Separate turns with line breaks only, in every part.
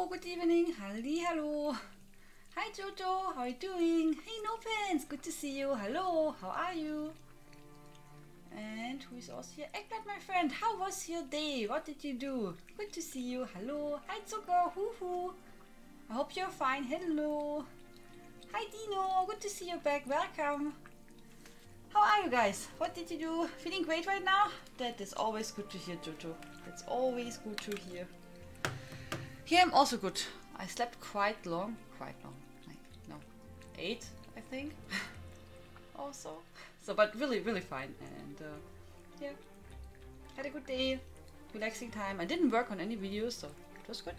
Hello, good evening. Hello. Hi Jojo, how are you doing? Hey No Pants, good to see you. Hello, how are you? And who is also here? Eggplant, my friend, how was your day? What did you do? Good to see you. Hello. Hi Zucker, hoo. I hope you're fine. Hello. Hi Dino, good to see you back. Welcome. How are you guys? What did you do? Feeling great right now? That is always good to hear, Jojo. That's always good to hear. Here I'm also good. I slept quite long. Like, no, 8, I think. Also. So, but really fine. And yeah, had a good day. Relaxing time. I didn't work on any videos, so it was good.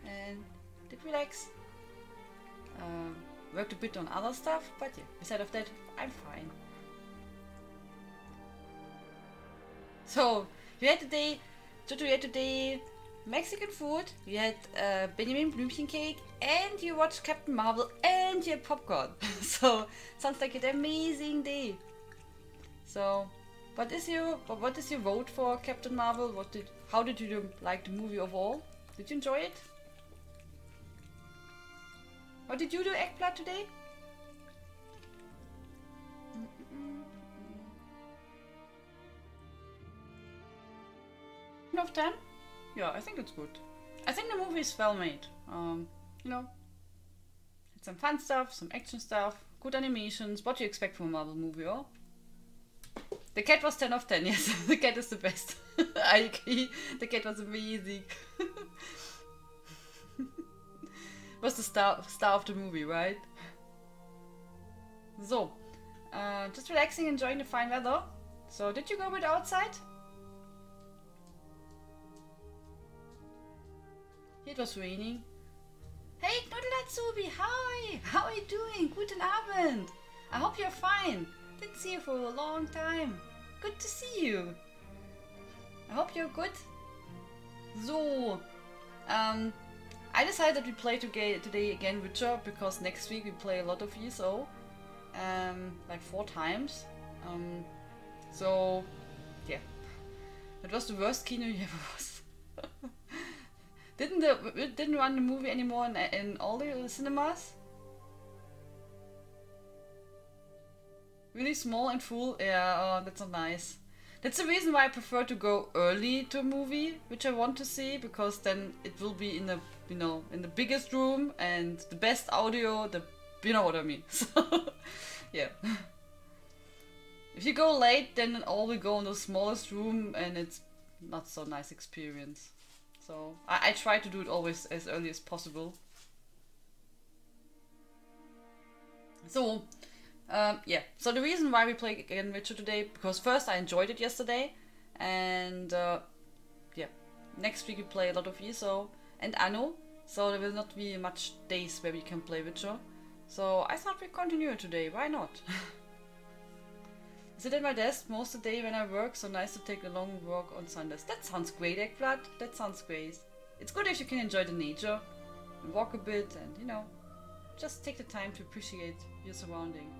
And did relax. Worked a bit on other stuff, but yeah, beside of that, I'm fine. So, you had today, Jojo, you had today Mexican food, you had Benjamin Blümchen cake, and you watched Captain Marvel, and you had popcorn. So, sounds like an amazing day. So, what is your vote for Captain Marvel? How did you like the movie overall? Did you enjoy it? What did you do, Eggplant, today? 10 of 10? Yeah, I think it's good. I think the movie is well made. You know, it's some fun stuff, some action stuff, good animations. What do you expect from a Marvel movie, oh? The cat was 10 of 10, yes. The cat is the best. I agree. The cat was amazing. Was the star of the movie, right? So, just relaxing, enjoying the fine weather. So, did you go a bit outside? It was raining. Hey, Knuddelatsubi, hi! How are you doing? Guten Abend! I hope you're fine. Didn't see you for a long time. Good to see you. I hope you're good. So, I decided that we play today again Witcher because next week we play a lot of ESO. Like 4 times. So, yeah. It was the worst kino you ever was. Didn't run the movie anymore in all the cinemas? Really small and full? Yeah, oh, that's not nice. That's the reason why I prefer to go early to a movie, which I want to see, because then it will be in the, in the biggest room and the best audio, you know what I mean. So, yeah. If you go late, then all will go in the smallest room and it's not so nice experience. So I try to do it always as early as possible. So yeah, so the reason why we play again Witcher today, because first I enjoyed it yesterday, and yeah, next week we play a lot of ESO and Anno, so there will not be much days where we can play Witcher. So I thought we'd continue today, why not? I sit at my desk most of the day when I work, so nice to take a long walk on Sundays. That sounds great, Eggplant. That sounds great. It's good if you can enjoy the nature, and walk a bit, and just take the time to appreciate your surrounding.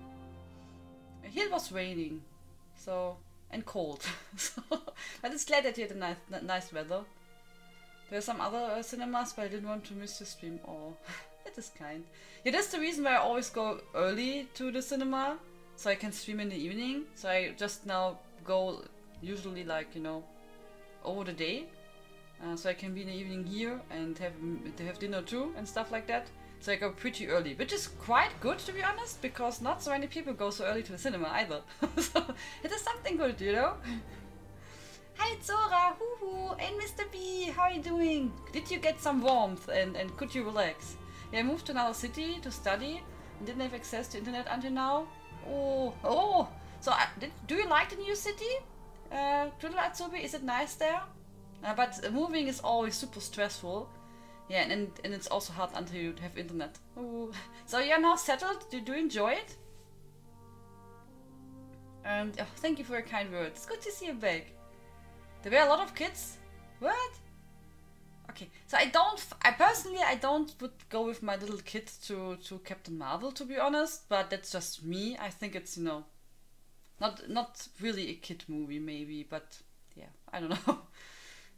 Here it was raining, so and cold. So, but it's glad that you had a nice weather. There are some other cinemas, but I didn't want to miss the stream. Oh, that is kind. Yeah, that's the reason why I always go early to the cinema. So I can stream in the evening. So I just now go usually like, over the day. So I can be in the evening here and have dinner too and stuff like that. So I go pretty early, which is quite good to be honest, because not so many people go so early to the cinema either. So it is something good, Hi Zora, hoo, and Mr. B, how are you doing? Did you get some warmth and could you relax? Yeah, I moved to another city to study and didn't have access to internet until now. Oh! So, do you like the new city? Atsubi, is it nice there? But moving is always super stressful. Yeah, and it's also hard until you have internet. Ooh. So you're now settled? Do you enjoy it? And thank you for your kind words. It's good to see you back. There were a lot of kids? What? Okay, so I personally would go with my little kid to Captain Marvel, to be honest, but that's just me. I think it's, not really a kid movie maybe, but yeah, I don't know.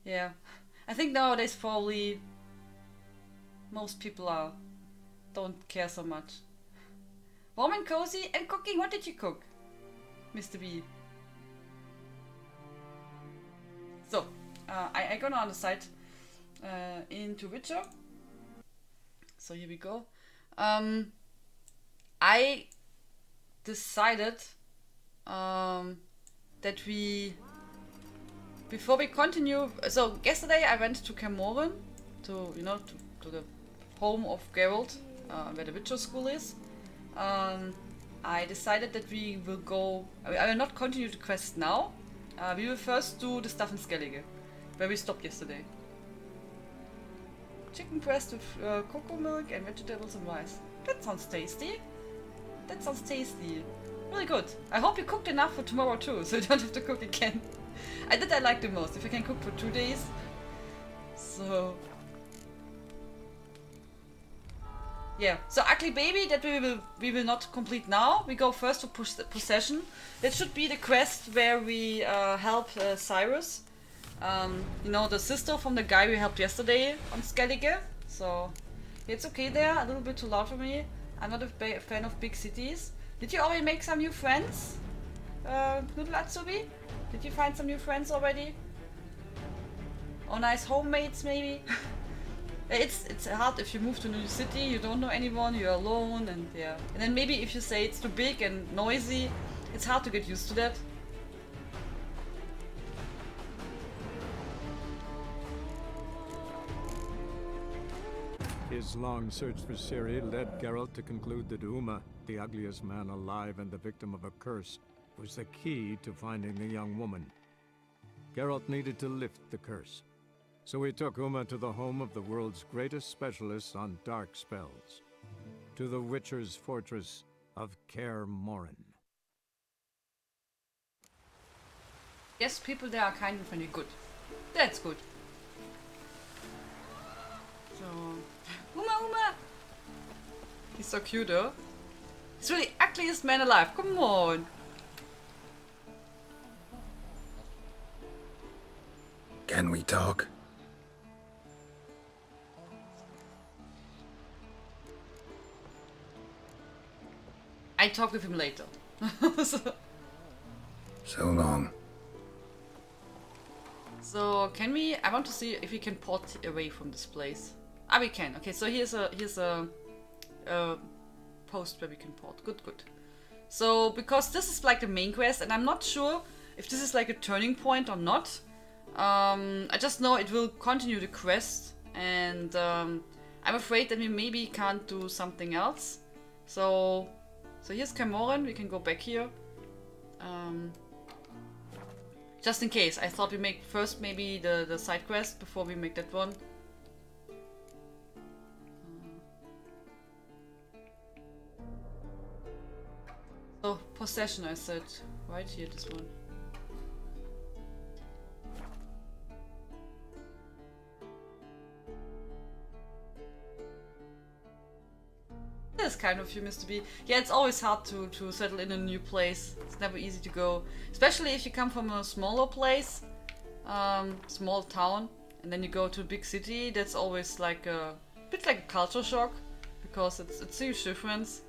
Yeah, I think nowadays probably Most people don't care so much. Warm and cozy and cooking. What did you cook, Mr. B? So, I go now on the side into Witcher. So here we go. I decided that before we continue, so yesterday I went to Camoran, to the home of Geralt, where the Witcher school is. I decided that we will go. I will not continue the quest now. We will first do the stuff in Skellige, where we stopped yesterday. Chicken breast with cocoa milk and vegetables and rice. That sounds tasty. That sounds tasty. Really good. I hope you cooked enough for tomorrow too, so you don't have to cook again. I like the most, if I can cook for 2 days. So... yeah, so Ugly Baby, that we will not complete now. We go first to Possession. That should be the quest where we help Cyrus. The sister from the guy we helped yesterday on Skellige. So it's okay there, a little bit too loud for me. I'm not a fan of big cities. Did you already make some new friends? Noodle Atsubi? Did you find some new friends already? Or nice homemates maybe? It's hard if you move to a new city, you don't know anyone, you're alone, and yeah. And then maybe if you say it's too big and noisy, it's hard to get used to that.
His long search for Ciri led Geralt to conclude that Uma, the ugliest man alive and the victim of a curse, was the key to finding the young woman. Geralt needed to lift the curse. So we took Uma to the home of the world's greatest specialists on dark spells, to the Witcher's fortress of Kaer Morhen.
Yes, people there are kind and friendly. Good. That's good. So... Uma! He's so cute, though. He's really ugliest man alive. Come on!
Can we talk?
I talk with him later.
So long.
So can we? I want to see if we can port away from this place. Ah, we can. Okay, so here's a post where we can port. Good. So because this is like the main quest, and I'm not sure if this is like a turning point or not. I just know it will continue the quest, and I'm afraid that we maybe can't do something else. So here's Camoran. We can go back here. Just in case, I thought we make first maybe the side quest before we make that one. So Possession, I said right here, this one. That's kind of you, Mr. B. Yeah, it's always hard to settle in a new place. It's never easy to go. Especially if you come from a smaller place, small town, and then you go to a big city. That's always like a bit like a culture shock, because it's a huge difference.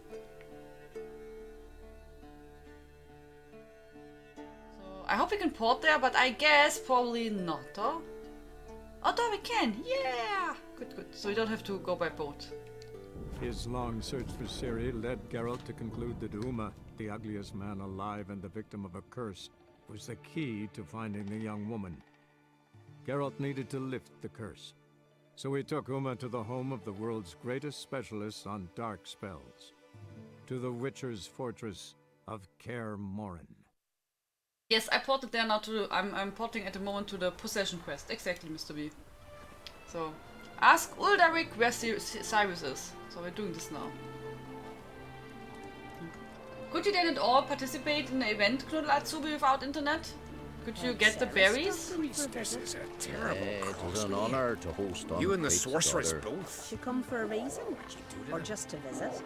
So I hope we can port there, but I guess probably not, huh? Oh, no, we can! Yeah! Good. So we don't have to go by boat.
His long search for Ciri led Geralt to conclude that Uma, the ugliest man alive and the victim of a curse, was the key to finding the young woman. Geralt needed to lift the curse. So we took Uma to the home of the world's greatest specialists on dark spells, to the Witcher's fortress of Kaer Morhen.
Yes, I ported there now to... I'm porting at the moment to the Possession quest. Exactly, Mr. B. So, ask Uldarik where Cyrus is. So we're doing this now. Could you then at all participate in the event, Knoodle Atsubi, without internet? Could you get the berries?
This is a terrible
It was an honor to host on
You and the
Fate's
sorceress
daughter.
both.
You come for a reason? Or just to visit?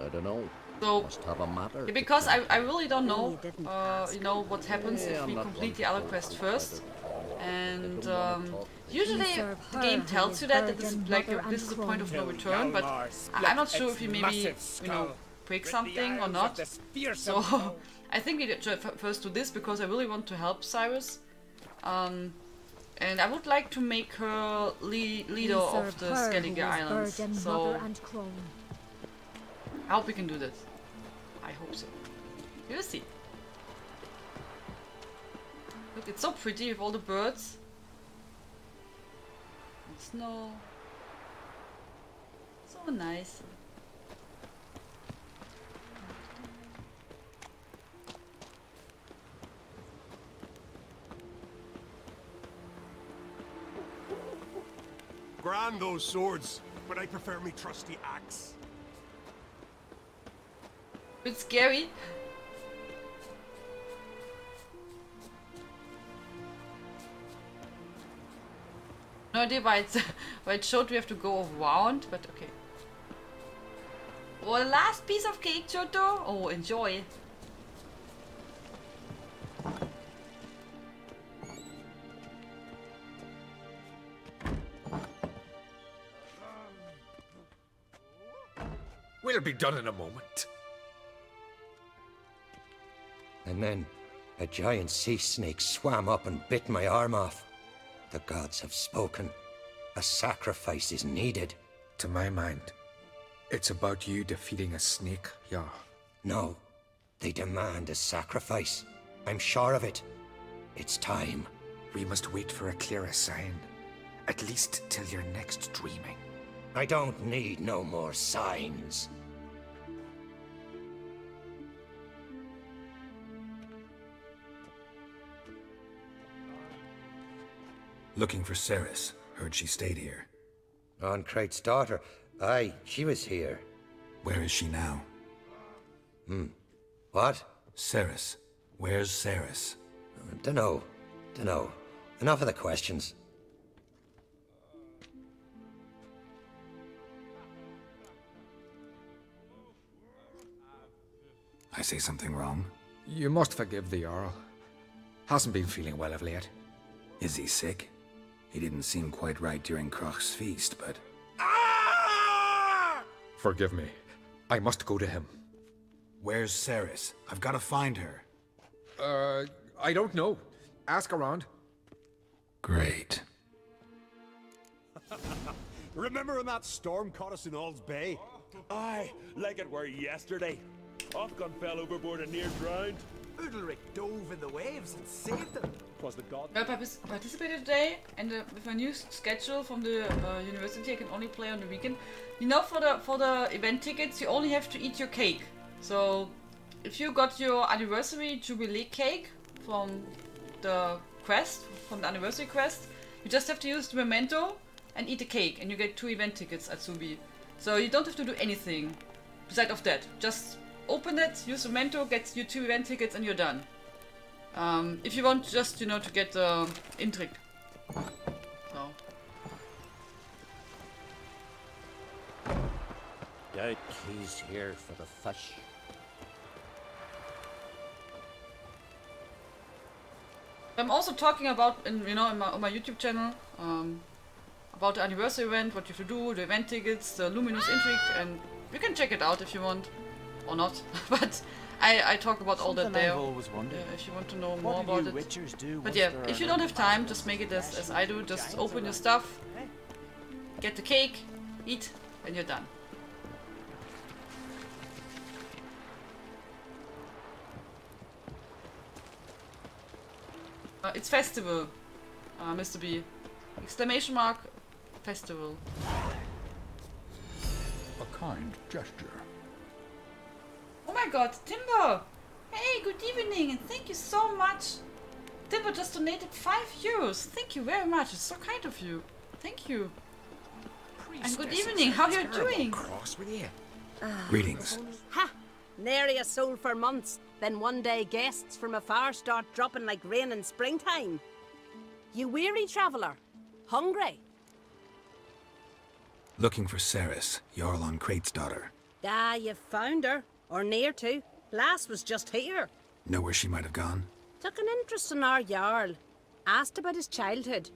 I don't know.
So,
Must have a matter.
yeah, because I really don't know,
You didn't ask.
what happens if
I'm
we
not
complete
one
the other
to
quest
talk
first.
about it.
And
If you wanna talk
Usually the game tells you that this is like this is a point of no return, but I'm not sure if you maybe break something or not. So I think we should first do this because I really want to help Cyrus. And I would like to make her leader of the Skellige Islands. So I hope we can do this. I hope so. We'll see. Look, it's so pretty with all the birds. And snow. So nice.
Grand those swords, but I prefer me trusty axe.
It's scary. No idea why it showed we have to go around, but okay. Oh, the last piece of cake, Giotto. Oh, enjoy.
We'll be done in a moment.
And then a giant sea snake swam up and bit my arm off. The gods have spoken. A sacrifice is needed.
To my mind, it's about you defeating a snake, yeah.
No, they demand a sacrifice. I'm sure of it. It's time.
We must wait for a clearer sign. At least till your next dreaming.
I don't need no more signs.
Looking for Ceres. Heard she stayed here.
Crate's daughter. Aye, she was here.
Where is she now?
What?
Ceres. Where's Ceres?
Dunno. Enough of the questions.
I say something wrong?
You must forgive the Jarl. Hasn't been feeling well of late.
Is he sick? He didn't seem quite right during Kroch's feast, but...
Forgive me. I must go to him.
Where's Ceres? I've got to find her.
I don't know. Ask around.
Great.
Remember when that storm caught us in Ald's Bay? Aye, like it were yesterday. Ofcon fell overboard and near drowned.
Udalric dove in the waves and saved them.
Was the god...
I participated today, and with a new schedule from the university, I can only play on the weekend. You know, for the event tickets, you only have to eat your cake. So, if you got your anniversary jubilee cake from the quest, from the anniversary quest, you just have to use the memento and eat the cake, and you get 2 event tickets at Subi. So you don't have to do anything besides of that. Just open it, use the memento, get you 2 event tickets, and you're done. If you want just, to get the intrigue. So.
Doubt he's here for the fish.
I'm also talking about, on my YouTube channel, about the anniversary event, what you have to do, the event tickets, the Luminous Intrigue, and you can check it out if you want, or not. But I talk about all that there. If you want to know more about it. But yeah, if you don't have time, just make it as I do. Just open your stuff, get the cake, eat, and you're done. It's festival, Mr. B. Exclamation mark, festival.
A kind gesture.
Oh my god, Timber! Hey, good evening, and thank you so much. Timber just donated €5. Thank you very much. It's so kind of you. Thank you. And good evening. How you doing?
Cross with you. Greetings.
Ha! Nary a soul for months. Then one day guests from afar start dropping like rain in springtime. You weary traveller? Hungry?
Looking for Ceres, Jarl on Crate's daughter.
Ah, you've found her. Or near to. Lass was just here.
Know where she might have gone?
Took an interest in our Jarl. Asked about his childhood.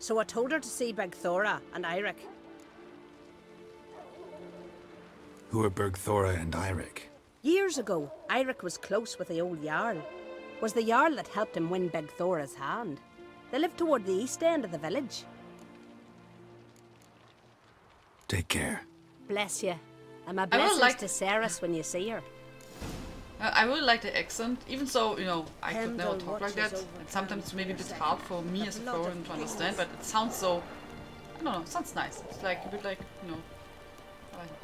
So I told her to see Begthora and Eirik.
Who are Bergthora and Eirik?
Years ago, Eirik was close with the old Jarl. Was the Jarl that helped him win Begthora's hand. They lived toward the east end of the village.
Take care.
Bless you. And my blessings to Ceres when you see her.
I really like the accent, even so, you know, I could never talk like that. It's sometimes maybe a bit hard for me as a foreigner to understand, but it sounds so, I don't know, it sounds nice. It's like a bit like, you know,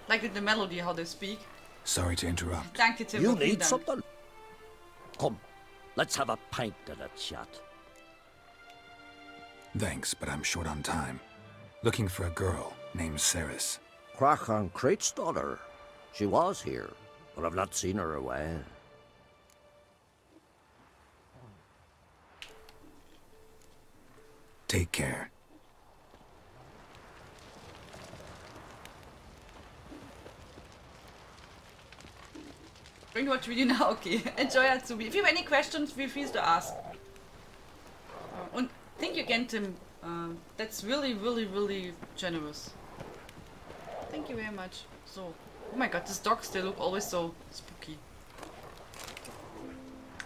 like the melody, how they speak.
Sorry to interrupt.
Danke, Tim.
You need something? Come, let's have a pint and a chat.
Thanks, but I'm short on time. Looking for a girl named Ceres.
Crachan Crate's daughter. She was here, but I've not seen her a while.
Take care.
Bring to watch video now, okay. Enjoy Atsubi. If you have any questions, feel free to ask. And thank you again, Tim. That's really, really, really generous. Thank you very much. So, oh my god, these dogs, they look always so spooky.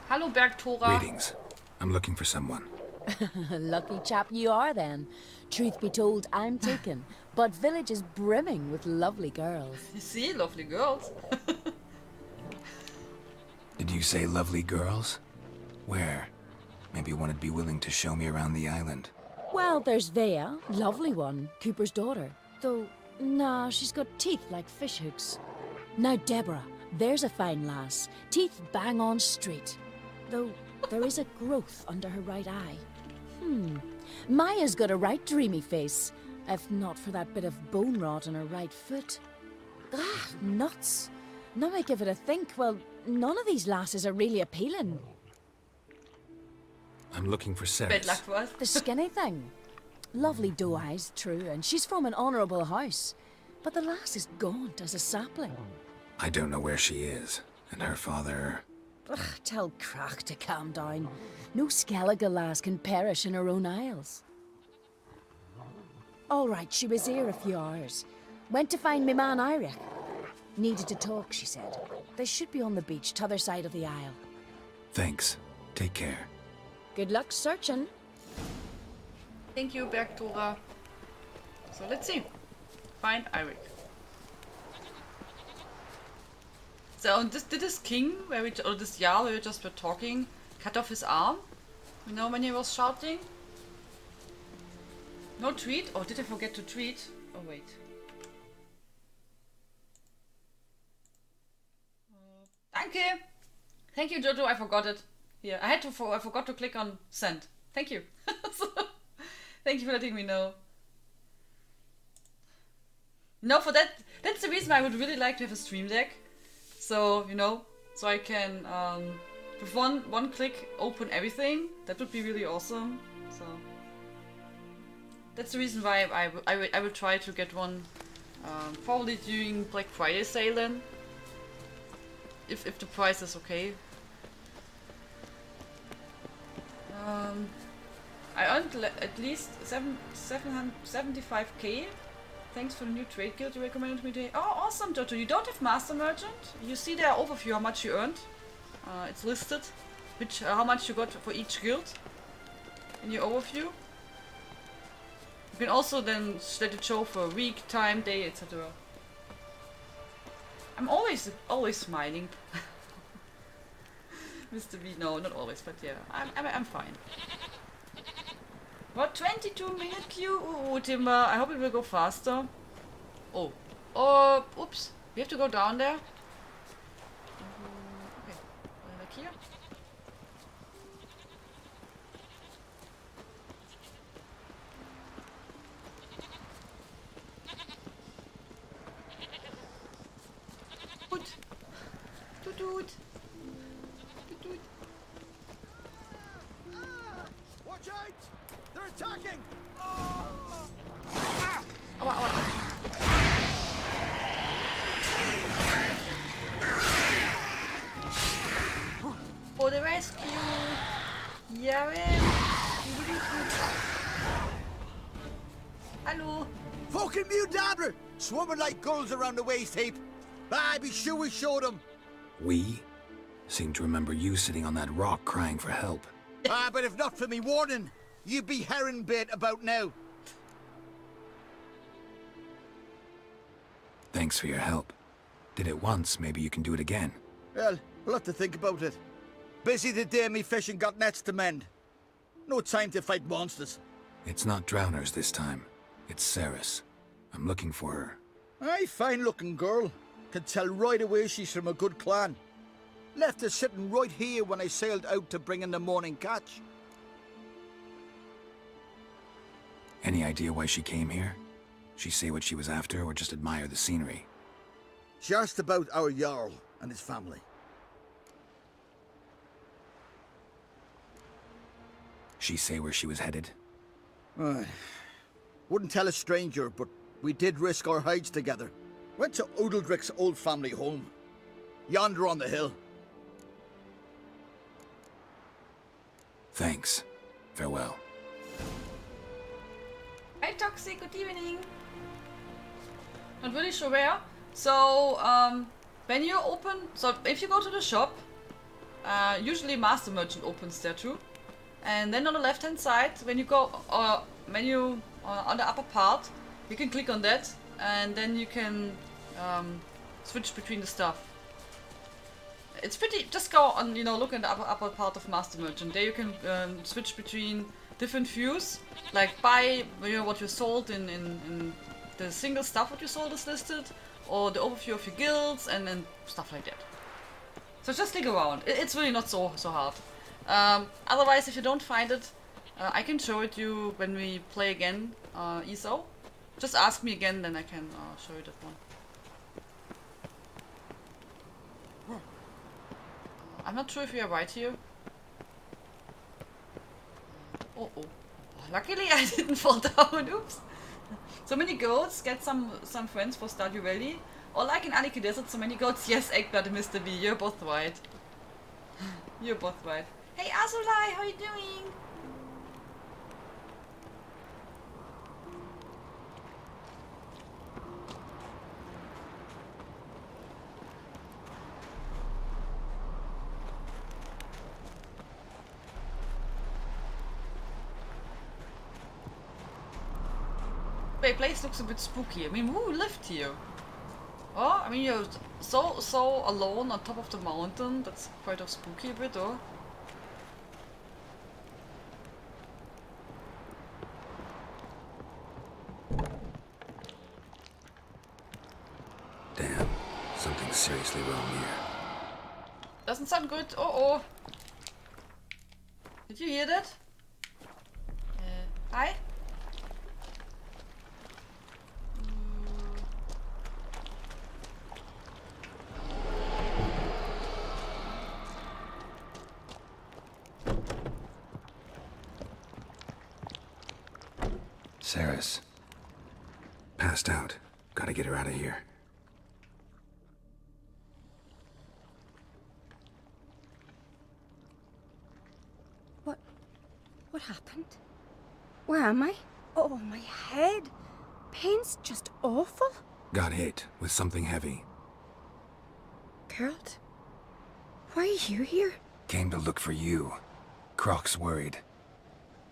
Hello, Bergthora.
Greetings. I'm looking for someone.
Lucky chap you are then. Truth be told, I'm taken, but village is brimming with lovely girls.
You see, lovely girls.
Did you say lovely girls? Where? Maybe one would be willing to show me around the island.
Well, there's Vea, lovely one, Cooper's daughter. Though, nah, she's got teeth like fishhooks. Now Deborah, there's a fine lass, teeth bang on straight. Though, there is a growth under her right eye. Maya's got a right dreamy face, if not for that bit of bone rot on her right foot. Ah, nuts. Now I give it a think, well, none of these lasses are really appealing.
I'm looking for Ceres.
Bad luck for us.
The skinny thing. Lovely doe eyes, true, and she's from an honourable house. But the lass is gaunt as a sapling.
I don't know where she is, and her father...
Ugh, tell Crach to calm down. No Skellige lass can perish in her own isles. All right, she was here a few hours. Went to find me man Eirik. Needed to talk, she said. They should be on the beach, t'other side of the isle.
Thanks. Take care.
Good luck searching.
Thank you, Bergthora. So let's see. Find Eirik. So and did this king, or this Jarl where we just were talking, cut off his arm? You know, when he was shouting? No tweet? Oh, did I forget to tweet? Oh, wait. Danke! Thank you, Jojo, I forgot it. Here, I forgot to click on send. Thank you. Thank you for letting me know. No, for that's the reason why I would really like to have a stream deck. So, you know, so I can, with one click, open everything. That would be really awesome. So, that's the reason why I will try to get one, probably during Black Friday sale then. If the price is okay. I earned at least 775k. Thanks for the new trade guild you recommended me today. Oh, awesome, Jojo. You don't have Master Merchant? You see their overview how much you earned. It's listed. How much you got for each guild in your overview. You can also then let it show for a week, time, day, etc. I'm always smiling. Mr. V, no, not always, but yeah, I'm fine. What, 22-minute queue? Ooh, Timber, I hope it will go faster. Oh, oops, we have to go down there. Okay, like here. Toot toot.
Watch out! They're attacking!
For the rescue! Yeah, man! Hallo.
Fucking Mudabra! Swimming like gulls around the waist heap. Ah, be sure we showed them.
We? Seem to remember you sitting on that rock crying for help.
But if not for me warning, you'd be herring bait about now.
Thanks for your help. Did it once, maybe you can do it again.
Well, we'll have to think about it. Busy the day me fishing got nets to mend. No time to fight monsters.
It's not drowners this time. It's Ceres. I'm looking for her.
Aye, fine-looking girl. Can tell right away she's from a good clan. Left her sitting right here when I sailed out to bring in the morning catch.
Any idea why she came here? She say what she was after, or just admire the scenery?
She asked about our Jarl and his family.
She say where she was headed?
Wouldn't tell a stranger, but we did risk our hides together. Went to Udaldric's old family home. Yonder on the hill.
Thanks. Farewell.
Hi Toxic, good evening. Not really sure where. So, when you open, so if you go to the shop, usually Master Merchant opens there too. And then on the left hand side, when you go, menu on the upper part, you can click on that and then you can switch between the stuff. It's pretty, just go on, you know, look in the upper part of Master Merchant. There you can switch between different views, like buy, you know, what you sold in the single stuff what you sold is listed, or the overview of your guilds and stuff like that. So just click around. It's really not so hard. Otherwise, if you don't find it, I can show it you when we play again, ESO. Just ask me again, then I can show you that one. I'm not sure if we are right here. Oh. Luckily I didn't fall down, oops. So many goats, get some friends for Stardew Valley. Or like in Aniki Desert, so many goats. Yes, Eggblood and Mr. B, you're both right. You're both right. Hey Azulai, how you doing? The place looks a bit spooky. I mean, who lived here? Oh, I mean, you're so alone on top of the mountain. That's quite of spooky a bit, oh.
Damn, something's seriously wrong here.
Doesn't sound good. Oh. Did you hear that? Hi?
Ceres. Passed out. Gotta get her out of here.
What happened? Where am I? Oh, my head. Pain's just awful.
Got hit with something heavy.
Geralt? Why are you here?
Came to look for you. Croc's worried.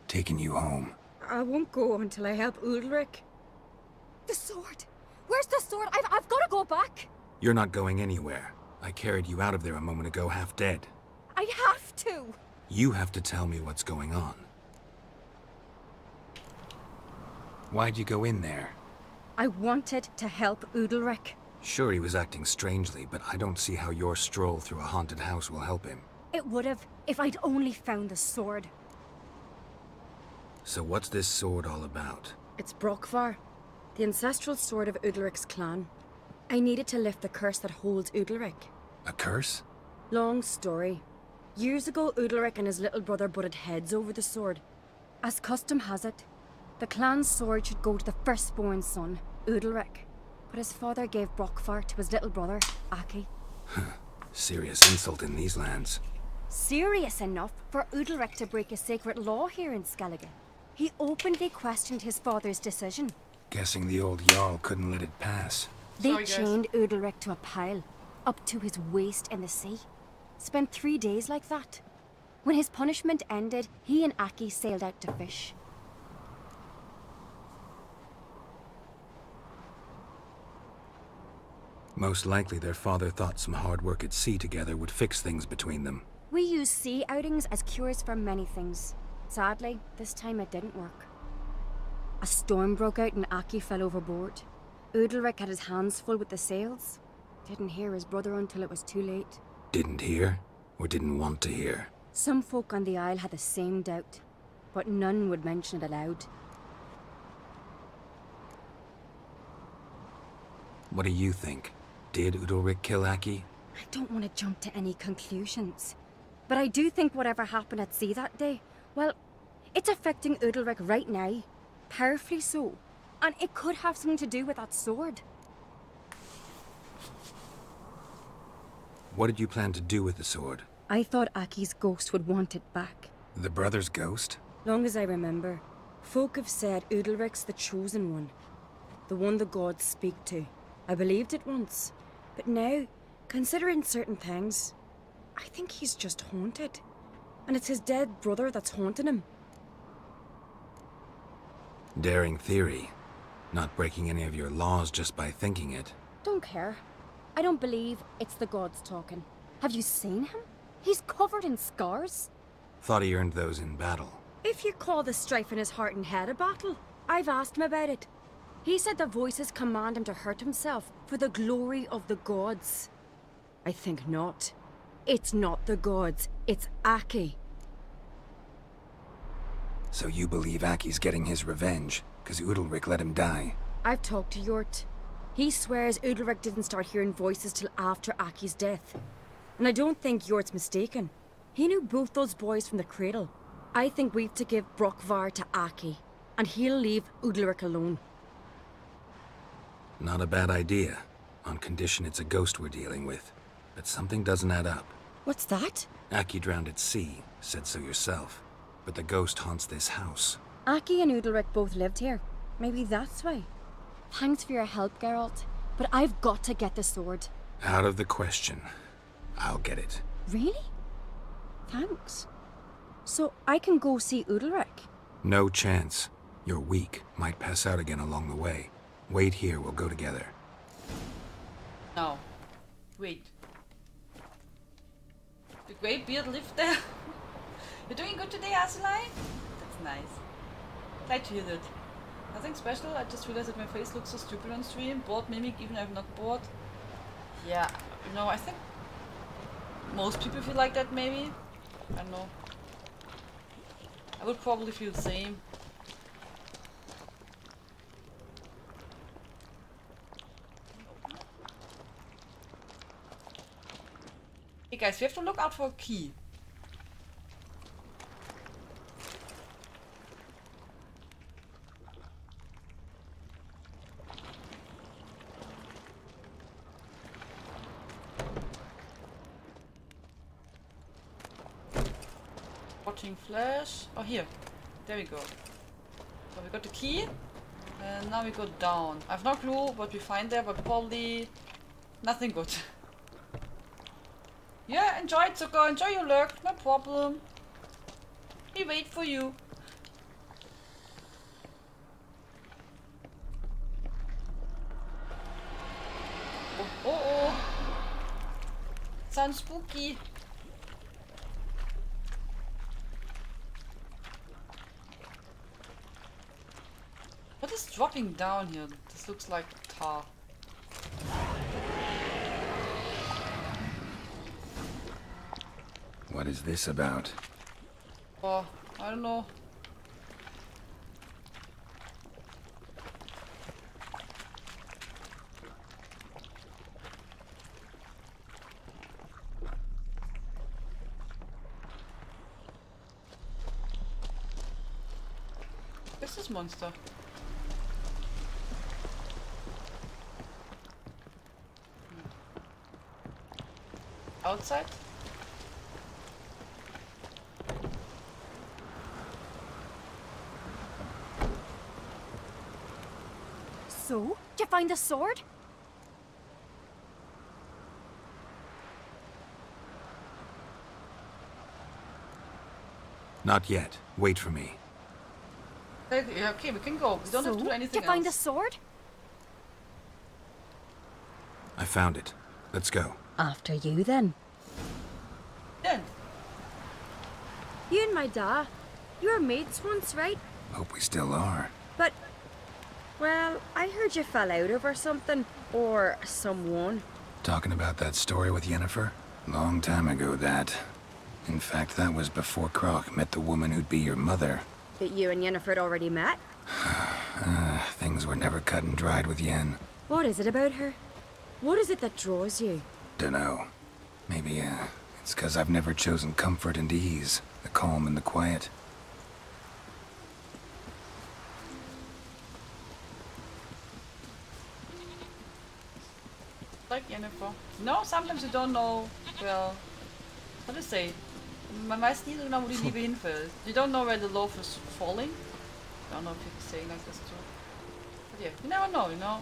Taking you home.
I won't go until I help Udalric. The sword! Where's the sword? I've got to go back!
You're not going anywhere. I carried you out of there a moment ago, half dead.
I have to!
You have to tell me what's going on. Why'd you go in there?
I wanted to help Udalric.
Sure, he was acting strangely, but I don't see how your stroll through a haunted house will help him.
It would have, if I'd only found the sword.
So what's this sword all about?
It's Brokvar, the ancestral sword of Udalric's clan. I needed to lift the curse that holds Udalric.
A curse?
Long story. Years ago, Udalric and his little brother butted heads over the sword. As custom has it, the clan's sword should go to the firstborn son, Udalric. But his father gave Brokvar to his little brother, Aki.
Serious insult in these lands.
Serious enough for Udalric to break a sacred law here in Skellige. He openly questioned his father's decision.
Guessing the old Jarl couldn't let it pass.
They
Sorry, guys.
chained Udalric to a pile, up to his waist in the sea. Spent 3 days like that. When his punishment ended, he and Aki sailed out to fish.
Most likely their father thought some hard work at sea together would fix things between them.
We use sea outings as cures for many things. Sadly, this time it didn't work. A storm broke out and Aki fell overboard. Udalric had his hands full with the sails. Didn't hear his brother until it was too late.
Didn't hear, or didn't want to hear.
Some folk on the Isle had the same doubt, but none would mention it aloud.
What do you think? Did Udalric kill Aki?
I don't want to jump to any conclusions, but I do think whatever happened at sea that day, well, it's affecting Udalric right now. Powerfully so. And it could have something to do with that sword.
What did you plan to do with the sword?
I thought Aki's ghost would want it back.
The brother's ghost?
Long as I remember, folk have said Udalric's the chosen one. The one the gods speak to. I believed it once. But now, considering certain things, I think he's just haunted. And it's his dead brother that's haunting him.
Daring theory. Not breaking any of your laws just by thinking it.
Don't care. I don't believe it's the gods talking. Have you seen him? He's covered in scars.
Thought he earned those in battle.
If you call the strife in his heart and head a battle, I've asked him about it. He said the voices command him to hurt himself for the glory of the gods. I think not. It's not the gods, it's Aki.
So you believe Aki's getting his revenge, because Udalric let him die?
I've talked to Yort. He swears Udalric didn't start hearing voices till after Aki's death. And I don't think Yort's mistaken. He knew both those boys from the cradle. I think we've to give Brokvar to Aki, and he'll leave Udalric alone.
Not a bad idea, on condition it's a ghost we're dealing with. But something doesn't add up.
What's that?
Aki drowned at sea, said so yourself. But the ghost haunts this house.
Aki and Udalric both lived here. Maybe that's why. Thanks for your help, Geralt. But I've got to get the sword.
Out of the question. I'll get it.
Really? Thanks. So I can go see Udalric?
No chance. You're weak. Might pass out again along the way. Wait here, we'll go together.
No. Wait. The Grey Beard lived there? You're doing good today, Tianlein? That's nice. Glad to hear that. Nothing special, I just realized that my face looks so stupid on stream. Bored mimic, even if I'm not bored. Yeah, you know, I think most people feel like that maybe. I don't know. I would probably feel the same. Hey guys, we have to look out for a key. Watching flash. Oh, here. There we go. So we got the key. And now we go down. I have no clue what we find there, but probably nothing good. Yeah, enjoy it, Zucker. Enjoy your lurk. No problem. We wait for you. Oh. Sounds spooky. What is dropping down here? This looks like tar.
What is this about?
Oh, I don't know. What's this monster? Outside?
So, did you find the sword?
Not yet. Wait for me.
Okay, we can go. We don't have to do anything
did you find the
else.
sword?
I found it. Let's go.
After you, then.
Then.
You and my da, you were mates once, right?
Hope we still are.
But, well, I heard you fell out over something. Or someone.
Talking about that story with Yennefer? Long time ago, that. In fact, that was before Croc met the woman who'd be your mother.
But you and Yennefer had already met?
Things were never cut and dried with Yen.
What is it about her? What is it that draws you?
Dunno. Maybe, it's 'cause I've never chosen comfort and ease. The calm and the quiet.
Like Yennefer. No, sometimes you don't know, well, how to say, man weiß nie so genau, wo die Liebe hinfällt. You don't know where the love is falling. I don't know if people saying like this too. But yeah, you never know, you know.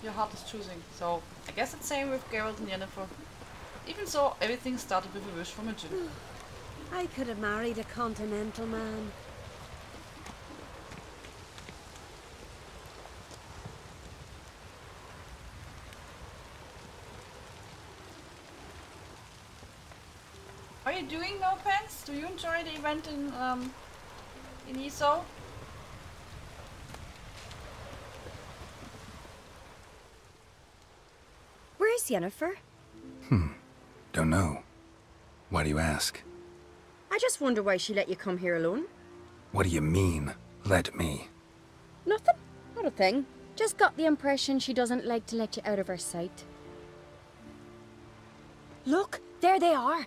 Your heart is choosing. So, I guess it's the same with Geralt and Yennefer. Even so, everything started with a wish from a Jinn.
I could have married a continental man.
Are you doing no pants? Do you enjoy the event in ESO?
Where is Yennefer?
Don't know. Why do you ask?
I just wonder why she let you come here alone.
What do you mean, let me?
Nothing. Not a thing. Just got the impression she doesn't like to let you out of her sight. Look, there they are.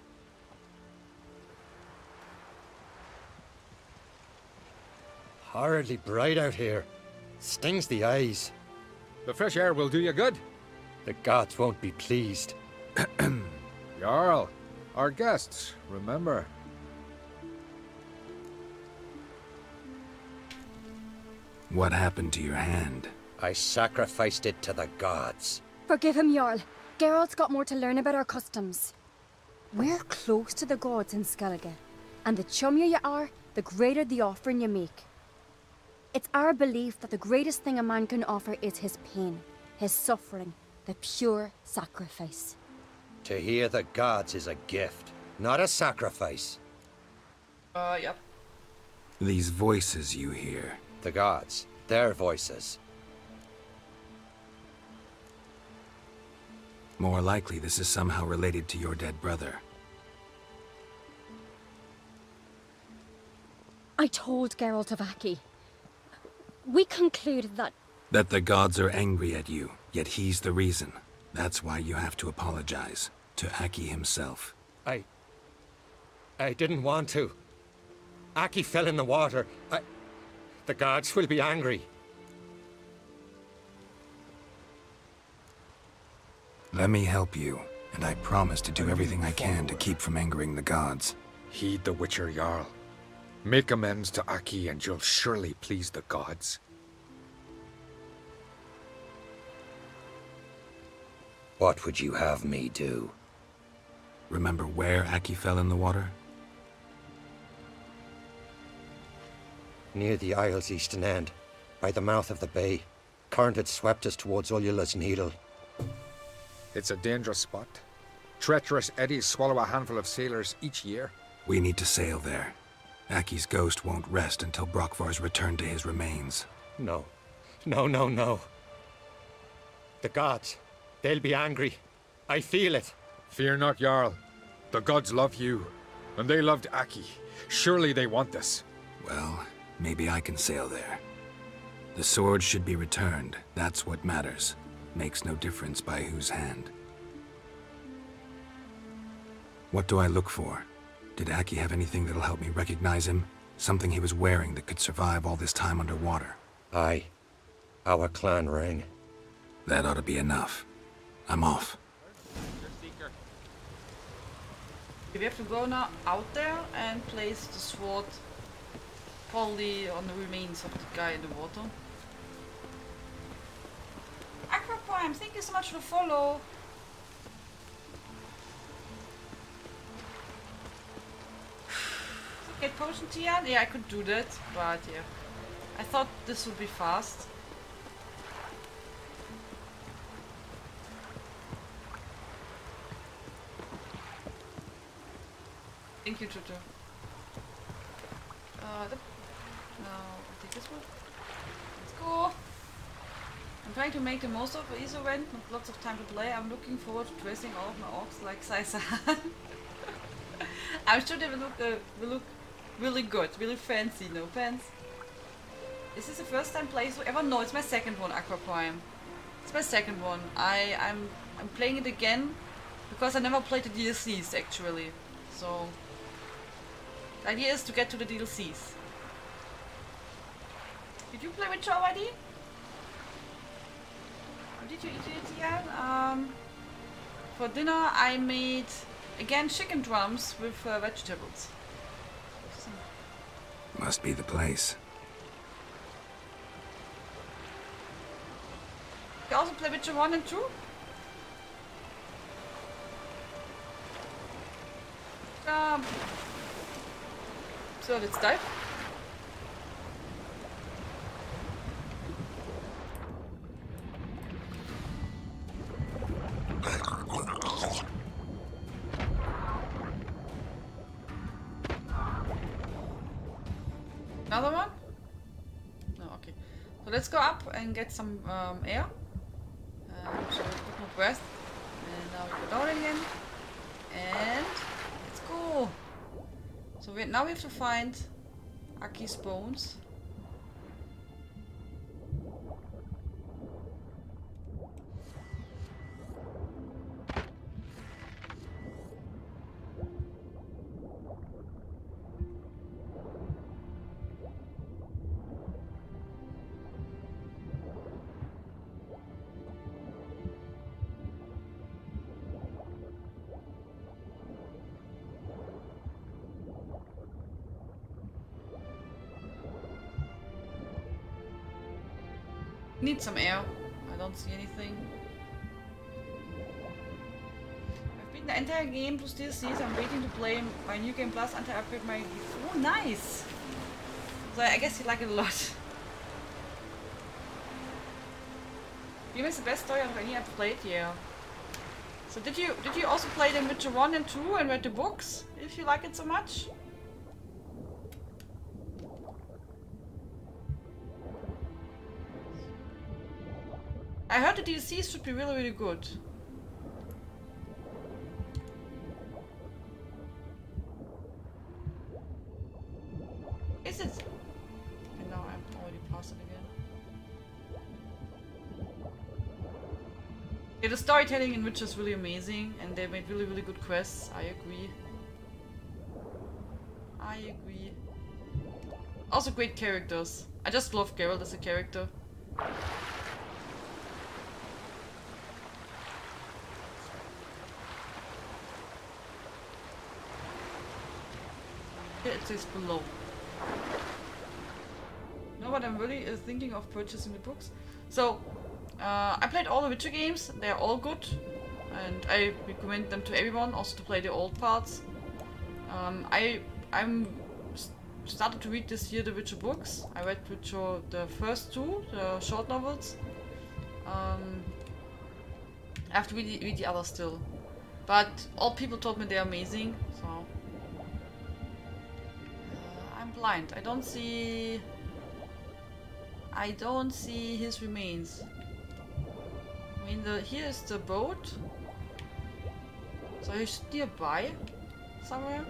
Horridly bright out here. Stings the eyes.
The fresh air will do you good.
The gods won't be pleased.
Jarl, our guests, remember.
What happened to your hand?
I sacrificed it to the gods.
Forgive him, Jarl. Geralt's got more to learn about our customs. We're close to the gods in Skellige, and the chummier you are, the greater the offering you make. It's our belief that the greatest thing a man can offer is his pain, his suffering, the pure sacrifice.
To hear the gods is a gift, not a sacrifice.
Yep.
These voices you hear.
The gods, their voices.
More likely this is somehow related to your dead brother.
I told Geralt of Aki. We concluded that...
That the gods are angry at you, yet he's the reason. That's why you have to apologize. To Aki himself.
I didn't want to. Aki fell in the water. The gods will be angry.
Let me help you, and I promise to do everything I can to keep from angering the gods.
Heed the Witcher Jarl. Make amends to Aki and you'll surely please the gods.
What would you have me do?
Remember where Aki fell in the water?
Near the Isle's eastern end, by the mouth of the bay. Current had swept us towards Ullula's Needle.
It's a dangerous spot. Treacherous eddies swallow a handful of sailors each year.
We need to sail there. Aki's ghost won't rest until Brokvar's returned to his remains.
No. No. The gods, they'll be angry. I feel it.
Fear not, Jarl. The gods love you, and they loved Aki. Surely they want this.
Well, maybe I can sail there. The sword should be returned. That's what matters. Makes no difference by whose hand. What do I look for? Did Aki have anything that'll help me recognize him? Something he was wearing that could survive all this time underwater?
Aye. Our clan ring.
That ought to be enough. I'm off.
We have to go now out there and place the sword probably on the remains of the guy in the water. Prime, thank you so much for the follow. Get potion Tian? Yeah, I could do that, but yeah. I thought this would be fast. Thank you, Tutu. No, I take this one. Let's go. I'm trying to make the most of this event, not lots of time to play. I'm looking forward to dressing all of my orcs like Sai-san. I'm sure they will look really good, really fancy, no pants. Is this the first time playthrough ever? No, it's my second one, Aqua Prime. It's my second one. I'm playing it again because I never played the DLCs actually. So the idea is to get to the DLCs. Did you play Witcher already? Or did you eat it yet? For dinner I made again chicken drums with vegetables.
Must be the place.
You also play Witcher 1 and 2? So let's dive. Another one? No, okay. So let's go up and get some air. So we put more breath. And now we go down again. And let's go. So now we have to find Aki's bones. Need some air. I don't see anything. I've beaten the entire game plus DLCs. I'm waiting to play my new game plus until I upgrade my gear. Oh, nice! So I guess you like it a lot. Game is the best story of any I've played, yeah. So did you also play the Witcher 1 and 2 and read the books? If you like it so much? I heard the DLCs should be really, really good. Is it? Okay, now I'm already past it again. Yeah, the storytelling in Witcher is really amazing, and they made really, really good quests. I agree. I agree. Also great characters. I just love Geralt as a character. It says below. You know what I'm really thinking of purchasing the books? So, I played all the Witcher games, they're all good. And I recommend them to everyone, also to play the old parts. I'm started to read this year the Witcher books. I read Witcher the first two, the short novels. I have to read the others still. But all people told me they're amazing, so... I'm blind. I don't see his remains. I mean, here is the boat. So he's nearby somewhere.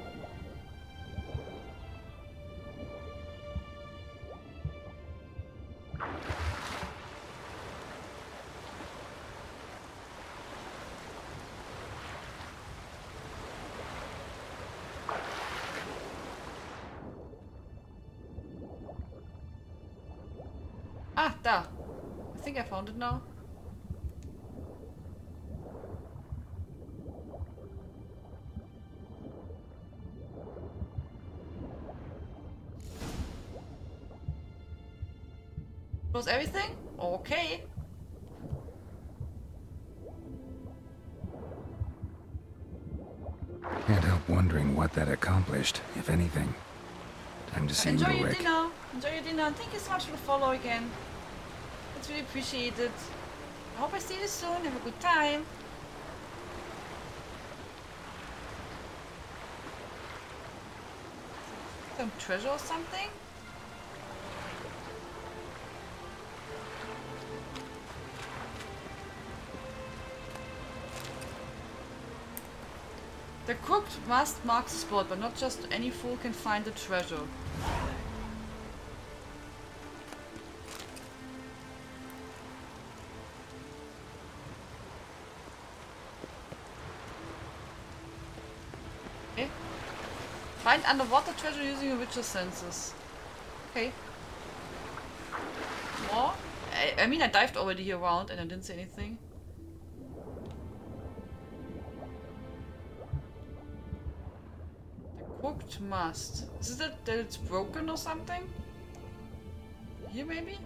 Ah, there. I think I found it now. Was everything? Okay.
wondering what that accomplished, if anything. Time to see
Enjoy your
Ulrich.
dinner. Enjoy your dinner. And thank you so much for the follow again. It's really appreciated. I hope I see you soon. Have a good time. Some treasure or something? The cooked must mark the spot, but not just any fool can find the treasure. Okay. Find underwater treasure using your witcher senses. Okay. More? I mean, I dived already here around and I didn't say anything. Cooked must. Is it that it's broken or something? Here maybe?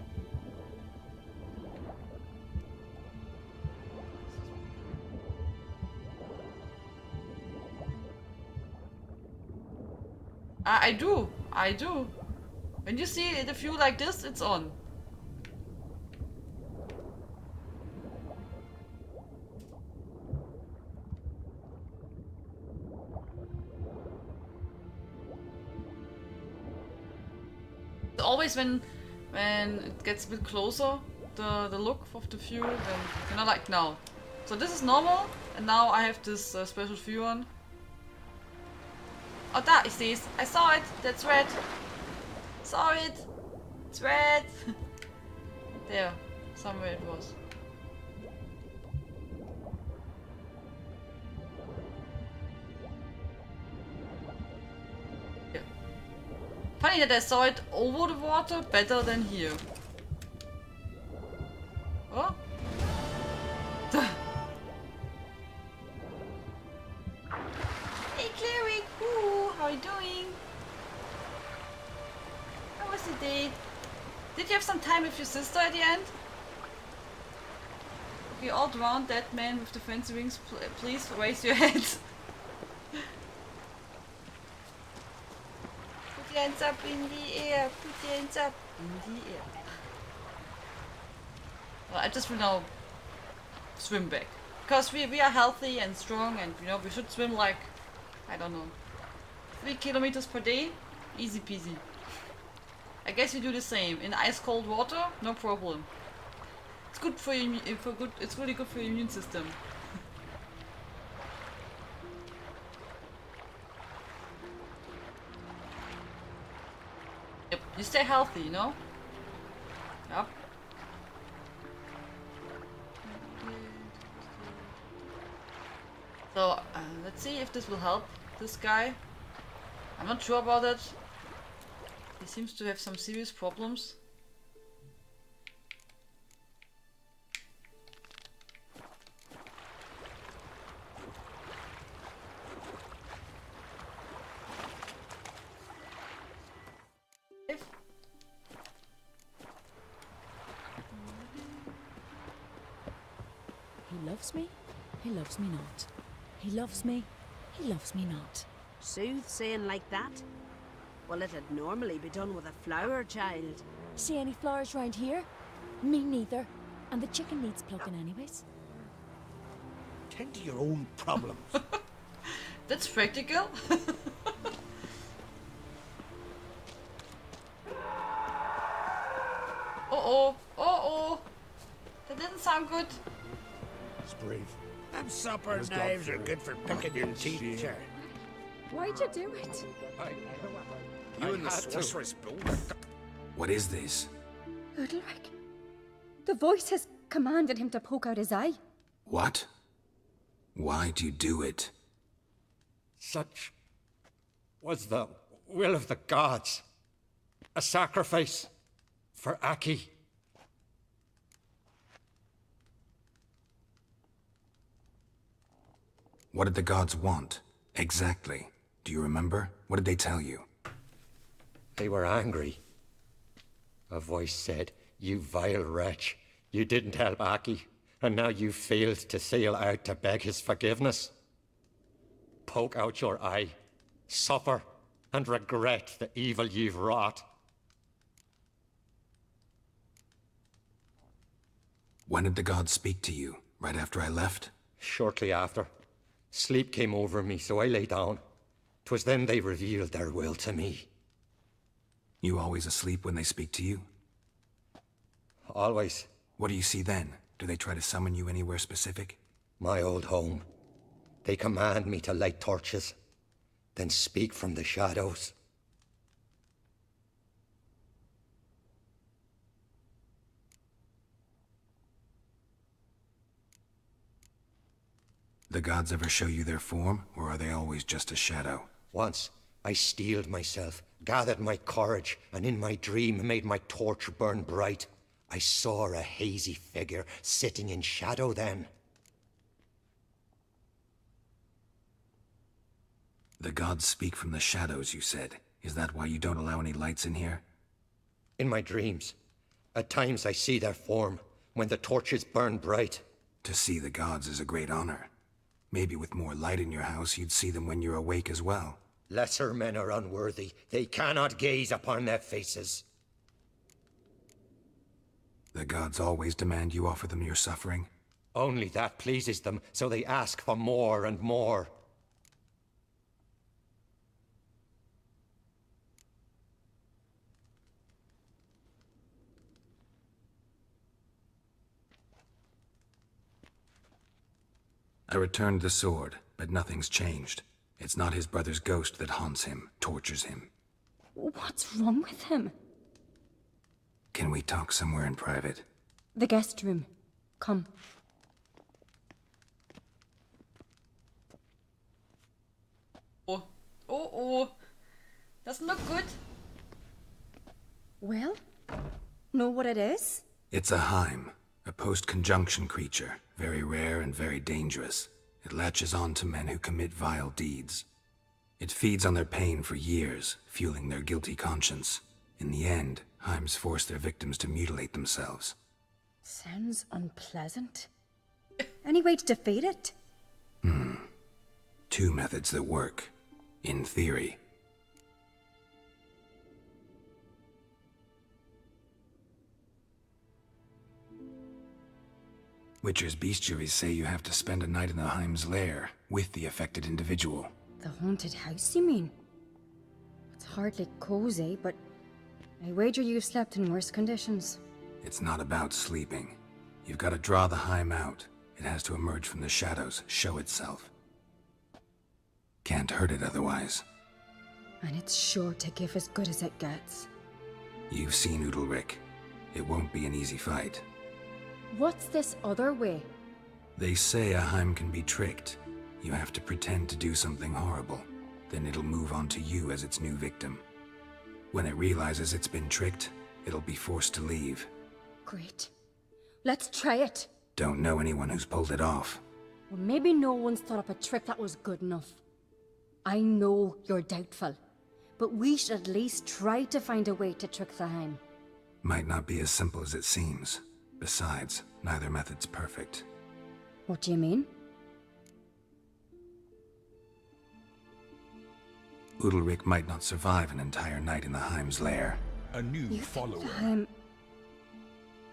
I do. I do. When you see the view like this, it's on. Always when it gets a bit closer, the look of the view, then you know, like now. So this is normal, and now I have this special view on. Oh, that is this. I saw it. That's red. Saw it. It's red. There, somewhere it was. Funny that I saw it over the water better than here. Oh? Hey Cleric! Ooh, how are you doing? How was the date? Did you have some time with your sister at the end? Okay, all drowned that man with the fancy rings, please raise your hands. Put your hands up in the air. Put your hands up in the air. Well, I just will now swim back. Because we are healthy and strong and, you know, we should swim like, I don't know, 3 kilometers per day. Easy peasy. I guess you do the same. In ice cold water, no problem. It's good for you, it's really good for your immune system. Yep, you stay healthy, you know? Yep. So, let's see if this will help this guy. I'm not sure about it. He seems to have some serious problems.
He loves me, he loves me not. He loves me, he loves me not.
Soothsaying like that? Well, it'd normally be done with a flower, child.
See any flowers round here? Me neither. And the chicken needs plucking anyways.
Tend to your own problems.
That's practical. Uh-oh. Uh-oh. That didn't sound good.
It's brave.
Them supper knives are good for picking your teeth, sir.
Why'd you do it?
You and the sorceress both.
What is this?
Udalric. The voice has commanded him to poke out his eye.
What? Why'd you do it?
Such was the will of the gods. A sacrifice for Aki.
What did the gods want? Exactly. Do you remember? What did they tell you?
They were angry. A voice said, "You vile wretch, you didn't help Aki, and now you failed to sail out to beg his forgiveness." poke out your eye, suffer, and regret the evil you've wrought.
When did the gods speak to you? Right after I left?
Shortly after. Sleep came over me, so I lay down. 'Twas then they revealed their will to me.
You always asleep when they speak to you?
Always.
What do you see then? Do they try to summon you anywhere specific?
My old home. They command me to light torches, then speak from the shadows.
The gods ever show you their form, or are they always just a shadow?
Once, I steeled myself, gathered my courage, and in my dream made my torch burn bright. I saw a hazy figure sitting in shadow then.
The gods speak from the shadows, you said. Is that why you don't allow any lights in here?
In my dreams. At times I see their form, when the torches burn bright.
To see the gods is a great honor. Maybe with more light in your house, you'd see them when you're awake as well.
Lesser men are unworthy. They cannot gaze upon their faces.
The gods always demand you offer them your suffering?
Only that pleases them, so they ask for more and more.
I returned the sword, but nothing's changed. It's not his brother's ghost that haunts him, tortures him.
What's wrong with him?
Can we talk somewhere in private?
The guest room. Come.
Oh. Doesn't look good.
Well, know what it is?
It's a Heim, a post-conjunction creature, very rare and very dangerous. It latches on to men who commit vile deeds. It feeds on their pain for years, fueling their guilty conscience. In the end, Heims force their victims to mutilate themselves.
Sounds unpleasant. Any way to defeat it?
Two methods that work. In theory. Witcher's bestiaries say you have to spend a night in the Heim's lair with the affected individual.
The haunted house, you mean? It's hardly cozy, but I wager you've slept in worse conditions.
It's not about sleeping. You've got to draw the Heim out. It has to emerge from the shadows, show itself. Can't hurt it otherwise.
And it's sure to give as good as it gets.
You've seen Udalric. It won't be an easy fight.
What's this other way?
They say a Heim can be tricked. You have to pretend to do something horrible. Then it'll move on to you as its new victim. When it realizes it's been tricked, it'll be forced to leave.
Great. Let's try it.
Don't know anyone who's pulled it off.
Well, maybe no one's thought up a trick that was good enough. I know you're doubtful, but we should at least try to find a way to trick the Heim.
Might not be as simple as it seems. Besides, neither method's perfect.
What do you mean?
Udalric might not survive an entire night in the Heim's lair.
A new follower.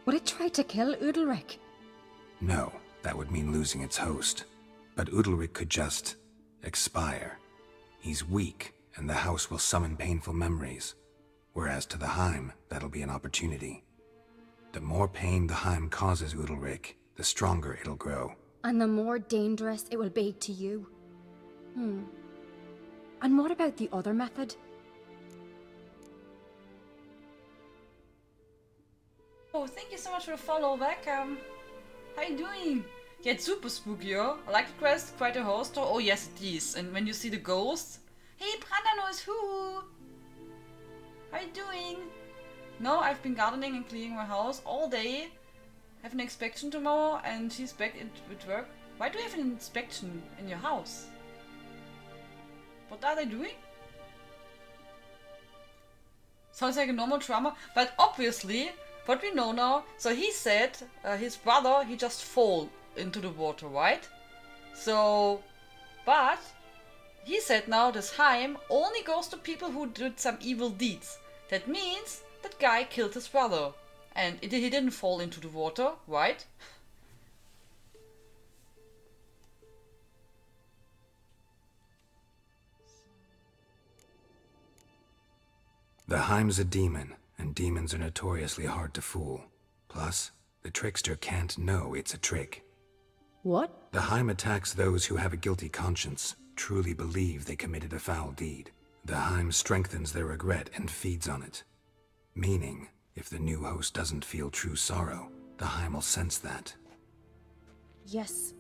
Would it try to kill Udalric?
No, that would mean losing its host. But Udalric could just expire. He's weak, and the house will summon painful memories. Whereas to the Heim, that'll be an opportunity. The more pain the Heim causes Udalric, the stronger it'll grow.
And the more dangerous it will be to you. And what about the other method?
Oh, thank you so much for the follow back. How you doing? Yeah, it's super spooky, yo. I like the quest, quite a host. Oh yes, it is. And when you see the ghost, hey, Brandanos, hoo! How you doing? No, I've been gardening and cleaning my house all day. Have an inspection tomorrow, and she's back at work. Why do you have an inspection in your house? What are they doing? Sounds like a normal trauma, but obviously, what we know now, so he said his brother, he just fall into the water, right? So, but he said now this Heim only goes to people who did some evil deeds. That means that guy killed his brother. And he didn't fall into the water, right?
The Heim's a demon, and demons are notoriously hard to fool. Plus, the trickster can't know it's a trick.
What?
The Heim attacks those who have a guilty conscience, truly believe they committed a foul deed. The Heim strengthens their regret and feeds on it. Meaning, if the new host doesn't feel true sorrow, the Heim will sense that.
Yes.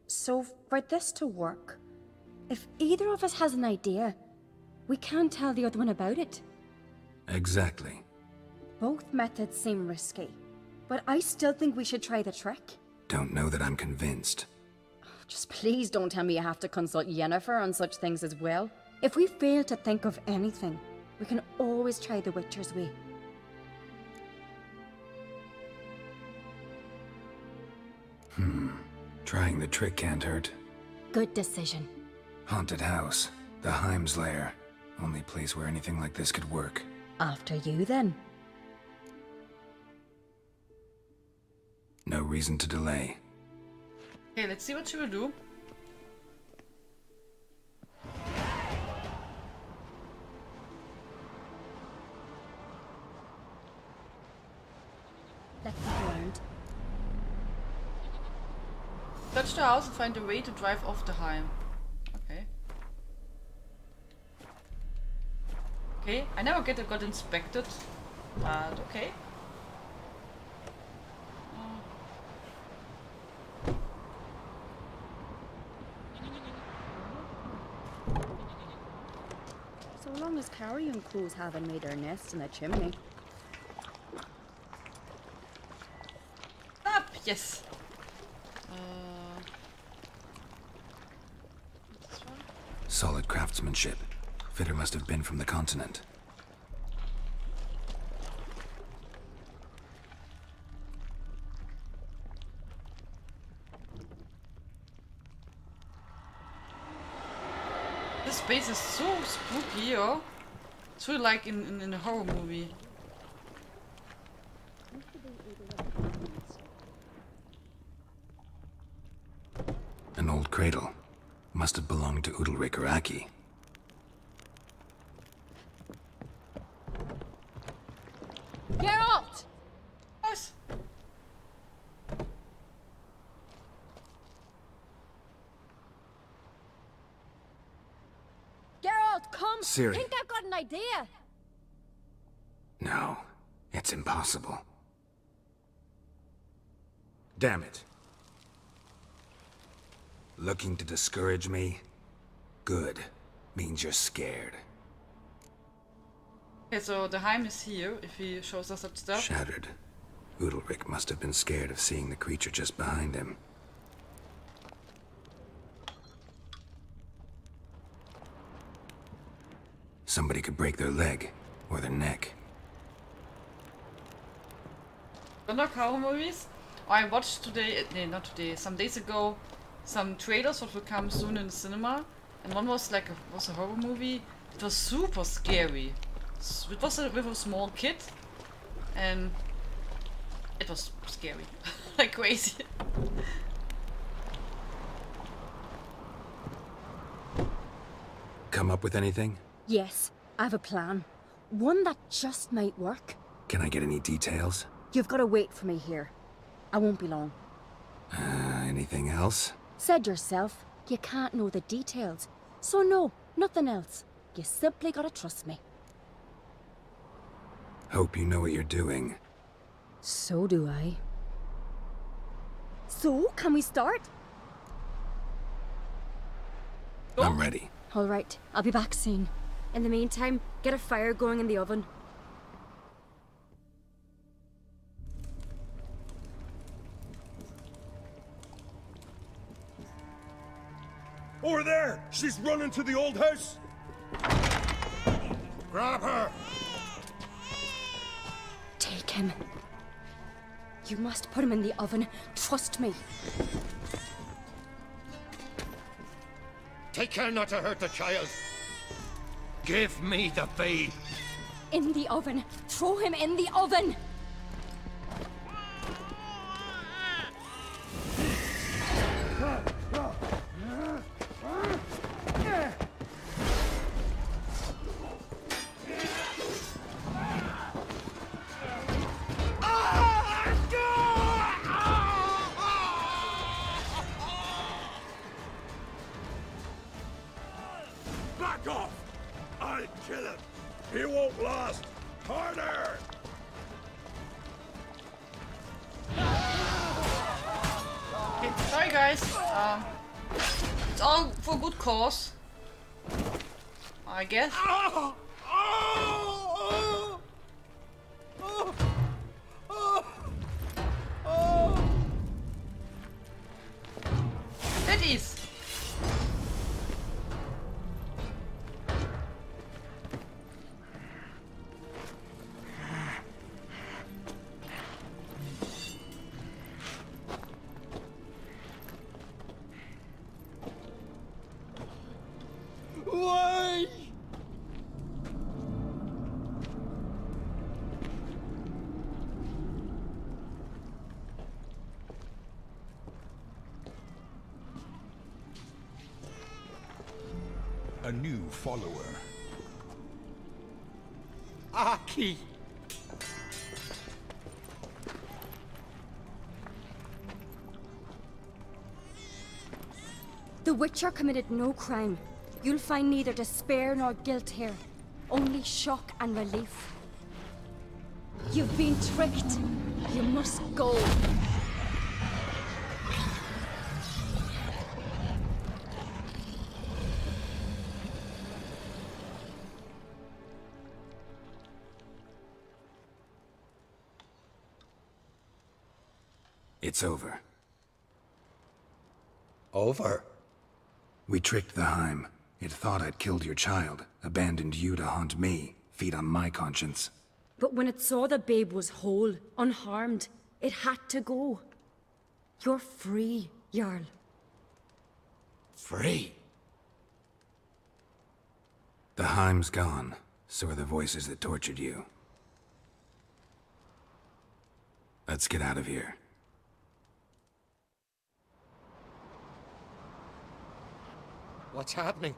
So, for this to work, if either of us has an idea, we can't tell the other one about it.
Exactly.
Both methods seem risky, but I still think we should try the trick.
Don't know that I'm convinced.
Just please don't tell me you have to consult Yennefer on such things as well. If we fail to think of anything, we can always try the Witcher's way.
Trying the trick can't hurt.
Good decision.
Haunted house. The Heim's lair. Only place where anything like this could work.
After you, then.
No reason to delay.
Okay, let's see what she will do.
Let's look around.
Touch the house and find a way to drive off the Heim. Okay. Okay, I never got inspected, but okay.
So long as carrion crows haven't made their nest in a chimney.
Up, yes. This one?
Solid craftsmanship. Fitter must have been from the continent.
This space is so spooky, oh. It's really like in a horror movie.
An old cradle. Must have belonged to Udalric or Aki.
Geralt!
Yes.
Geralt, come!
Ciri.
Think I've got an idea!
No, it's impossible. Damn it. Looking to discourage me? Good. Means you're scared.
Okay, so the Heim is here, if he shows us that stuff.
Shattered. Udalric must have been scared of seeing the creature just behind him. Somebody could break their leg, or their neck.
Don't like horror movies. I watched today, not today, some days ago, some trailers what will come soon in the cinema. And one was like a horror movie. It was super scary. It was with a small kid. And it was scary. Like crazy.
Come up with anything?
Yes, I have a plan. One that just might work.
Can I get any details?
You've got to wait for me here. I won't be long.
Anything else?
Said yourself, you can't know the details. So no, nothing else. You simply gotta trust me.
Hope you know what you're doing.
So do I. So, can we start?
I'm ready.
All right, I'll be back soon. In the meantime, get a fire going in the oven.
Over there! She's running to the old house! Grab her!
Take him. You must put him in the oven. Trust me.
Take care not to hurt the child. Give me the babe.
In the oven. Throw him in the oven.
Back off! I'll kill him. He won't last. Harder!
Okay, sorry guys. It's all for good cause, I guess. It is.
Why?
A new follower.
Aki.
The Witcher committed no crime. You'll find neither despair nor guilt here. Only shock and relief. You've been tricked. You must go.
It's over.
Over?
We tricked the Heim. It thought I'd killed your child, abandoned you to haunt me, feed on my conscience.
But when it saw the babe was whole, unharmed, it had to go. You're free, Jarl.
Free?
The Heim's gone, so are the voices that tortured you. Let's get out of here.
What's happening?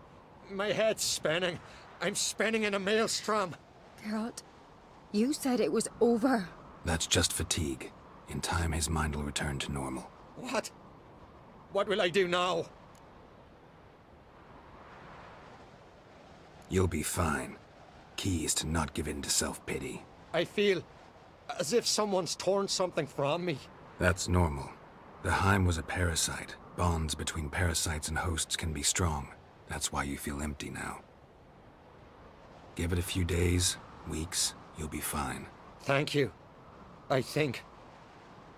My head's spinning. I'm spinning in a maelstrom.
Geralt, you said it was over.
That's just fatigue. In time, his mind will return to normal.
What? What will I do now?
You'll be fine. Key is to not give in to self-pity.
I feel as if someone's torn something from me.
That's normal. The Heim was a parasite. Bonds between parasites and hosts can be strong. That's why you feel empty now. Give it a few days, weeks, you'll be fine.
Thank you. I think.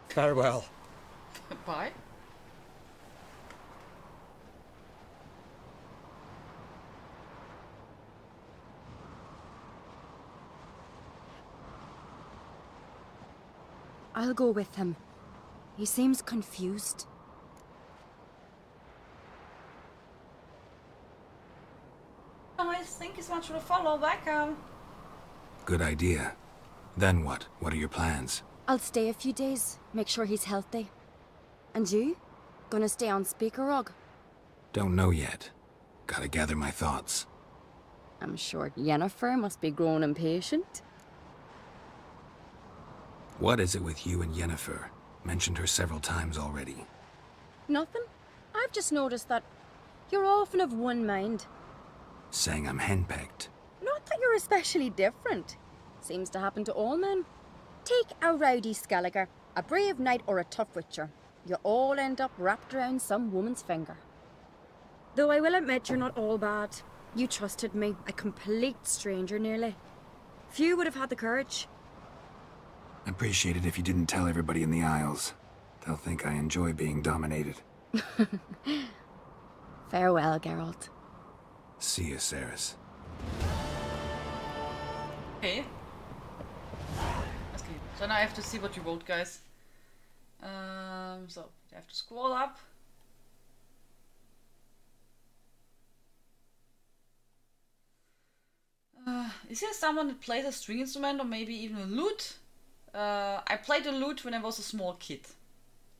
Farewell.
Bye.
I'll go with him. He seems confused.
I think he's much for the follow back.
Good idea. Then what? What are your plans?
I'll stay a few days, make sure he's healthy. And you? Gonna stay on Speaker Rug?
Don't know yet. Gotta gather my thoughts.
I'm sure Yennefer must be growing impatient.
What is it with you and Yennefer? Mentioned her several times already.
Nothing. I've just noticed that you're often of one mind.
Saying I'm henpecked.
Not that you're especially different. Seems to happen to all men. Take a rowdy Skelliger, a brave knight or a tough witcher. You all end up wrapped around some woman's finger. Though I will admit you're not all bad. You trusted me, a complete stranger nearly. Few would have had the courage.
I'd appreciate it if you didn't tell everybody in the Isles. They'll think I enjoy being dominated.
Farewell, Geralt.
See you, Ceres.
Okay. Okay. So now I have to see what you wrote, guys. So I have to scroll up. Is there someone that plays a string instrument or maybe even a lute? I played the lute when I was a small kid.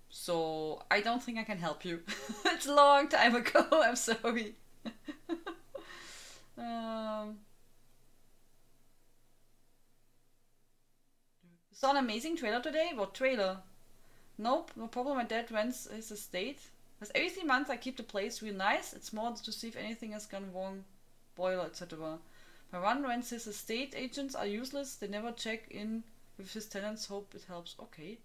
So I don't think I can help you. It's a long time ago, I'm sorry. Saw an amazing trailer today? What trailer? Nope, no problem. My dad rents his estate. Because every 3 months I keep the place real nice. It's more to see if anything has gone wrong, boiler, etc. My one rents his estate agents are useless. They never check in with his tenants. Hope it helps. Okay.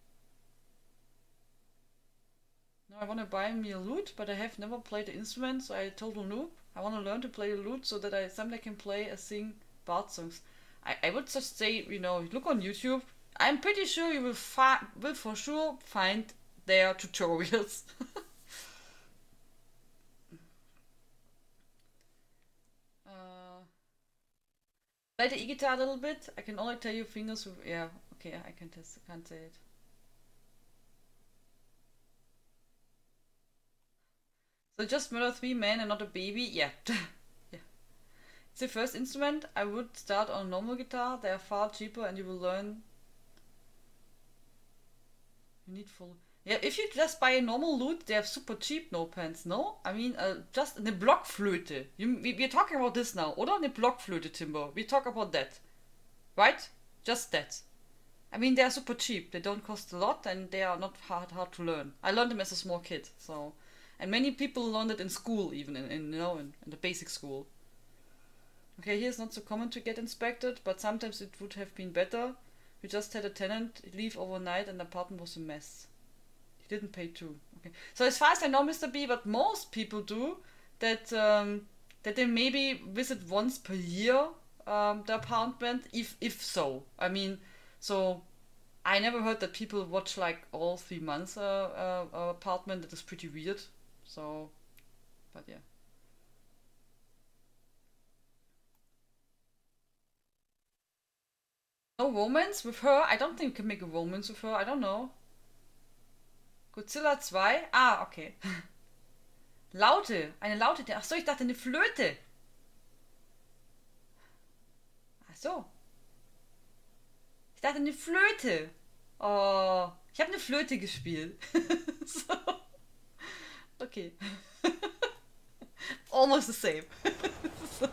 Now I want to buy me a lute, but I have never played the instrument, so I total noob. I want to learn to play the lute so that I someday can play and sing bard songs. I would just say, you know, look on YouTube. I'm pretty sure you will for sure find their tutorials. Play the e-guitar a little bit. I can only tell you fingers with, yeah, okay, I can test, can't say it. So just murder 3 men and not a baby? Yeah. Yeah. It's the first instrument. I would start on a normal guitar. They are far cheaper and you will learn. You need full. Yeah, if you just buy a normal lute, they have super cheap no pants, no? I mean, just eine Blockflöte. We're talking about this now, oder? Eine Blockflöte, Timber. We talk about that. Right? Just that. I mean, they are super cheap. They don't cost a lot and they are not hard to learn. I learned them as a small kid, so... And many people learned it in school, even in the basic school. Okay, here's not so common to get inspected, but sometimes it would have been better. We just had a tenant leave overnight and the apartment was a mess. He didn't pay too. Okay. So as far as I know, Mr. B, what most people do, that that they maybe visit once per year the apartment, if so. I mean, so I never heard that people watch like all 3 months apartment. That is pretty weird. So, but yeah. No romance with her? I don't think we can make a romance with her. I don't know. Godzilla 2? Ah, okay. Laute. Eine Laute. Ach so, ich dachte eine Flöte. Ach so. Ich dachte eine Flöte. Oh, ich habe eine Flöte gespielt. So. Okay. Almost the same. So.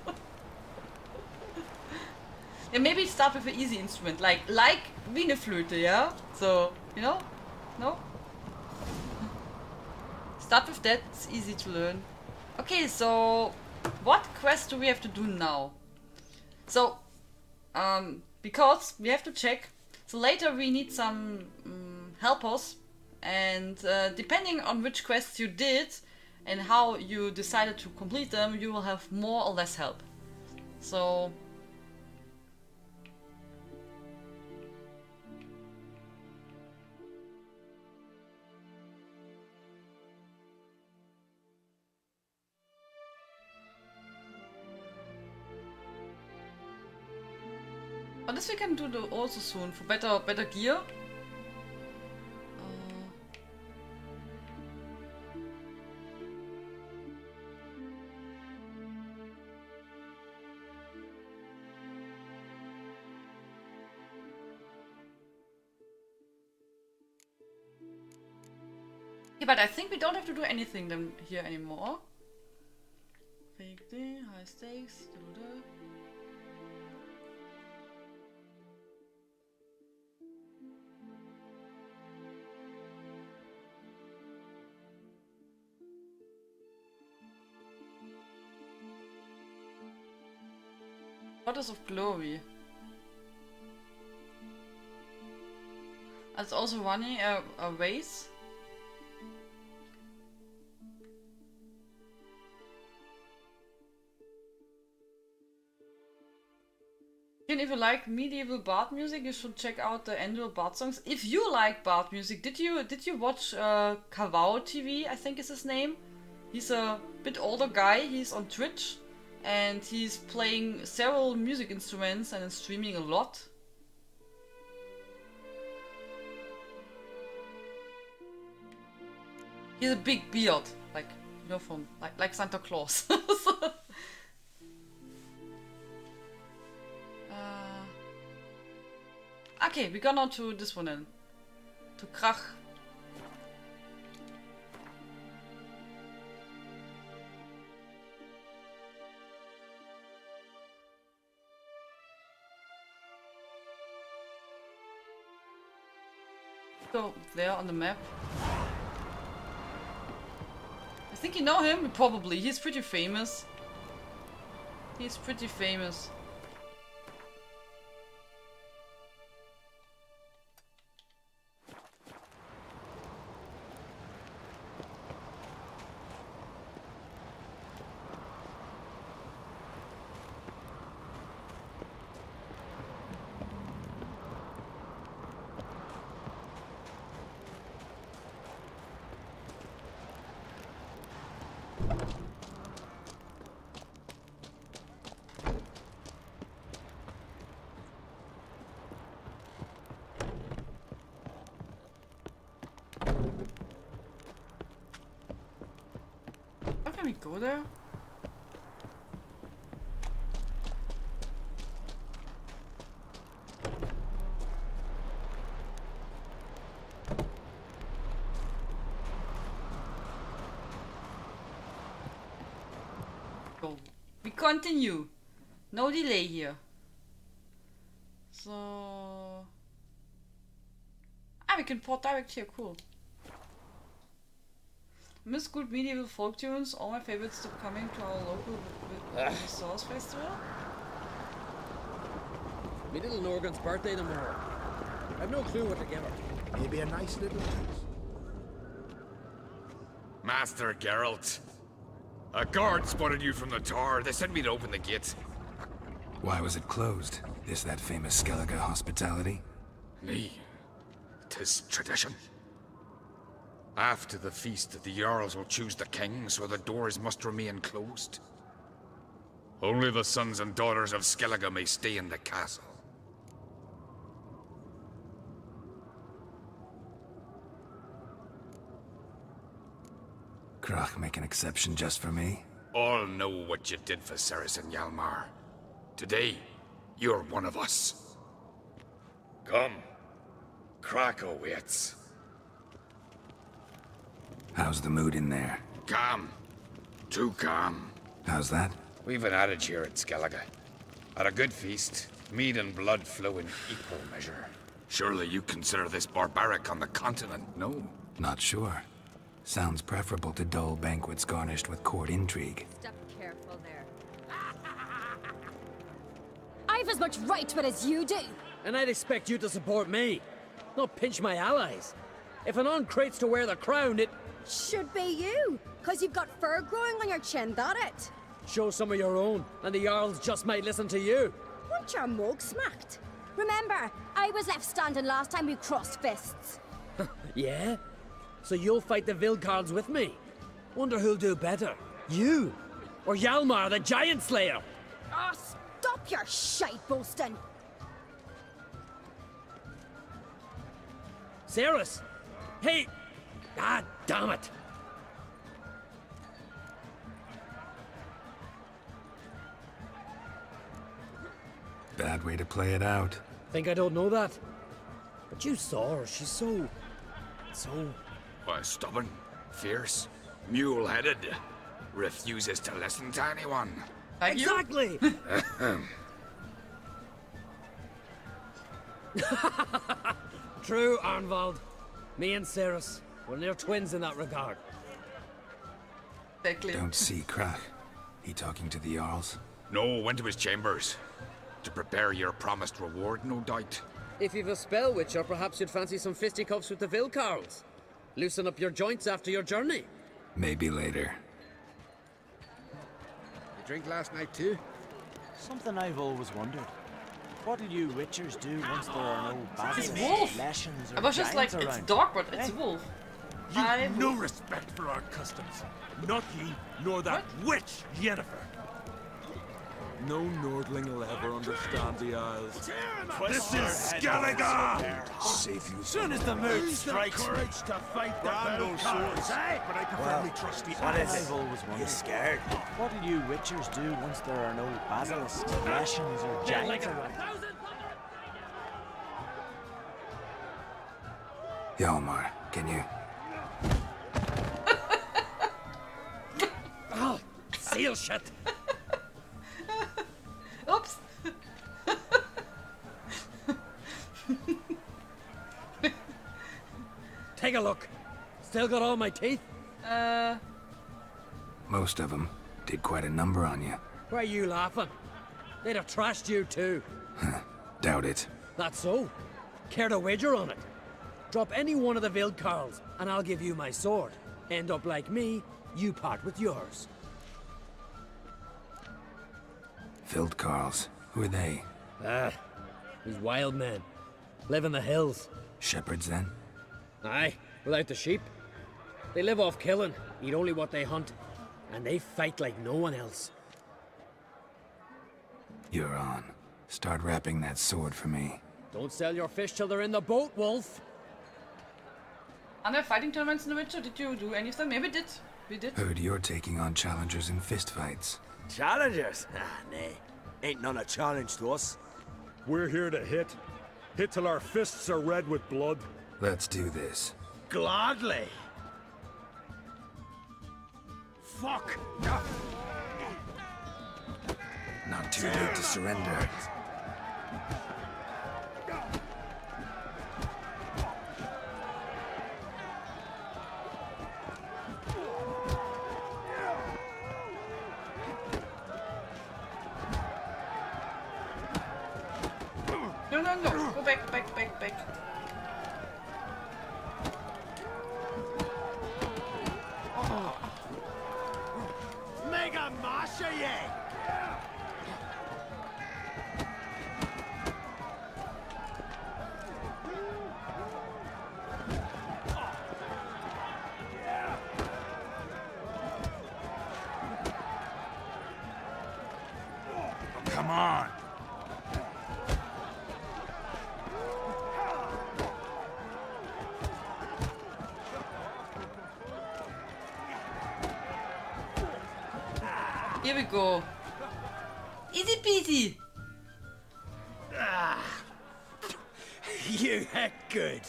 Yeah, maybe start with an easy instrument, like wie eine Flöte, yeah? So, you know? No? Start with that, it's easy to learn. Okay, so what quest do we have to do now? So, because we have to check. So later we need some helpers, and depending on which quests you did and how you decided to complete them, you will have more or less help. So but this we can do also soon for better gear. Yeah, but I think we don't have to do anything then here anymore. Fake thing, high stakes. Goddess of Glory. It's also running a race. And if you like medieval bard music, you should check out the annual bard songs. If you like bard music, did you watch Kavao TV? I think is his name. He's a bit older guy. He's on Twitch. And he's playing several music instruments and is streaming a lot. He has a big beard, like, you know, from like Santa Claus. So. Okay, we got on to this one then. To Krach. Go there on the map. I think you know him? Probably. He's pretty famous. He's pretty famous. How can we go there? Go. We continue. No delay here. So... Ah, we can port direct here, cool. Miss good medieval folk tunes, all my favorites to coming to our local Resource Festival.
Me little Norgan's birthday tomorrow. I've no clue what to give her.
Maybe a nice little house.
Master Geralt. A guard spotted you from the tower. They sent me to open the gate.
Why was it closed? Is that famous Skellige hospitality?
Nay. 'Tis tradition. After the feast, the Jarls will choose the king, so the doors must remain closed. Only the sons and daughters of Skellige may stay in the castle.
Krach make an exception just for me?
All know what you did for Ceres and Hjalmar. Today, you're one of us. Come. Krach awaits.
How's the mood in there?
Calm. Too calm.
How's that?
We've an adage here at Skellige. At a good feast, mead and blood flow in equal measure. Surely you consider this barbaric on the continent, no?
Not sure. Sounds preferable to dull banquets garnished with court intrigue.
Step careful there. I've as much right to it as you do.
And I'd expect you to support me, not pinch my allies. If an on-crate's to wear the crown, it...
Should be you, because you've got fur growing on your chin, that it?
Show some of your own, and the Jarls just might listen to you.
Want your mug smacked? Remember, I was left standing last time we crossed fists.
Yeah? So you'll fight the Vilcards with me? Wonder who'll do better, you or Hjalmar the Giant Slayer?
Oh, stop your shite boasting.
Ceres! Hey! Ah, damn it!
Bad way to play it out.
Think I don't know that? But you saw her, she's so...
Why, stubborn, fierce, mule-headed. Refuses to listen to anyone.
Exactly! True, Arnvald. Me and Ceres, we're near twins in that regard.
Don't see Krach. He talking to the Jarls?
No, went to his chambers. To prepare your promised reward, no doubt.
If you've a spell witcher, perhaps you'd fancy some fisticuffs with the Vilcarls. Loosen up your joints after your journey.
Maybe later.
You drink last night too?
Something I've always wondered. What'll you witchers do once there are no
It's
battles,
wolf!
lessons,
I
or
was just like,
giants
it's
around?
dark, but it's
Eh?
wolf.
You've no respect for our customs. Not ye, nor that witch, Yennefer. No Nordling will ever understand the Isles.
This is Skellige! Save you. Soon as the mood strikes. Courage to fight the swords, eh? But I prefer me trusty. What is it? You scared? What do you witchers do once there are no basilisks, Russians, or giants around?
Hjalmar, can you?
Oh, seal shut.
Oops.
Take a look. Still got all my teeth?
Most of them did quite a number on you.
Why are you laughing? They'd have trashed you too.
Doubt it.
That's so. Care to wager on it? Drop any one of the Vildkarls, and I'll give you my sword. End up like me, you part with yours.
Vildkarls. Who are they?
These wild men. Live in the hills.
Shepherds, then?
Aye, without the sheep. They live off killing, eat only what they hunt, and they fight like no one else.
You're on. Start wrapping that sword for me.
Don't sell your fish till they're in the boat, Wolf.
Are there fighting tournaments in The Witcher? Did you do any of them? Maybe we did. We did.
Heard you're taking on challengers in fistfights.
Challengers? Nay. Ain't none a challenge to us.
We're here to hit. Hit till our fists are red with blood.
Let's do this.
Gladly. Fuck!
Not too late to surrender.
No. Go back.
Mega Masha, yeah!
Come on.
Here we go. Easy peasy.
You heck good.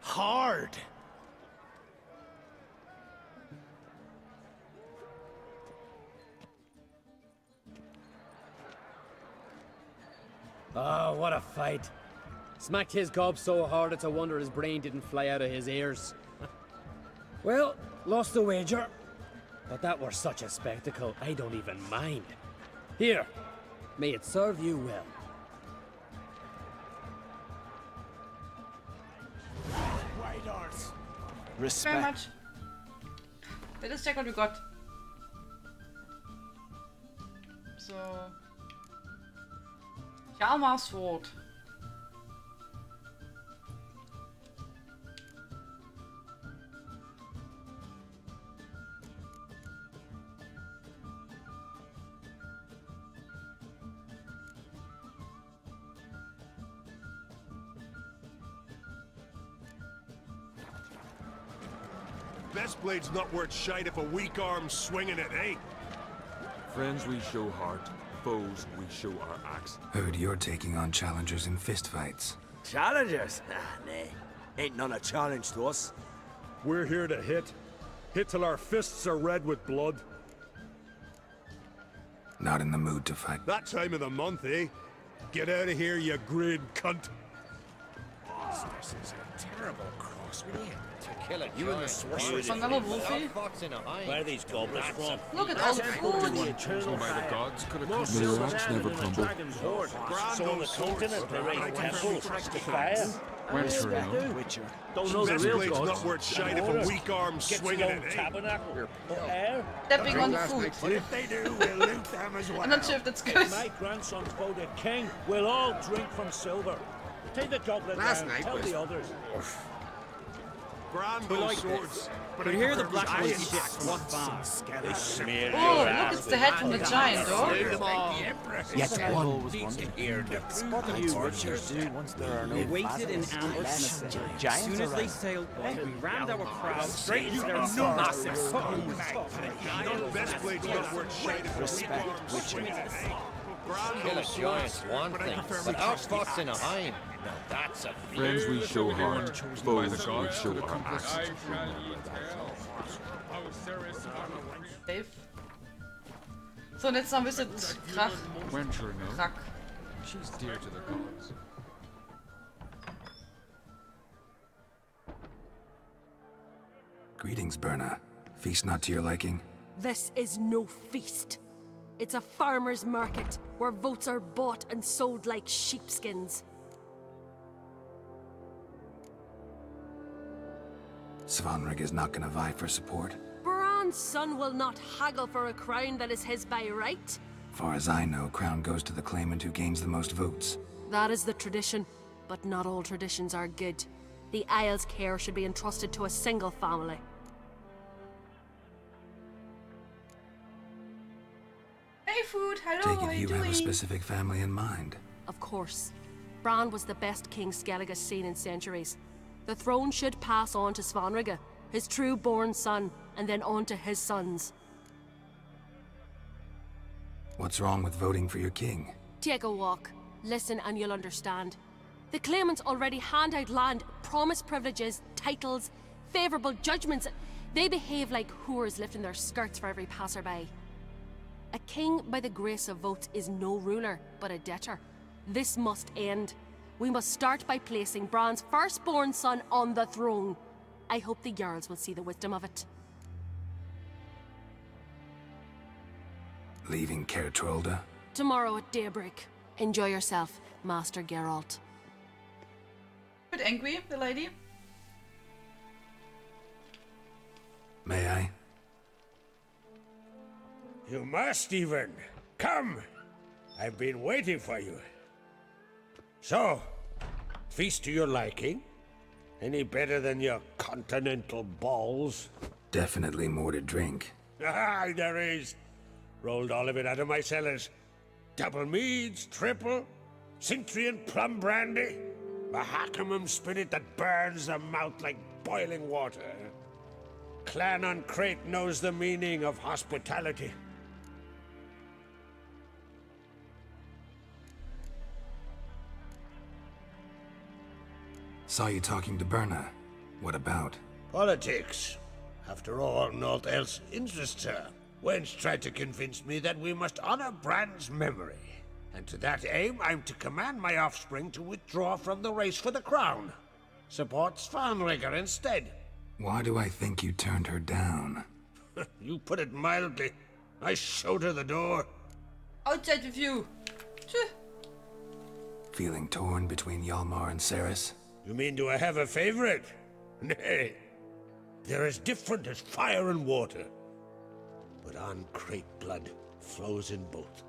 Hard.
Oh, what a fight. Smacked his gob so hard it's a wonder his brain didn't fly out of his ears. Well, lost the wager. But that were such a spectacle, I don't even mind. Here, may it serve you well.
White horse.
Respect. Very much. Let us check what we got. So, Hjalmar's sword.
Best blade's not worth shite if a weak arm's swinging it, eh? Friends we show heart, foes we show our axe.
Heard you're taking on challengers in fistfights.
Challengers? Nay. Ain't none a challenge to us.
We're here to hit. Hit till our fists are red with blood.
Not in the mood to fight.
That time of the month, eh? Get out of here, you grid cunt.
This is a terrible cross, really. To kill a
You and the sorceress. Another Wolfie.
Where are these goblins from?
Look at all the food.
Chosen by the gods could have
More
come.
silver
The rocks
than
never
in a
crumble.
dragon's hoard. So on the continent, they raise temples to fire.
Where's her now?
Witcher. Don't know the
Best
real
blade's
gods.
not worth shite if a weak arm's
Gets
swinging
his own
it, eh?
tabernacle. Air.
Stepping on food.
But if they do, we'll loot them as well.
I'm not sure if that's good.
If my grandson's voted king, we'll all drink from silver. Take the goblet
Last
down,
night
tell
was-
the others.
Brando swords.
Could hear the black ones shit from afar.
Oh, look, it's the head from the giant, oh.
Yet one.
What do you witchers do once there are no
We waited in ambush. As soon as they sailed by, we rammed our prow straight into their massive skulls.
Best blades not worth shite if a weak arm swinging it, eh?
Kill a giant's one thing, but our spots in a hind. Now that's a
Friends we show heart, foes we show our axe.
Safe. So, und jetzt noch ein bisschen Krach.
Wenture, no?
Krack.
She's dear to the gods.
Greetings, Berna. Feast not to your liking?
This is no feast. It's a farmer's market where votes are bought and sold like sheepskins.
Svanrig is not gonna vie for support.
Bran's son will not haggle for a crown that is his by right.
Far as I know, crown goes to the claimant who gains the most votes.
That is the tradition, but not all traditions are good. The Isle's care should be entrusted to a single family.
Hey, food. Hello.
Take
how
it
you
you
doing?
have a specific family in mind.
Of course. Bran was the best king Skellige's seen in centuries. The throne should pass on to Svanrige, his true-born son, and then on to his sons.
What's wrong with voting for your king?
Take a walk. Listen and you'll understand. The claimants already hand out land, promise privileges, titles, favourable judgments. They behave like whores lifting their skirts for every passerby. A king by the grace of votes is no ruler, but a debtor. This must end. We must start by placing Bran's firstborn son on the throne. I hope the Jarls will see the wisdom of it.
Leaving Caer Trolda?
Tomorrow at daybreak. Enjoy yourself, Master Geralt.
A bit angry, the lady.
May I?
You must even. Come! I've been waiting for you. So, feast to your liking? Any better than your continental balls?
Definitely more to drink.
Ah, there is. Rolled all of it out of my cellars. Double meads, triple, Cintrian plum brandy, Mahakimum spirit that burns the mouth like boiling water. Clan on Crate knows the meaning of hospitality.
Saw you talking to Berna. What about?
Politics. After all, naught else interests her. Wench tried to convince me that we must honor Bran's memory. And to that aim, I'm to command my offspring to withdraw from the race for the crown. Support Svanrige instead.
Why do I think you turned her down?
You put it mildly. I showed her the door.
Outside with you.
Feeling torn between Hjalmar and Cerys?
You mean, do I have a favorite? Nay. They're as different as fire and water. But on Crate blood flows in both.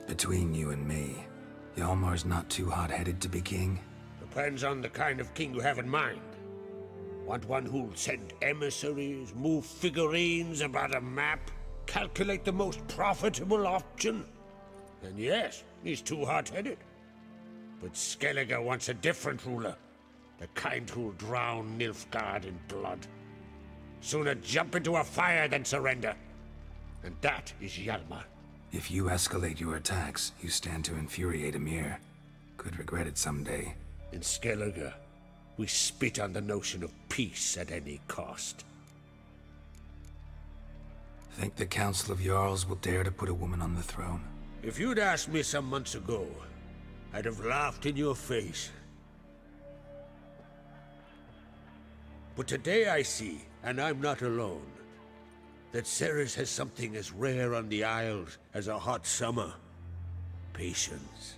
Between you and me, Hjalmar's not too hot-headed to be king?
Depends on the kind of king you have in mind. Want one who'll send emissaries, move figurines about a map, calculate the most profitable option? Then yes, he's too hot-headed. But Skellige wants a different ruler. The kind who'll drown Nilfgaard in blood. Sooner jump into a fire than surrender. And that is Hjalmar.
If you escalate your attacks, you stand to infuriate Emir. Could regret it someday.
In Skellige, we spit on the notion of peace at any cost.
Think the Council of Jarls will dare to put a woman on the throne?
If you'd asked me some months ago, I'd have laughed in your face. But today I see, and I'm not alone, that Cerys has something as rare on the Isles as a hot summer. Patience.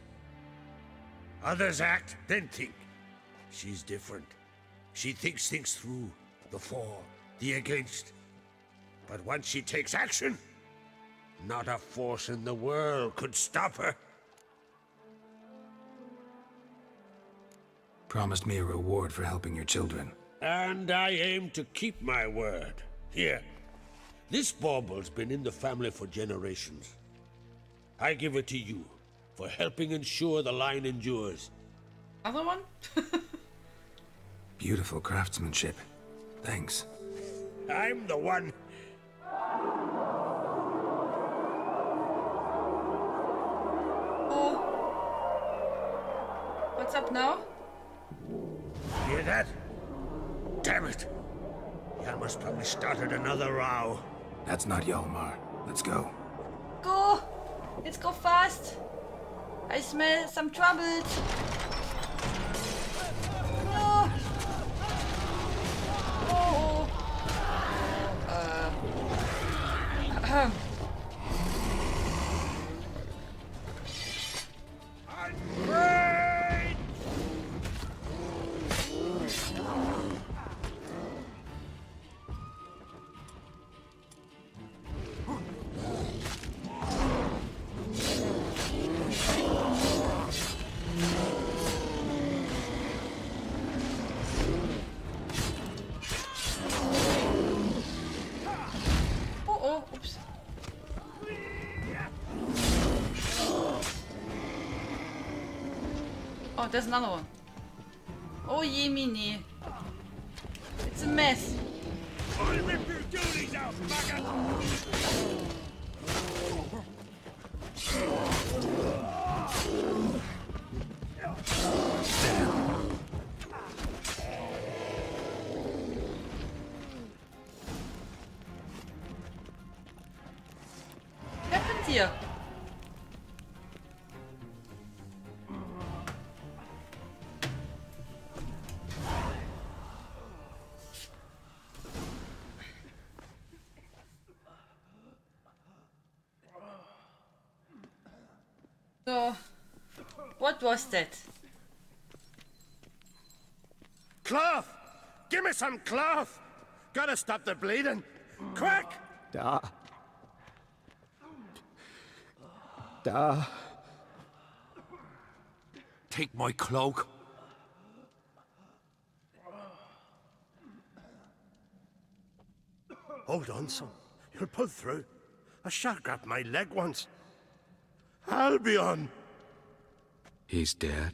Others act, then think. She's different. She thinks things through, the for, the against. But once she takes action, not a force in the world could stop her.
Promised me a reward for helping your children.
And I aim to keep my word. Here. This bauble's been in the family for generations. I give it to you for helping ensure the line endures.
Other one?
Beautiful craftsmanship. Thanks.
I'm the one.
Oh. What's up now?
Hear that? Damn it. Yalmar's probably started another row.
That's not Yalmar. Let's go.
Go! Let's go fast! I smell some troubles. No! Oh! Ahem. Oops. Oh, there's another one. Oh, Yemini. It's a mess.
I'll rip your duties out, maggot!
What happened here? So, what was that?
Cloth! Give me some cloth! Gotta stop the bleeding! Quick!
Da.
Take my cloak.
Hold on, son. You'll pull through. A shark grabbed my leg once. Albion!
He's dead.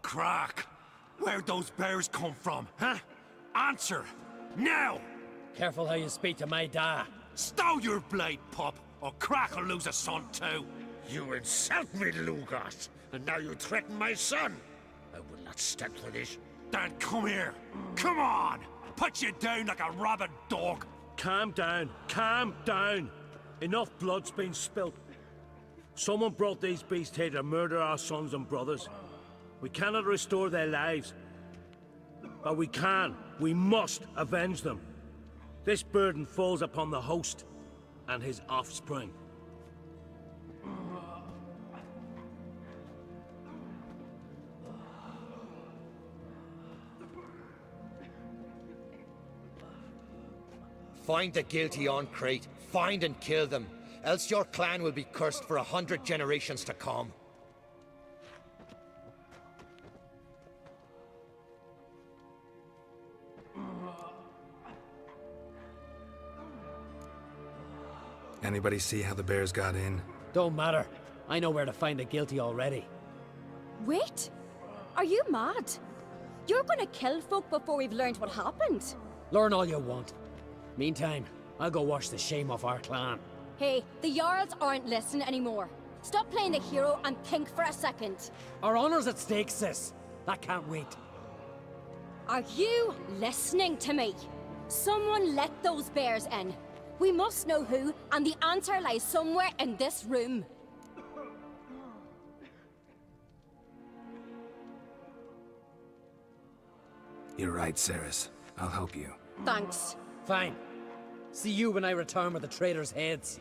Crack! Where'd those bears come from, huh? Answer! Now!
Careful how you speak to my da.
Stow your blade, pup, or Crack will lose a son too.
You insult me, Lugos, and now you threaten my son. I will not stand for this.
Dan, come here. Come on! Put you down like a rabid dog.
Calm down. Calm down. Enough blood's been spilt. Someone brought these beasts here to murder our sons and brothers. We cannot restore their lives. But we can. We must avenge them. This burden falls upon the host and his offspring.
Find the guilty on Crate. Find and kill them. Else your clan will be cursed for 100 generations to come.
Anybody see how the bears got in?
Don't matter. I know where to find the guilty already.
Wait! Are you mad? You're gonna kill folk before we've learned what happened?
Learn all you want. Meantime, I'll go wash the shame off our clan.
Hey, the Jarls aren't listening anymore. Stop playing the hero and think for a second.
Our honor's at stake, sis. That can't wait.
Are you listening to me? Someone let those bears in. We must know who, and the answer lies somewhere in this room.
You're right, Ceres. I'll help you.
Thanks.
Fine. See you when I return with the traitors' heads.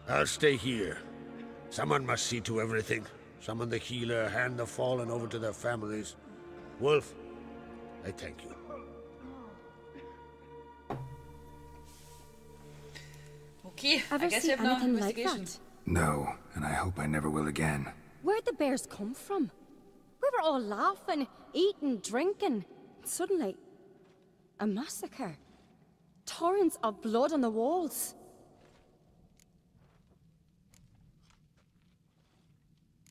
I'll stay here. Someone must see to everything. Summon the healer, hand the fallen over to their families. Wolf, I thank you.
Okay, I
Ever
guess
see
you have no
anything like
investigation.
that?
No, and I hope I never will again.
Where'd the bears come from? We were all laughing, eating, drinking. Suddenly, a massacre. Torrents of blood on the walls.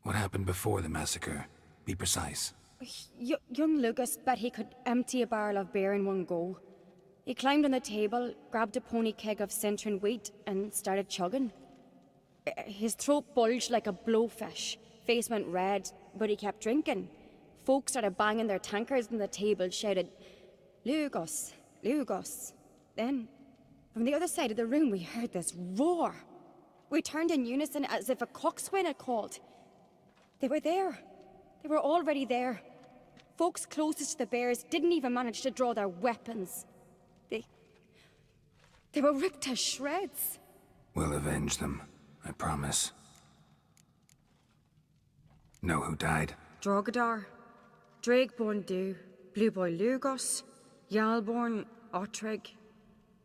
What happened before the massacre? Be precise.
Young Lucas bet he could empty a barrel of beer in one go. He climbed on the table, grabbed a pony keg of Centron wheat, and started chugging. His throat bulged like a blowfish, face went red, but he kept drinking. Folks started banging their tankards on the table, shouted, "Lugos, Lugos." Then, from the other side of the room, we heard this roar. We turned in unison as if a coxswain had called. They were there. They were already there. Folks closest to the bears didn't even manage to draw their weapons. They were ripped to shreds.
We'll avenge them, I promise. Know who died?
Drogadar, Drakeborn Du, Blue Boy Lugos, Yalborn, Ottrig.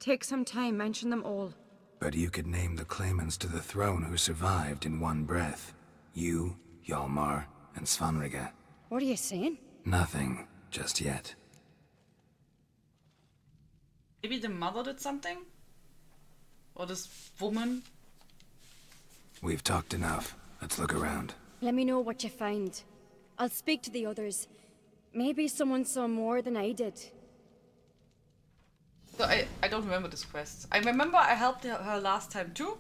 Take some time, mention them all.
But you could name the claimants to the throne who survived in one breath. You, Hjalmar, and Svanrige.
What are you saying?
Nothing, just yet.
Maybe the mother did something? Or this woman?
We've talked enough. Let's look around.
Let me know what you find. I'll speak to the others. Maybe someone saw more than I did.
So I don't remember this quest. I remember I helped her last time too,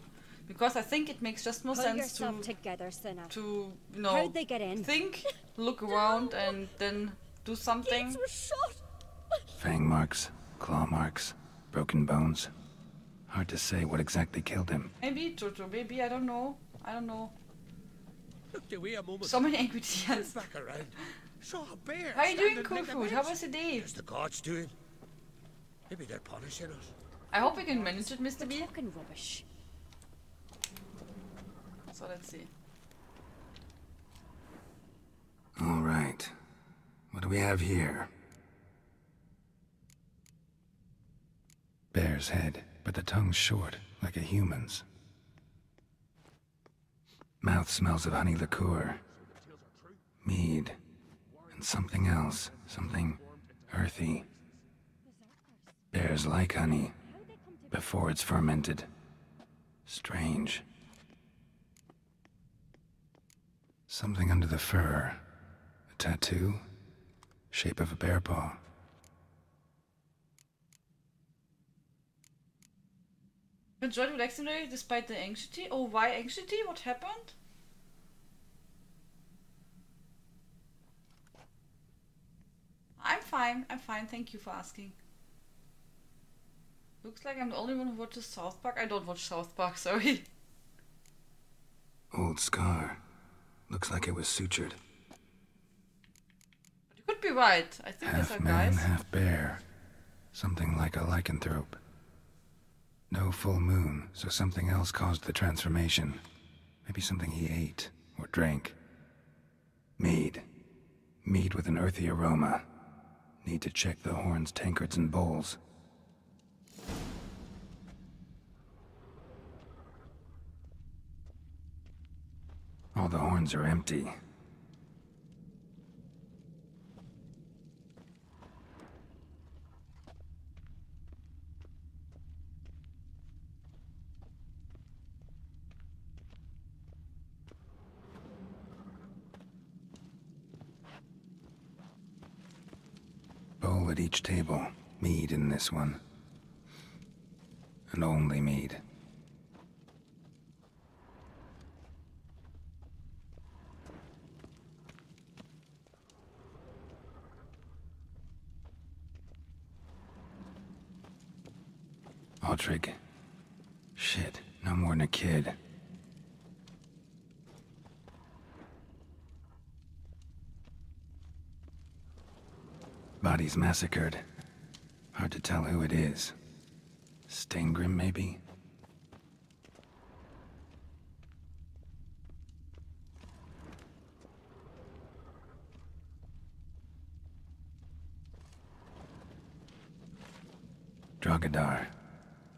because I think it makes just more sense
together, Sinner.
to you know,
How'd they get in?
think, look around, and then do something.
Gates were shut.
Fang marks, claw marks, broken bones. Hard to say what exactly killed him.
Maybe Jojo, maybe I don't know. I don't know.
Look the way a moment.
So many ingredients.
Back around. Saw a bear.
How are you doing,
standing
Kung
near the
Fu? How
bench.
was the day?
As the gods doing. Maybe they're punishing us.
I hope we can manage it, Mr. B.
Fucking rubbish.
So let's see.
All right. What do we have here? Bear's head, but the tongue's short, like a human's. Mouth smells of honey liqueur. Mead. And something else. Something earthy. Bears like honey, before it's fermented. Strange. Something under the fur. A tattoo. Shape of a bear paw.
Enjoyed relaxing today despite the anxiety. Oh, why anxiety? What happened? I'm fine. I'm fine. Thank you for asking. Looks like I'm the only one who watches South Park. I don't watch South Park, sorry.
Old scar. Looks like it was sutured.
But you could be right. I think these
Half
are
man,
guys.
half bear. Something like a lycanthrope. No full moon, so something else caused the transformation. Maybe something he ate or drank. Mead. Mead with an earthy aroma. Need to check the horns, tankards, and bowls. All the horns are empty. Bowl at each table. Mead in this one. And only mead. Ottrig. Shit, no more than a kid. Bodies massacred. Hard to tell who it is. Steingrim, maybe? Drogadar.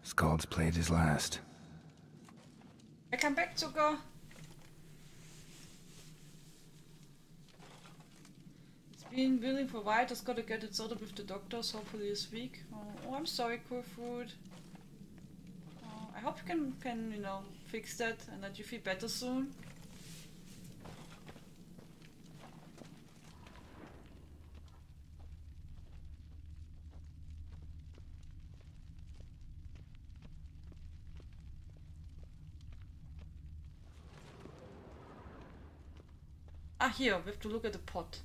Skald's played his last.
I come back, Zucker? It's been willing for a while, just gotta get it sorted with the doctors, hopefully this week. Oh, I'm sorry, Kurfood. Oh, I hope you can, you know, fix that and that you feel better soon. Ah, here, we have to look at the pot.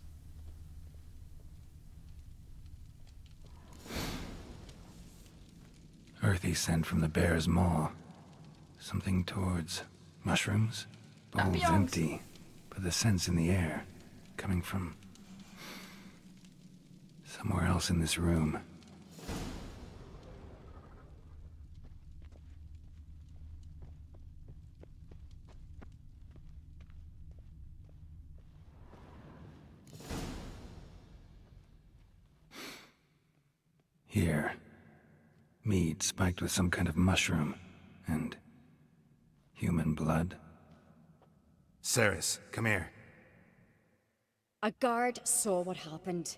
Earthy scent from the bear's maw. Something towards mushrooms? Bowl's
Ambiance.
empty, but the scent's in the air. Coming from somewhere else in this room. Here. Mead spiked with some kind of mushroom. And human blood. Ceres, come here.
A guard saw what happened.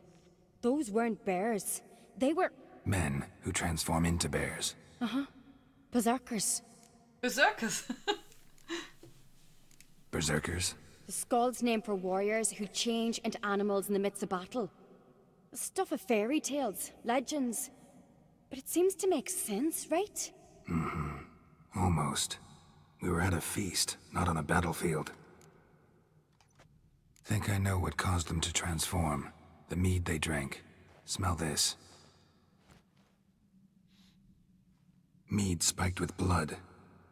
Those weren't bears. They were...
Men who transform into bears.
Uh-huh. Berserkers.
Berserkers?
Berserkers?
The Skald's name for warriors who change into animals in the midst of battle. Stuff of fairy tales, legends. But it seems to make sense, right?
Mm-hmm. Almost. We were at a feast, not on a battlefield. Think I know what caused them to transform. The mead they drank. Smell this. Mead spiked with blood.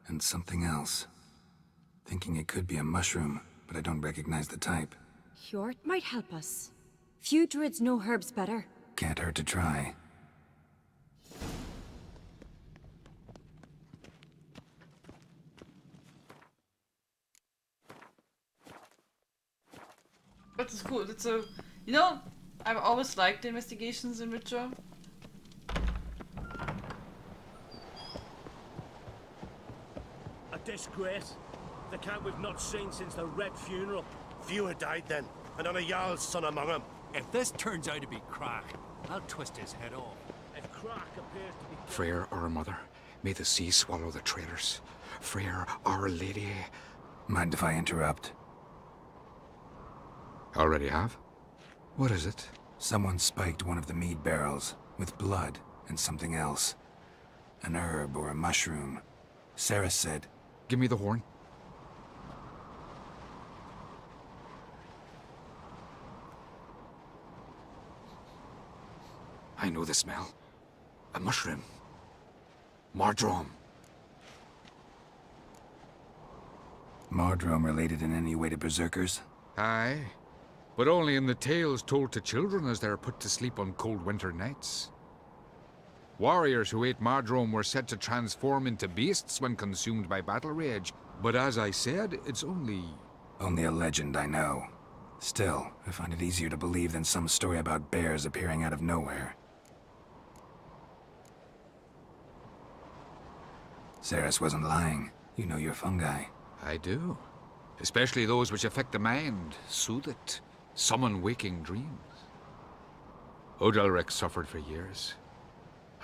And something else. Thinking it could be a mushroom, but I don't recognize the type.
Hjort might help us. Few druids know herbs better.
Can't hurt to try.
That is cool. It's a, you know, I've always liked the investigations in Witcher.
A disgrace. The camp we've not seen since the Red Funeral. Few had died then, and not a Jarl's son among them.
If this turns out to be Crack, I'll twist his head off.
If Crack appears to be...
Freyr, our mother, may the sea swallow the traitors. Freyr, our lady...
Mind if I interrupt?
Already have? What is it?
Someone spiked one of the mead barrels with blood and something else. An herb or a mushroom. Sarah said...
Give me the horn. I know the smell. A mushroom. Mardrome.
Mardrome related in any way to berserkers?
Aye. But only in the tales told to children as they're put to sleep on cold winter nights. Warriors who ate Mardrome were said to transform into beasts when consumed by battle rage. But as I said, it's only...
Only a legend, I know. Still, I find it easier to believe than some story about bears appearing out of nowhere. Ceres wasn't lying. You know your fungi.
I do. Especially those which affect the mind, soothe it, summon waking dreams. Odalric suffered for years.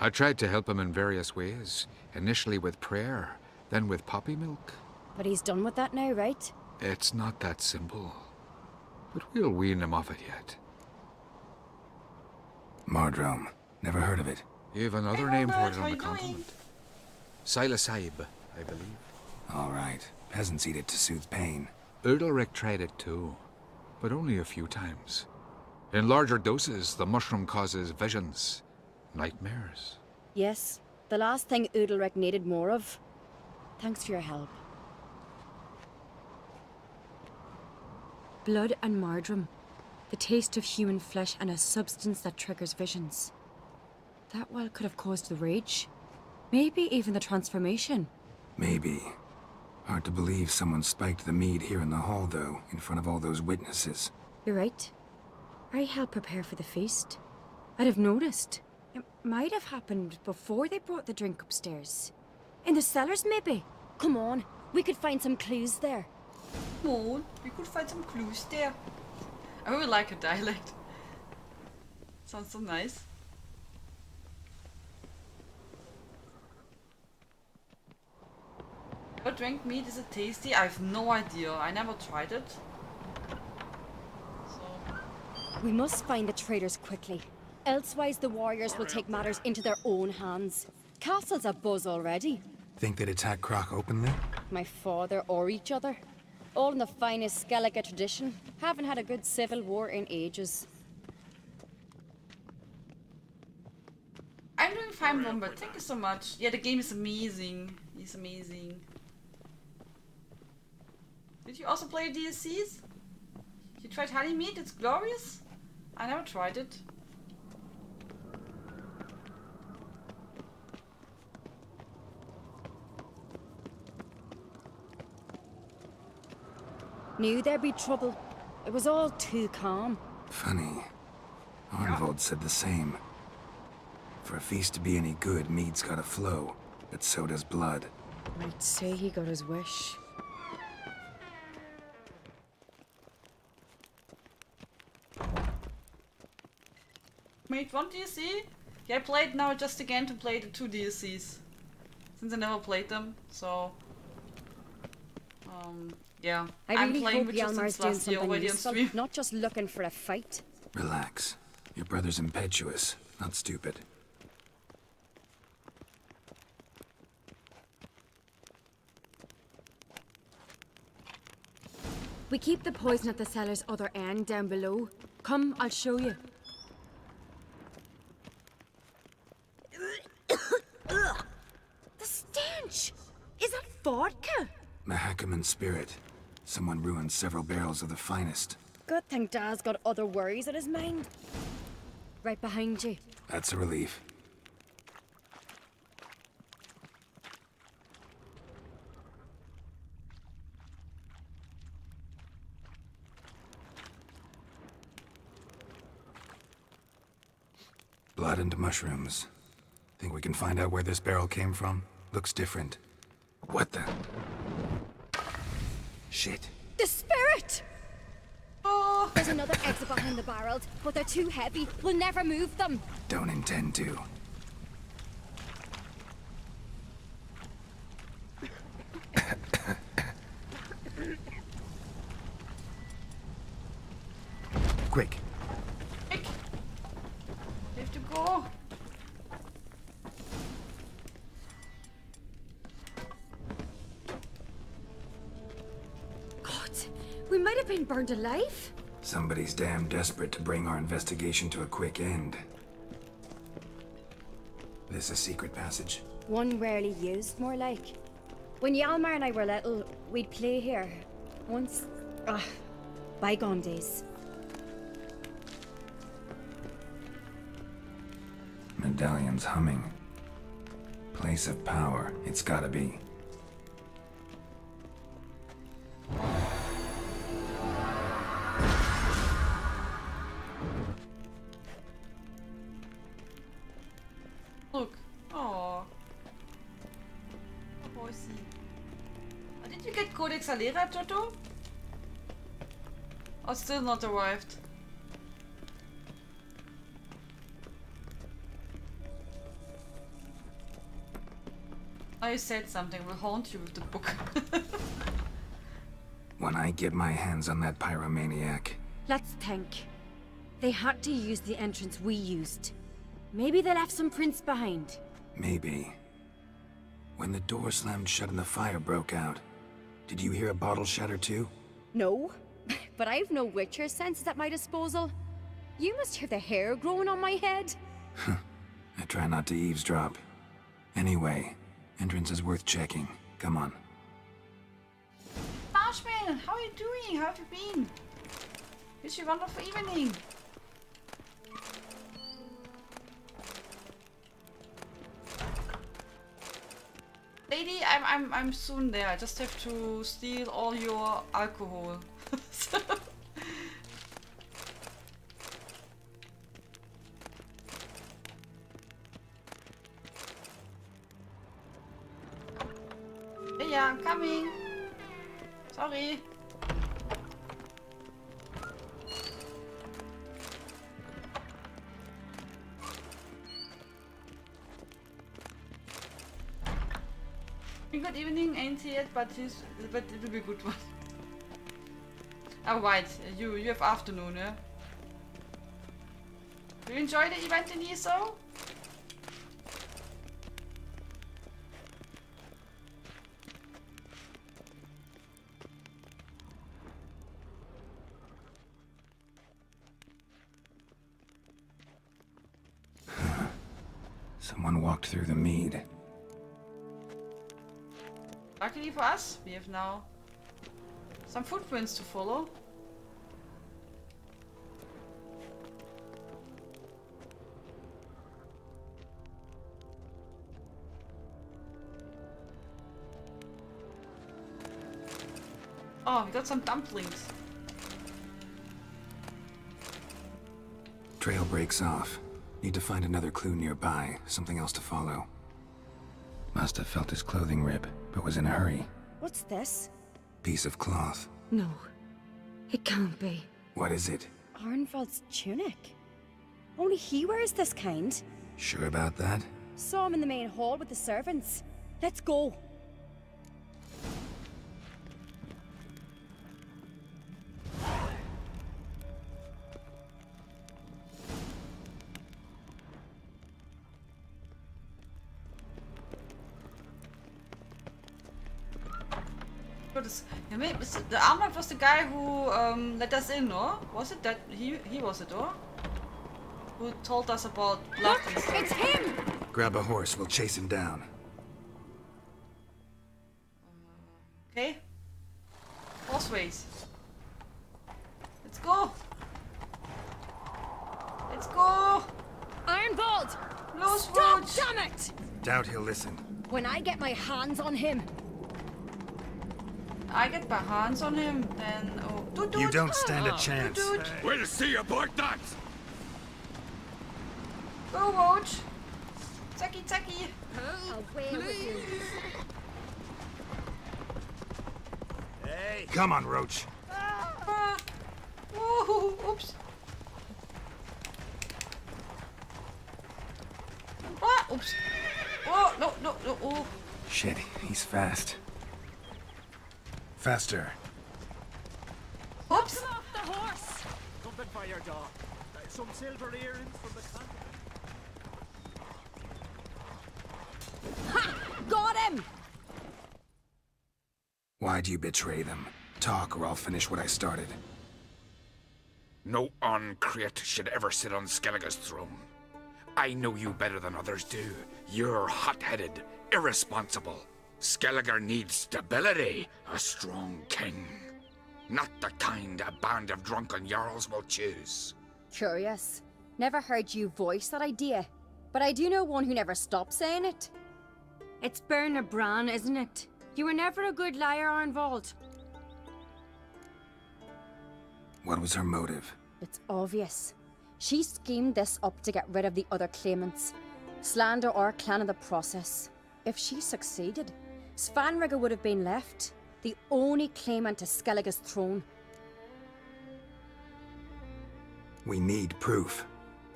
I tried to help him in various ways, initially with prayer, then with poppy milk.
But he's done with that now, right?
It's not that simple. But we'll wean him off it yet.
Mardrome. Never heard of it.
You have another name for it on the continent. Psilocybe, I believe.
All right. Peasants eat it to soothe pain.
Udalric tried it too, but only a few times. In larger doses, the mushroom causes visions, nightmares.
Yes, the last thing Udalric needed more of. Thanks for your help. Blood and Mardrome. The taste of human flesh and a substance that triggers visions. That well could have caused the rage. Maybe even the transformation.
Maybe. Hard to believe someone spiked the mead here in the hall, though, in front of all those witnesses.
You're right. I helped prepare for the feast. I'd have noticed. It might have happened before they brought the drink upstairs. In the cellars, maybe. Come on, We could find some clues there.
Come on, we could find some clues there. I really like her dialect. Sounds so nice. Ever drank meat? Is it tasty? I have no idea. I never tried it.
We must find the traitors quickly. Elsewise the warriors will take matters into their own hands. Castle's abuzz already.
Think they'd attack Croc openly?
My father or each other. All in the finest Skellige tradition. Haven't had a good civil war in ages.
I'm doing fine, Bomber. Thank you so much. Yeah, the game is amazing. It's amazing. Did you also play DLCs? You tried honey meat? It's glorious? I never tried it.
Knew there'd be trouble. It was all too calm.
Funny. Arnvold said the same. For a feast to be any good, mead's gotta flow, but so does blood.
Might say he got his wish.
Made one DLC? Yeah, I played now just again to play the 2 DLCs. Since I never played them, so... yeah.
I really
playing
hope
Witcher
Hjalmar's
since
doing
last year
something
already on
useful,
stream.
not just looking for a fight.
Relax. Your brother's impetuous, not stupid.
We keep the poison at the cellar's other end down below. Come, I'll show you. The stench! Is that vodka?
Mahakaman spirit. Someone ruined several barrels of the finest.
Good thing Dad's got other worries on his mind. Right behind you.
That's a relief. Blood and mushrooms. Think we can find out where this barrel came from? Looks different. What the? Shit.
The spirit! Oh! There's another exit behind the barrels, but they're too heavy. We'll never move them.
Don't intend to. Quick.
Quick! We have to go.
God, we might have been burned alive.
Somebody's damn desperate to bring our investigation to a quick end. This a secret passage?
One rarely used, more like. When Hjalmar and I were little, we'd play here. Once... bygone days.
Medallion's humming. Place of power, it's gotta be.
Look. Oh. Oh, I see. Did you get Codex Alera, Toto? Or still not arrived? Oh, you said something. We'll haunt you with the book.
When I get my hands on that pyromaniac.
Let's think. They had to use the entrance we used. Maybe they left some prints behind.
Maybe. When the door slammed shut and the fire broke out, did you hear a bottle shatter too?
No, but I've no Witcher senses at my disposal. You must hear the hair growing on my head.
I try not to eavesdrop. Anyway, entrance is worth checking. Come on.
Marshman, how are you doing? How have you been? Wish you a wonderful evening. Lady, I'm soon there. I just have to steal all your alcohol. Hey, yeah, I'm coming. Sorry. Good evening, ain't he yet? But it will be a good one. Oh right, you have afternoon, yeah? Do you enjoy the event in ESO?
Someone walked through the mead.
Luckily for us, we have now some footprints to follow. Oh, we got some dumplings.
Trail breaks off. Need to find another clue nearby, something else to follow. Must have felt his clothing rip, but was in a hurry.
What's this?
Piece of cloth.
No, it can't be.
What is it?
Arnvald's tunic. Only he wears this kind.
Sure about that?
Saw him in the main hall with the servants. Let's go.
The Armand was the guy who let us in, no? Was it that he was it, or? Who told us about blood and stuff.
It's him!
Grab a horse, we'll chase him down.
Okay. Horse race. Let's go! Let's go!
Ironbolt!
No,
stop! Damn it!
Doubt he'll listen.
When I get my hands on him.
I get my hands on him, then oh,
You don't stand a chance.
We'll see about that.
Go, Roach. Taki, taki.
Away with you.
Hey.
Come on, Roach.
Oops. Ah, oops. Oh, no. Oh.
Shit, he's fast. Faster.
Oops.
Come off the horse.
Something for your dog. Some silver earrings from the continent.
Ha! Got him!
Why'd you betray them? Talk or I'll finish what I started.
No Ankrit should ever sit on Skellige's throne. I know you better than others do. You're hot-headed, irresponsible. Skellige needs stability, a strong king. Not the kind a band of drunken jarls will choose.
Curious. Never heard you voice that idea. But I do know one who never stops saying it. It's Berna Bran, isn't it? You were never a good liar, Arnvald.
What was her motive?
It's obvious. She schemed this up to get rid of the other claimants. Slander our clan in the process. If she succeeded, Svanrige would have been left, the only claimant to Skellige's throne.
We need proof.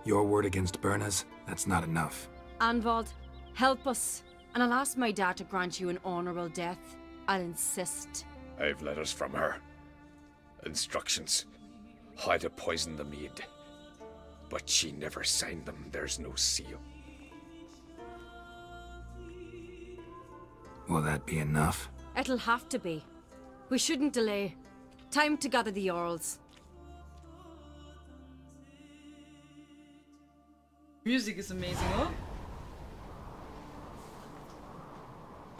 Your word against Berna's, that's not enough.
Arnvald, help us, and I'll ask my dad to grant you an honourable death. I'll insist.
I've letters from her. Instructions. How to poison the mead. But she never signed them, there's no seal.
Will that be enough?
It'll have to be. We shouldn't delay. Time to gather the Jarls.
Music is amazing, huh?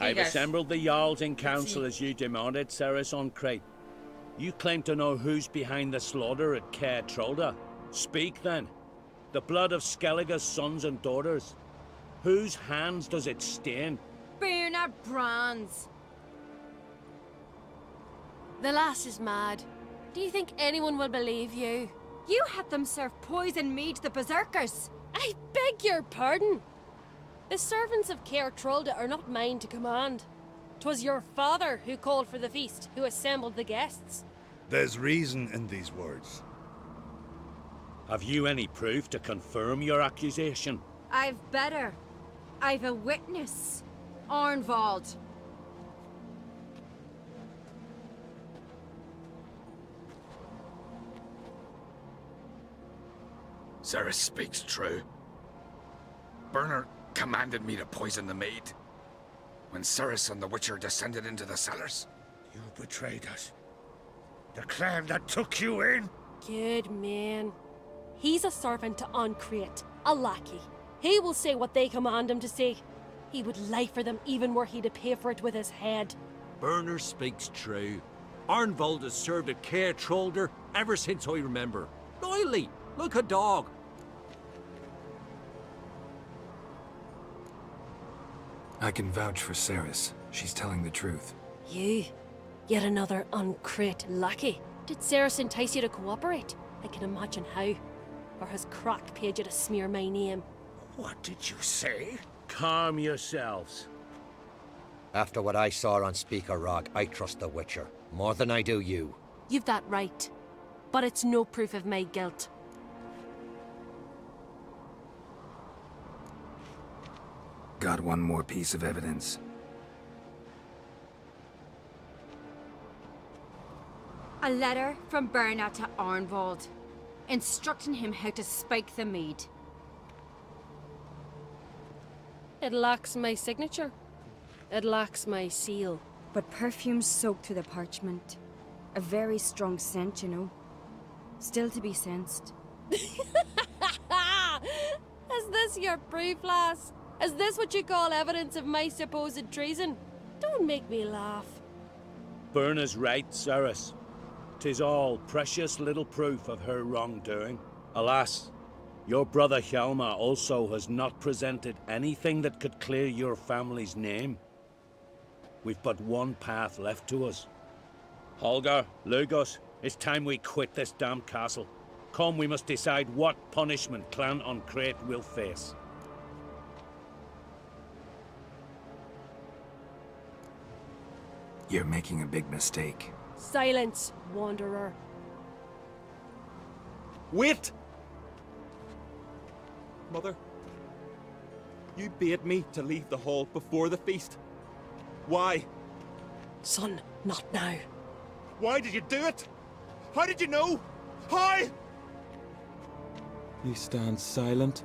I've assembled the Jarls in council as you demanded, Ceres on Crate. You claim to know who's behind the slaughter at Caer Trolda. Speak then. The blood of Skellige's sons and daughters. Whose hands does it stain?
Berna Bran's.
The lass is mad. Do you think anyone will believe you?
You had them serve poison mead to the berserkers.
I beg your pardon. The servants of Caer Trolda are not mine to command. 'Twas your father who called for the feast, who assembled the guests.
There's reason in these words.
Have you any proof to confirm your accusation?
I've better. I've a witness. Arnvald.
Ceres speaks true. Bernard commanded me to poison the maid. When Ceres and the Witcher descended into the cellars.
You betrayed us. The clan that took you in.
Good man. He's a servant to Uncreate, a lackey. He will say what they command him to say. He would lie for them even were he to pay for it with his head.
Bernard speaks true. Arnvald has served at Care Trollder ever since I remember. Loyally, like a dog.
I can vouch for Ceres. She's telling the truth.
You? Yet another Uncreate lackey? Did Ceres entice you to cooperate? I can imagine how. Or has Crack paid you to smear my name?
What did you say?
Calm yourselves.
After what I saw on Speaker Rock, I trust the Witcher. More than I do you.
You've that right. But it's no proof of my guilt.
Got one more piece of evidence.
A letter from Bernard to Arnvald, instructing him how to spike the mead.
It lacks my signature. It lacks my seal.
But perfume soaked through the parchment. A very strong scent, you know. Still to be sensed.
Is this your proof, lass? Is this what you call evidence of my supposed treason? Don't make me laugh.
Berna's right, Ceres. 'Tis all precious little proof of her wrongdoing. Alas, your brother Hjalmar also has not presented anything that could clear your family's name. We've but one path left to us. Holger, Lugos, it's time we quit this damned castle. Come, we must decide what punishment Clan Uncreate will face.
You're making a big mistake.
Silence, wanderer.
Wait! Mother, you bade me to leave the hall before the feast. Why?
Son, not now.
Why did you do it? How did you know? How? You stand silent.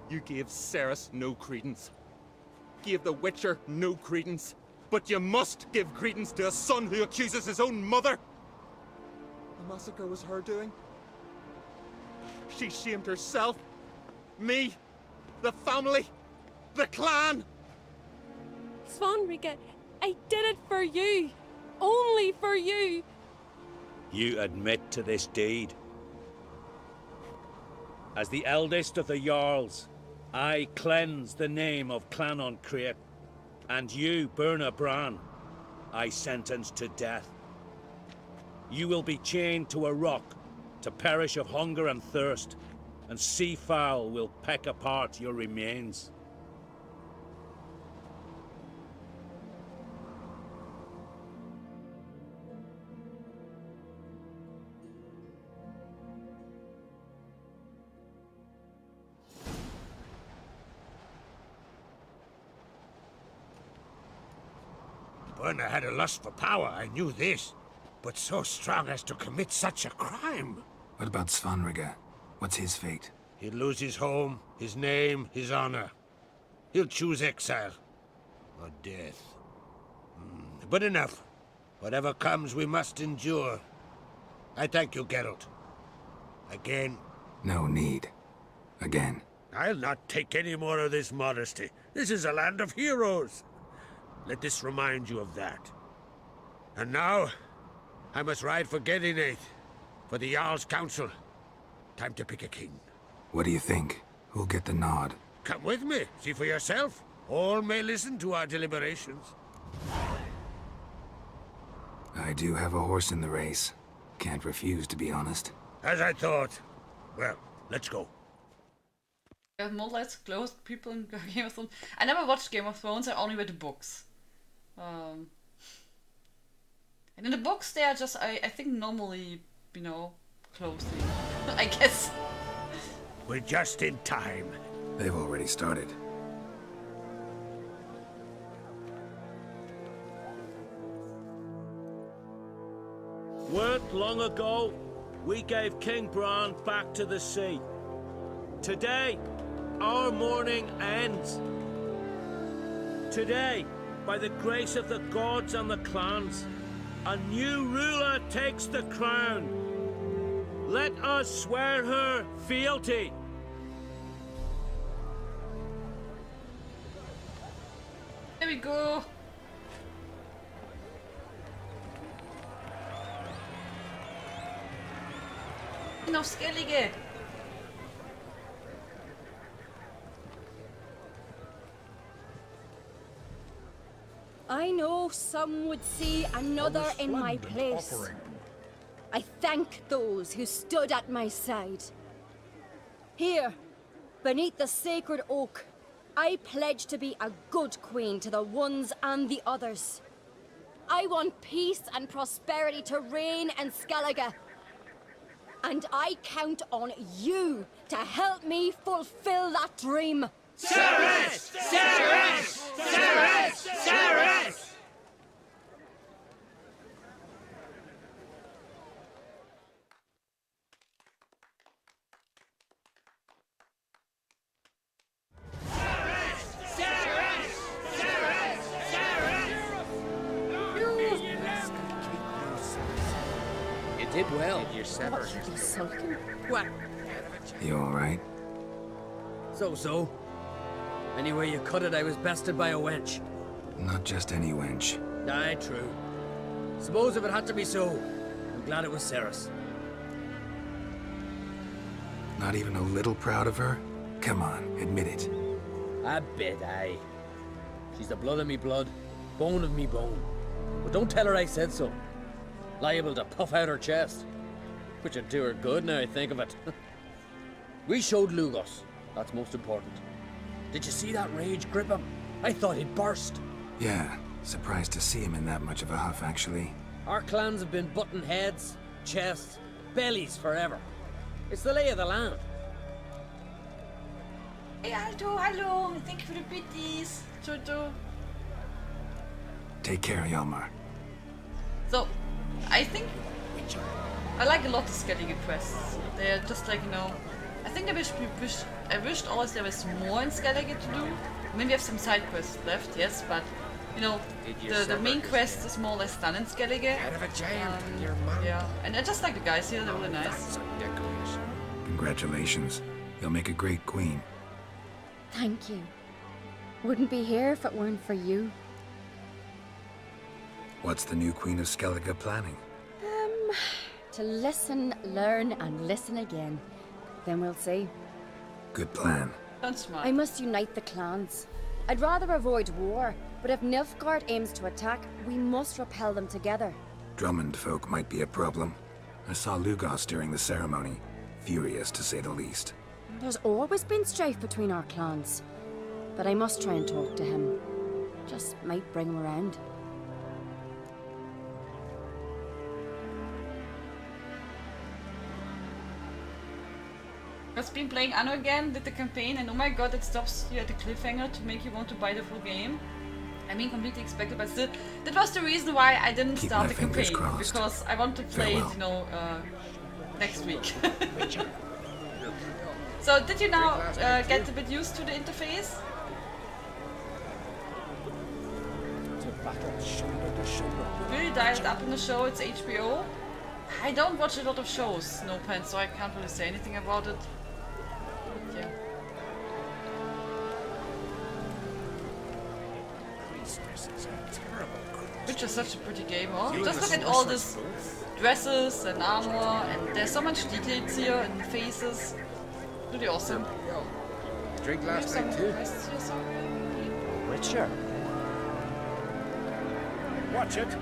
You gave Ceres no credence. Gave the Witcher no credence. But you must give credence to a son who accuses his own mother. The massacre was her doing. She shamed herself, me, the family, the clan.
Svanrika, I did it for you. Only for you.
You admit to this deed. As the eldest of the Jarls, I cleanse the name of Clan Uncreate. And you, Berna Bran, I sentence to death. You will be chained to a rock to perish of hunger and thirst, and sea fowl will peck apart your remains.
Berna had a lust for power, I knew this. But so strong as to commit such a crime.
What about Svanrika? What's his fate?
He'll lose his home, his name, his honor. He'll choose exile. Or death. But enough. Whatever comes, we must endure. I thank you, Geralt. Again.
No need. Again.
I'll not take any more of this modesty. This is a land of heroes. Let this remind you of that. And now, I must ride for Gedinath, for the Jarl's Council. Time to pick a king.
What do you think? Who'll get the nod?
Come with me, see for yourself. All may listen to our deliberations.
I do have a horse in the race. Can't refuse, to be honest.
As I thought. Well, let's go.
More or less close people in Game of Thrones. I never watched Game of Thrones, I only read the books. And in the books they are just, I think normally, you know, closely. I guess.
We're just in time.
They've already started.
Weren't long ago, we gave King Bran back to the sea. Today, our mourning ends. Today, by the grace of the gods and the clans, a new ruler takes the crown. Let us swear her fealty.
There we go. Noch Skellige.
I know some would see another in my place. I thank those who stood at my side. Here, beneath the sacred oak, I pledge to be a good queen to the ones and the others. I want peace and prosperity to reign in Skellige. And I count on you to help me fulfill that dream.
Ceres! Ceres! Ceres! Ceres!
You did well.
You're sulking.
What?
You alright?
So. Anyway you cut it, I was bested by a wench.
Not just any wench.
Aye, true. Suppose if it had to be so, I'm glad it was Ceres.
Not even a little proud of her? Come on, admit it.
A bit, aye. She's the blood of me blood, bone of me bone. But don't tell her I said so. Liable to puff out her chest. Which would do her good now I think of it. We showed Lugos. That's most important. Did you see that rage grip him? I thought he'd burst.
Yeah, surprised to see him in that much of a huff, actually.
Our clans have been butting heads, chests, bellies forever. It's the lay of the land.
Hey Alto, hello. Thank you for the bitties. Jojo.
Take care, Hjalmar.
So, I think I like a lot of Skellige quests. They're just like, you know, I think I wished always there was more in Skellige to do. Maybe we have some side quests left, yes, but you know, the main quest is more or less done in Skellige. Yeah, and I just like the guys here, they're really nice.
Congratulations. You'll make a great queen.
Thank you. Wouldn't be here if it weren't for you.
What's the new Queen of Skellige planning?
To listen, learn, and listen again. Then we'll see.
Good plan.
That's smart.
I must unite the clans. I'd rather avoid war, but if Nilfgaard aims to attack, we must repel them together.
Drummond folk might be a problem. I saw Lugos during the ceremony. Furious, to say the least.
There's always been strife between our clans. But I must try and talk to him. Just might bring him around.
I've been playing Anno again, did the campaign, and oh my god, it stops you at the cliffhanger to make you want to buy the full game. I mean, completely expected, but still, that was the reason why I didn't start the campaign, because I want to play it, you know, next week. So, did you now get a bit used to the interface? Really dialed up in the show, it's HBO. I don't watch a lot of shows, no pants, so I can't really say anything about it. Yeah. Which is such a pretty game, huh? Just look at all these dresses and armor, and there's so much details here and the faces. Really awesome.
Drink last night too.
Witcher. Watch it.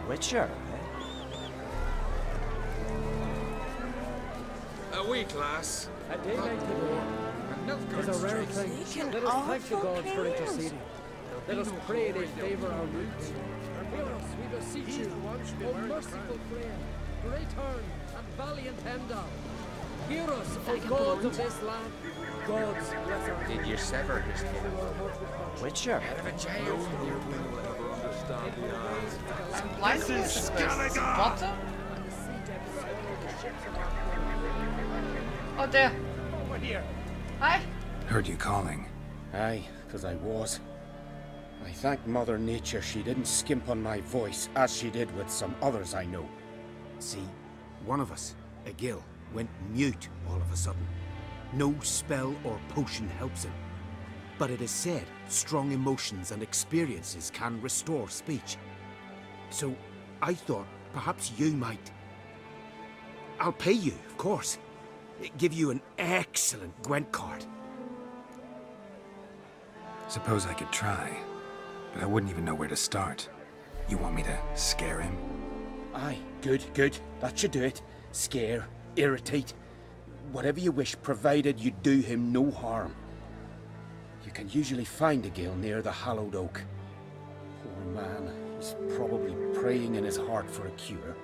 Witcher, eh?
A week, lass.
A day like today is a rare thing. Let us thank the gods for interceding. Let us pray they favour our roots. Hear us, we beseech you, O merciful friend, great Earn and valiant Heimdall. Hear us, O gods of this land. Gods bless our
Did you sever his head?
Witcher?
Out of a jail.
No mortal will ever understand the odds.
Some blindness. Water? Oh, there.
Over here.
Hi.
Heard you calling.
Aye, 'cause I was. I thank Mother Nature she didn't skimp on my voice, as she did with some others I know.
See, one of us, a gill, went mute all of a sudden. No spell or potion helps him. But it is said strong emotions and experiences can restore speech. So I thought perhaps you might... I'll pay you, of course. Give you an excellent Gwent card.
Suppose I could try, but I wouldn't even know where to start. You want me to scare him?
Aye, good, good. That should do it. Scare, irritate, whatever you wish, provided you do him no harm. You can usually find a gill near the hallowed oak. Poor man, he's probably praying in his heart for a cure.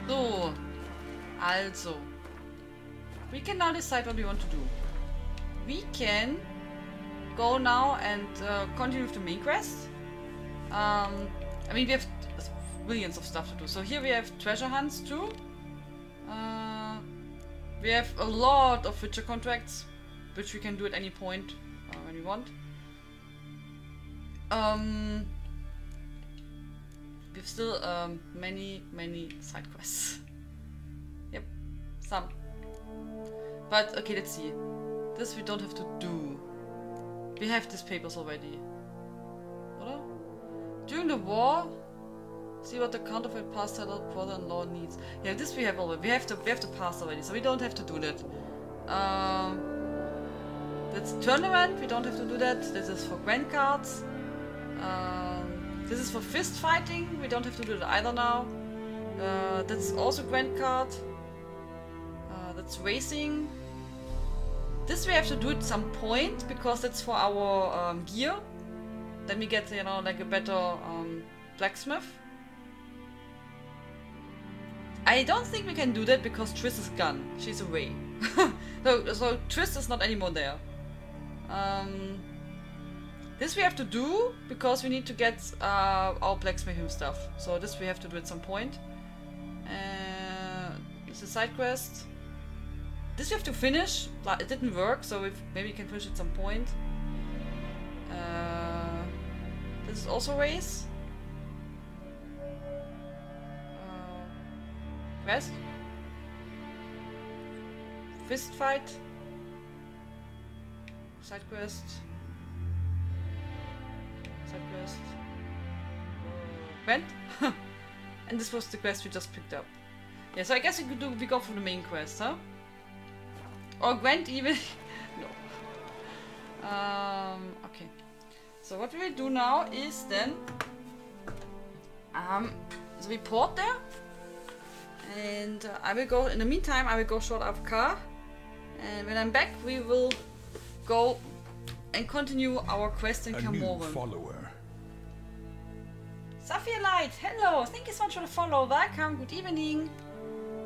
So, also. We can now decide what we want to do. We can go now and continue with the main quest. I mean, we have millions of stuff to do. So here we have treasure hunts too. We have a lot of Witcher contracts, which we can do at any point when we want. We've still many side quests. Yep, some. But okay, let's see. This we don't have to do. We have these papers already. Oder? During the war, see what the counterfeit past seller brother-in-law needs. Yeah, this we have already. We have the past already, so we don't have to do that. That's tournament. We don't have to do that. This is for Gwent cards. This is for fist fighting. We don't have to do that either now. That's also Gwent card. That's racing. This we have to do at some point because that's for our gear. Then we get, you know, like a better blacksmith. I don't think we can do that because Triss is gone. She's away. so Triss is not anymore there. This we have to do because we need to get our blacksmithing stuff. So this we have to do at some point. It's a side quest. This we have to finish. It didn't work, so maybe we can finish at some point. This is also race. Quest. Fist fight. Side quest. Side quest. Gwent. And this was the quest we just picked up. Yeah, so I guess we go for the main quest, huh? Or Gwent even. No. Okay. So what we will do now is then so we port there, and I will go. In the meantime, I will go short AFK, and when I'm back, we will go and continue our quest in Camoran.
Follower.
Saphir Light, hello! Thank you so much for the follow. Welcome. Good evening.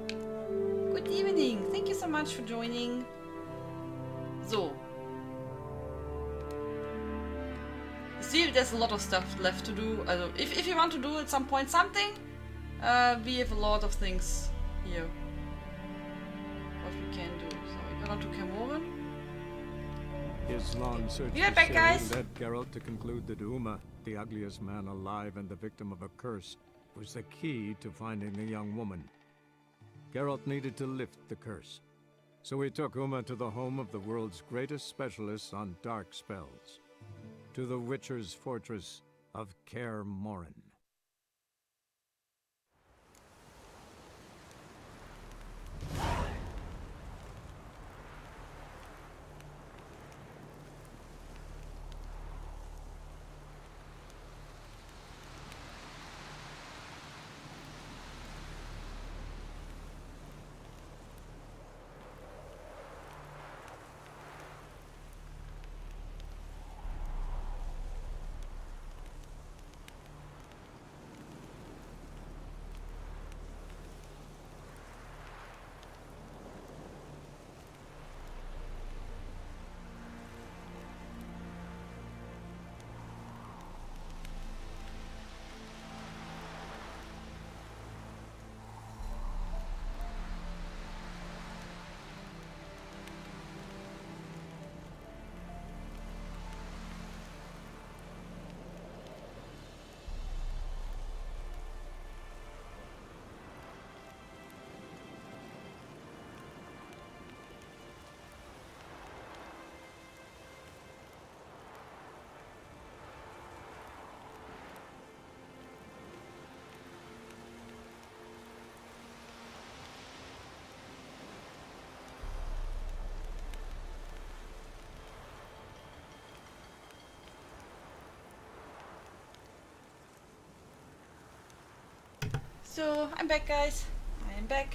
Good evening. Thank you so much for joining. So. See, there's a lot of stuff left to do. If you want to do at some point something, we have a lot of things here. What we can do. So we go on to Camoran.
His long search
We are
for
back,
Ciri
guys.
led Geralt to conclude that Uma, the ugliest man alive and the victim of a curse, was the key to finding the young woman. Geralt needed to lift the curse, so he took Uma to the home of the world's greatest specialists on dark spells, to the Witcher's fortress of Kaer Morhen.
So, I'm back, guys. I am back.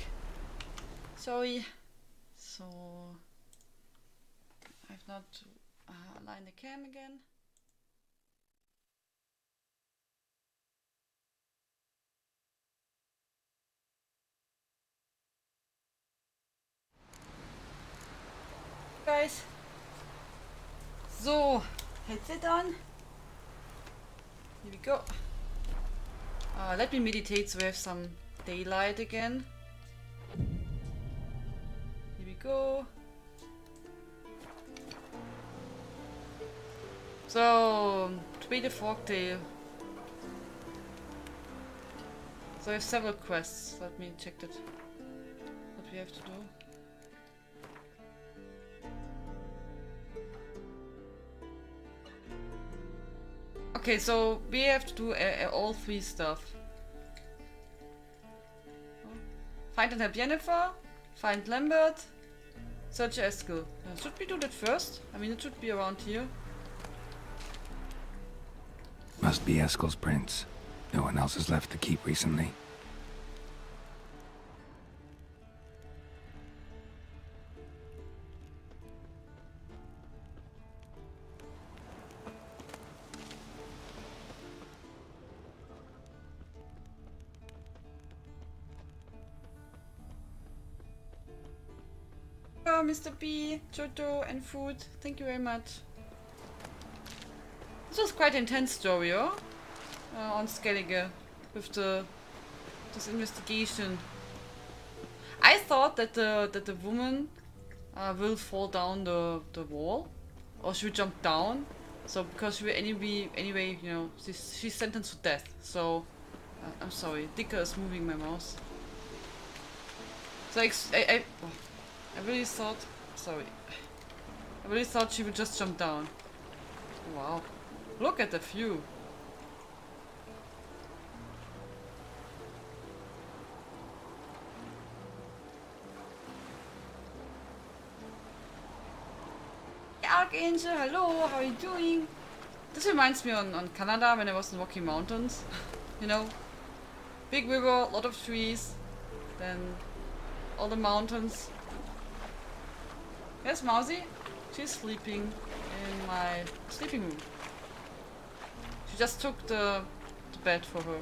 Sorry. So, I've not aligned the cam again. Guys. So, headset on. Here we go. Let me meditate so we have some daylight again. Here we go. So, to be the Forktail. So I have several quests. Let me check that. What we have to do. Okay, so we have to do all three stuff. Find and help Yennefer, find Lambert, search Askir. Should we do that first? I mean, it should be around here.
Must be Eskil's prince. No one else has left the keep recently.
Oh, Mr. B, Joto, and food. Thank you very much. This was quite an intense story, oh? On Skellige, with this investigation. I thought that the woman will fall down the wall, or she will jump down. So because she will anyway, you know, she's sentenced to death. So I'm sorry, Dicker is moving my mouse. So I really thought, sorry, I really thought she would just jump down. Wow, look at the view. Archangel, hello, how are you doing? This reminds me on Canada when I was in Rocky Mountains. You know, big river, lot of trees, then all the mountains. Yes, Mousy? She's sleeping in my sleeping room. She just took the bed for her.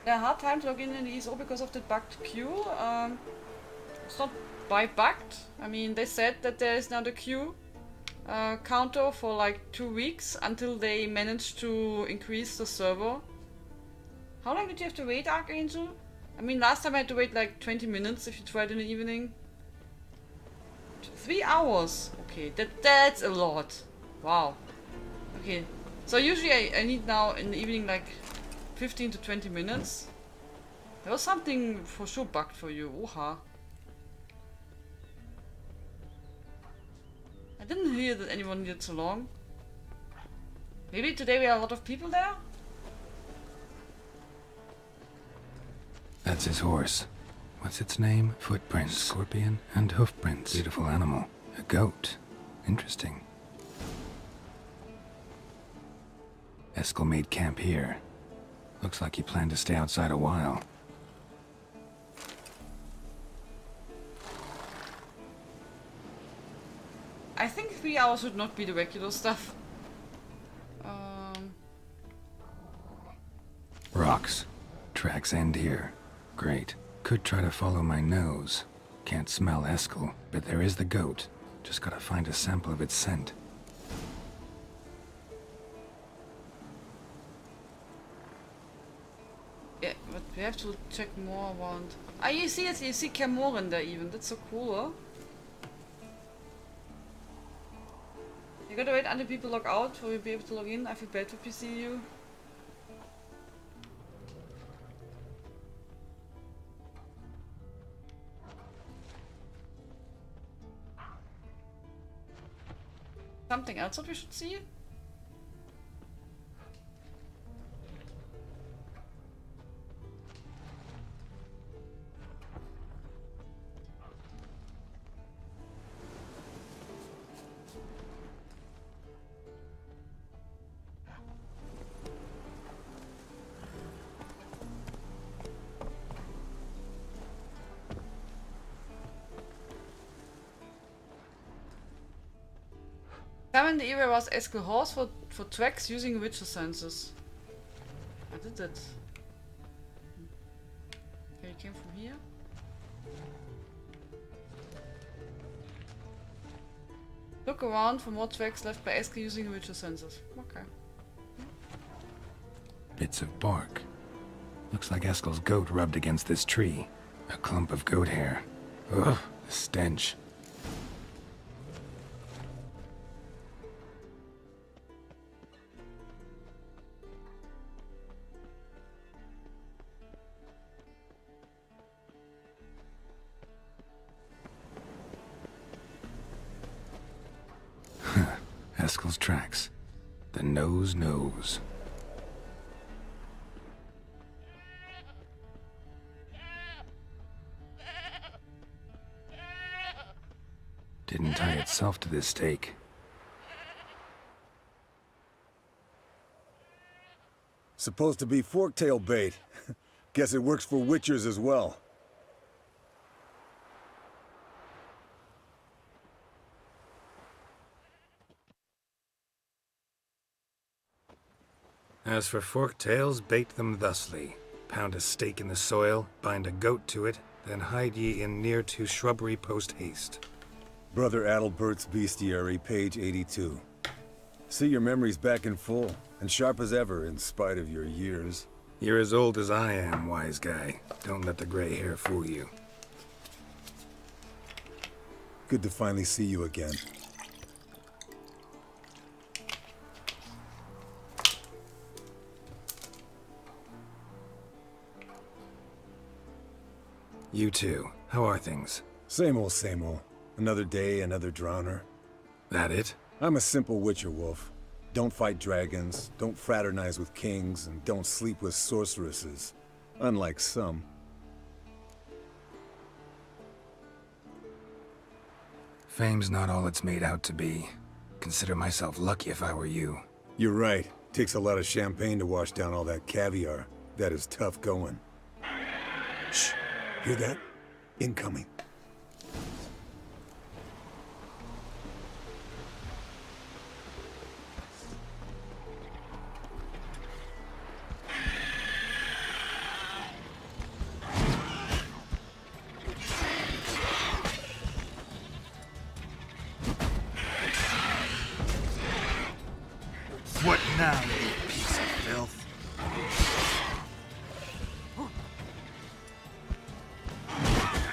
Yeah, hard time to log in the ESO because of the bugged queue. It's not by bugged. I mean, they said that there is now the queue counter for like 2 weeks until they manage to increase the server. How long did you have to wait, Archangel? I mean, last time I had to wait like 20 minutes if you tried in the evening. 3 hours. Okay, that's a lot. Wow. Okay, so usually I need now in the evening like 15 to 20 minutes. There was something for sure bugged for you. Oha. I didn't hear that anyone needed so long. Maybe today we have a lot of people there?
That's his horse. What's its name? Footprints, scorpion, and hoofprints. Beautiful animal. A goat. Interesting. Eskil made camp here. Looks like he planned to stay outside a while.
I think 3 hours would not be the regular stuff.
Rocks. Tracks end here. Great. Could try to follow my nose. Can't smell Eskil, but there is the goat. Just gotta find a sample of its scent.
Yeah, but we have to check more around. Ah, you see it, you see Camoran there even. That's so cool, huh? You gotta wait until people log out for you to be able to log in. I feel bad for PCU. Something else that we should see? Examine the area was Askir horse for tracks using witcher senses. I did it. Okay, he came from here. Look around for more tracks left by Askir using witcher senses. Okay.
Bits of bark. Looks like Eskel's goat rubbed against this tree. A clump of goat hair. Ugh, the stench. Eskel's tracks. The nose knows. Didn't tie itself to this stake.
Supposed to be forktail bait. Guess it works for witchers as well.
As for forktails, bait them thusly. Pound a stake in the soil, bind a goat to it, then hide ye in near to shrubbery post haste.
Brother Adalbert's Bestiary, page 82. See your memories back in full, and sharp as ever in spite of your years.
You're as old as I am, wise guy. Don't let the gray hair fool you.
Good to finally see you again.
You too. How are things?
Same old, same old. Another day, another drowner.
That it?
I'm a simple witcher wolf. Don't fight dragons, don't fraternize with kings, and don't sleep with sorceresses. Unlike some.
Fame's not all it's made out to be. Consider myself lucky if I were you.
You're right. Takes a lot of champagne to wash down all that caviar. That is tough going. Shh. Hear that? Incoming.
What now, you piece of filth?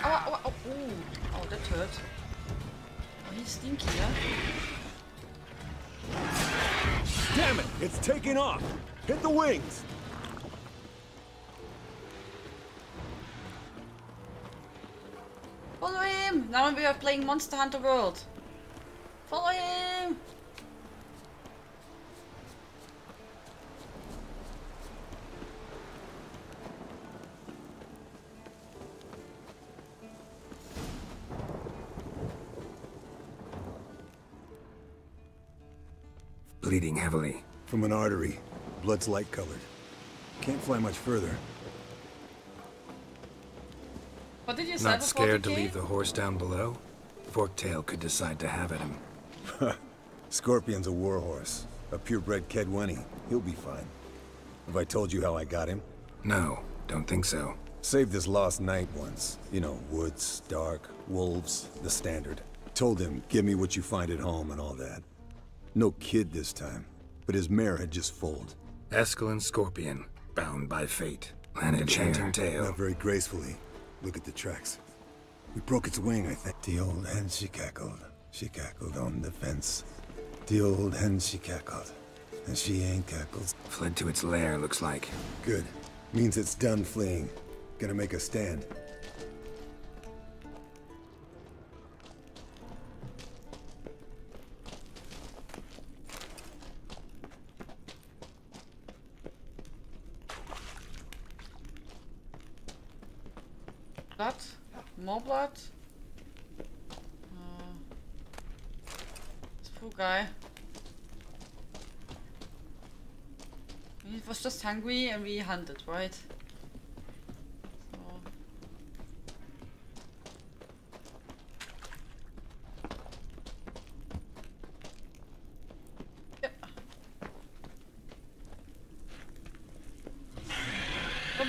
Oh, ooh. Oh, that hurt. Oh, he's stinky, yeah?
Damn it! It's taking off! Hit the wings!
Follow him! Now we are playing Monster Hunter World. Follow him!
Bleeding heavily.
From an artery. Blood's light-colored. Can't fly much further.
What did you say?
Not scared to leave the horse down below? Forktail could decide to have at him.
Scorpion's a warhorse. A purebred Kedwenny. He'll be fine. Have I told you how I got him?
No, don't think so.
Saved this lost knight once. You know, woods, dark, wolves, the standard. Told him, give me what you find at home and all that. No kid this time, but his mare had just foaled.
Eskel and Scorpion, bound by fate. An enchanting tale.
Not very gracefully. Look at the tracks. We broke its wing, I think. The old hen, she cackled. She cackled on the fence. The old hen, she cackled. And she ain't cackled.
Fled to its lair, looks like.
Good. Means it's done fleeing. Gonna make a stand.
Blood? More blood? This poor guy. He was just hungry and we hunted, right? So.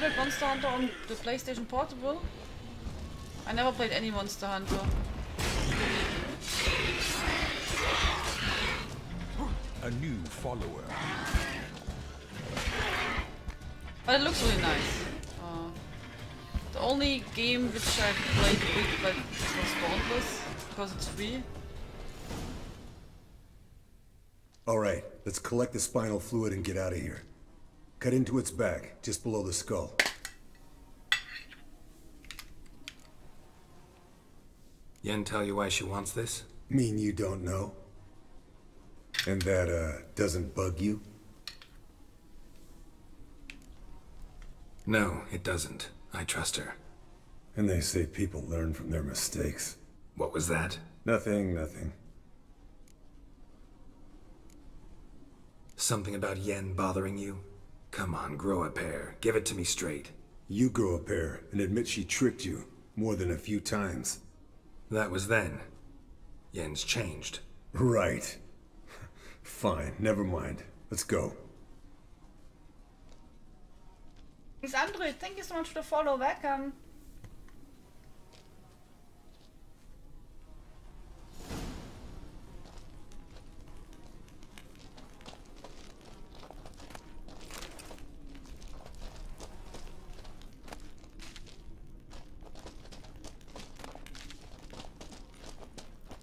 played Monster Hunter on the PlayStation Portable? I never played any Monster Hunter.
A new follower.
But it looks really nice. The only game which I played with but was Dauntless, because it's free.
Alright, let's collect the spinal fluid and get out of here. Cut into its back, just below the skull.
Yen tell you why she wants this?
Mean you don't know? And that, doesn't bug you?
No, it doesn't. I trust her.
And they say people learn from their mistakes.
What was that?
Nothing, nothing.
Something about Yen bothering you? Come on, grow a pair. Give it to me straight.
You grow a pair and admit she tricked you more than a few times.
That was then. Yen's changed.
Right. Fine, never mind. Let's go.
Thanks, Android. Thank you so much for the follow. Welcome.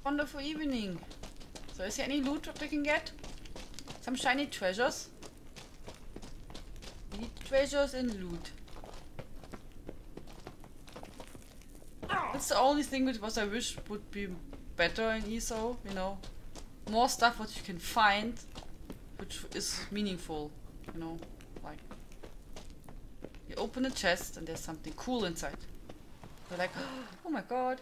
Wonderful evening. So is there any loot that we can get? Some shiny treasures? We need treasures and loot. That's the only thing which I wish would be better in ESO, you know. More stuff what you can find which is meaningful, you know. Like you open a chest and there's something cool inside. You're like, oh my god.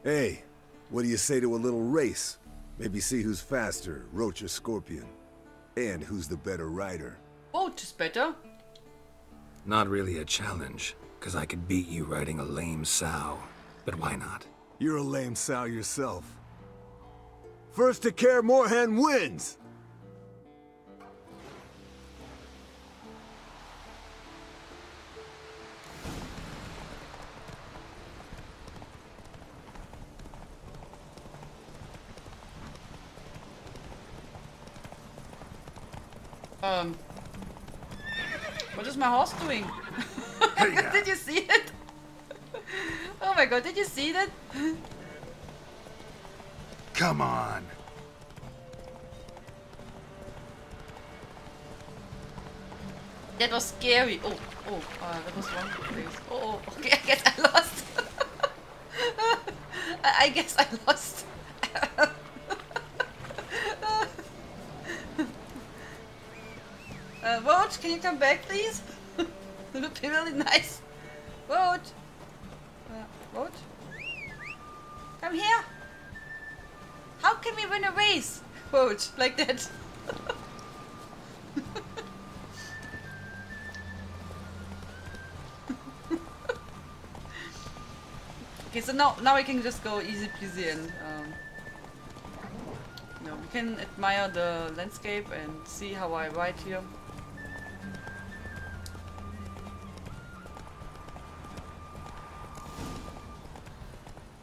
Hey, what do you say to a little race? Maybe see who's faster, Roach or Scorpion. And who's the better rider.
Roach is better.
Not really a challenge, because I could beat you riding a lame sow. But why not?
You're a lame sow yourself. First to Kaer Morhen wins!
What is my horse doing? Did you see it? Oh my god, did you see that?
Come on.
That was scary. That was wrong place. Okay, I guess I lost. I guess I lost. Roach, can you come back, please? It would be really nice. Roach! Roach? Come here! How can we win a race? Roach, like that. Okay, so now we can just go easy peasy and we can admire the landscape and see how I ride here.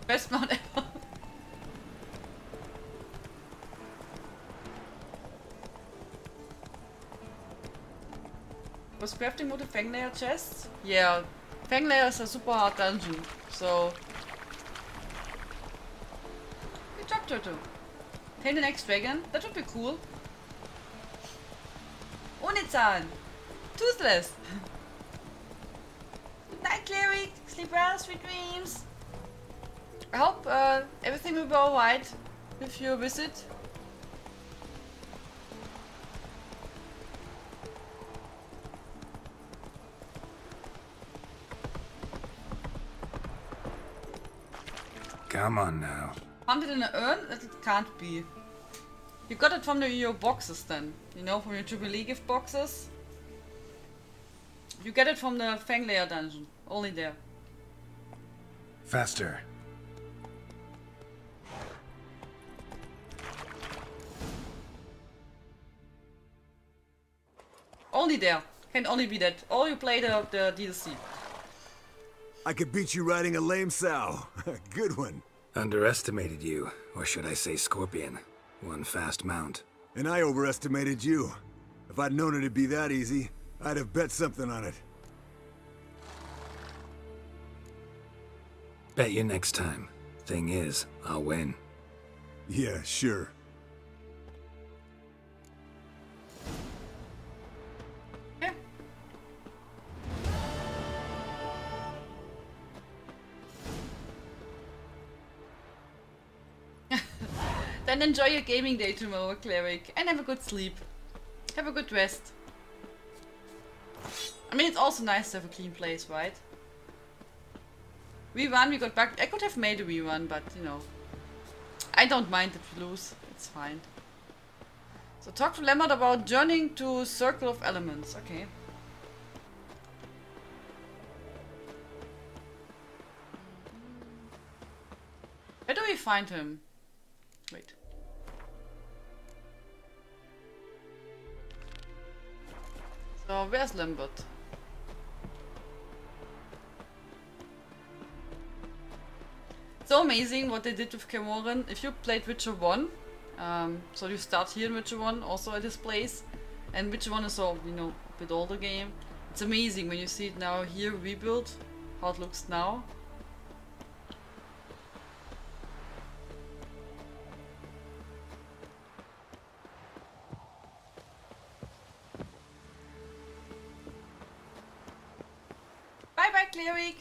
Best mount ever. Was crafting mode a Fanglayer chest? Yeah, Fanglayer is a super hard dungeon, so... Good job, Toto. Tame the next dragon? That would be cool. Onizan! Toothless! Good night, Cleric! Sleep well, sweet dreams! I hope everything will be alright with your visit.
Come on now.
Found it in an urn? That it can't be. You got it from your boxes then. You know, from your Jubilee gift boxes. You get it from the Fanglayer dungeon. Only there.
Faster.
Only there. Can only be that. Or you play the DLC.
I could beat you riding a lame sow. Good one.
Underestimated you, or should I say Scorpion. One fast mount.
And I overestimated you. If I'd known it'd be that easy, I'd have bet something on it.
Bet you next time. Thing is, I'll win.
Yeah, sure.
Yeah. Then enjoy your gaming day tomorrow, Cleric, and have a good sleep. Have a good rest. I mean, it's also nice to have a clean place, right? We won, we got back. I could have made a rerun, but you know, I don't mind if we lose. It's fine. So talk to Lambert about journeying to Circle of Elements. Okay. Where do we find him? Wait. So where's Lambert? So amazing what they did with Cameron. If you played Witcher 1, so you start here in Witcher 1, also at this place, and Witcher 1 is so, you know, a bit older game. It's amazing when you see it now here rebuilt, how it looks now. Bye bye, Cleric!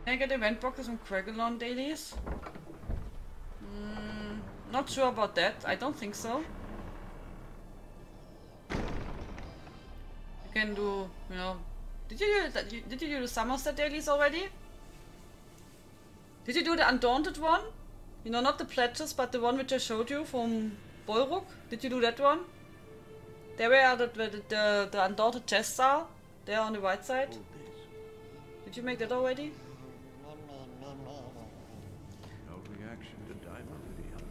Can I get event boxes on Craigellon dailies? Not sure about that. I don't think so. You can do, you know... Did you do the Somerset dailies already? Did you do the Undaunted one? You know, not the pledges, but the one which I showed you from Boylrook? Did you do that one? There where the Undaunted chests are. There on the right side. Did you make that already?
No reaction to Dimeridium.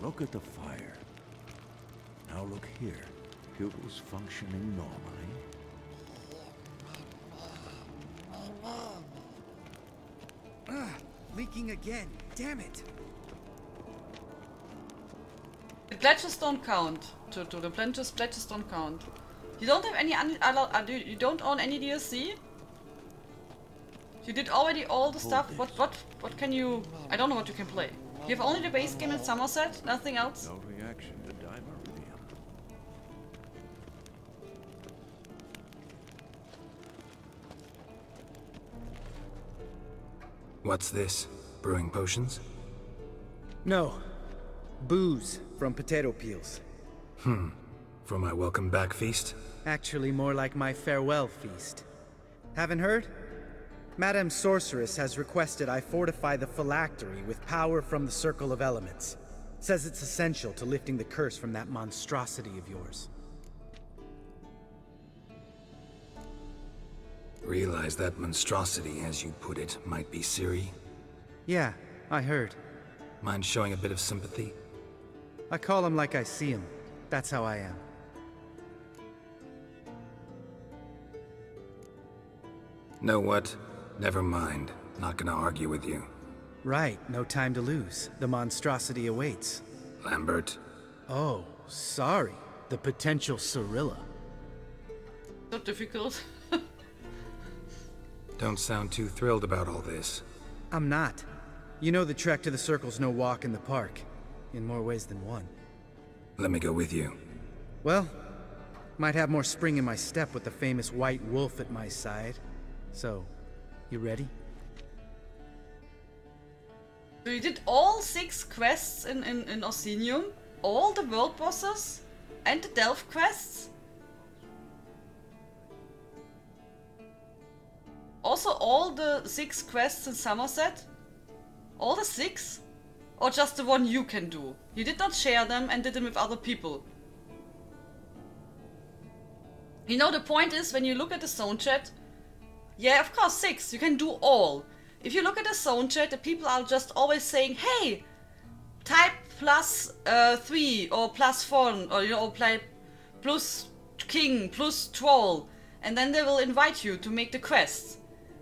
Look at the fire. Now look here. Pupils functioning normally.
Leaking again. Damn it.
The pledges don't count. The pledges don't count. You don't have any you don't own any DLC? You did already all the stuff. What can you? I don't know what you can play. You have only the base game in Somerset, nothing else.
No reaction to Dimeridium.
What's this? Brewing potions?
No. Booze from potato peels.
For my welcome back feast?
Actually, more like my farewell feast. Haven't heard? Madame Sorceress has requested I fortify the phylactery with power from the Circle of Elements. Says it's essential to lifting the curse from that monstrosity of yours.
Realize that monstrosity, as you put it, might be Ciri?
Yeah, I heard.
Mind showing a bit of sympathy?
I call him like I see him. That's how I am.
Know what? Never mind. Not gonna argue with you.
Right, no time to lose. The monstrosity awaits.
Lambert.
Oh, sorry. The potential Cirilla.
So difficult.
Don't sound too thrilled about all this.
I'm not. You know the trek to the Circle's no walk in the park. In more ways than one.
Let me go with you.
Well, might have more spring in my step with the famous White Wolf at my side. So, you ready?
So you did all 6 quests in Orsinium, all the world bosses, and the Delph quests. Also all the 6 quests in Somerset? All the 6? Or just the one you can do? You did not share them and did them with other people. You know, the point is, when you look at the zone chat, yeah, of course 6, you can do all. If you look at the zone chat, the people are just always saying, hey, type plus 3 or plus 4, or you know, play plus king, plus troll, and then they will invite you to make the quests.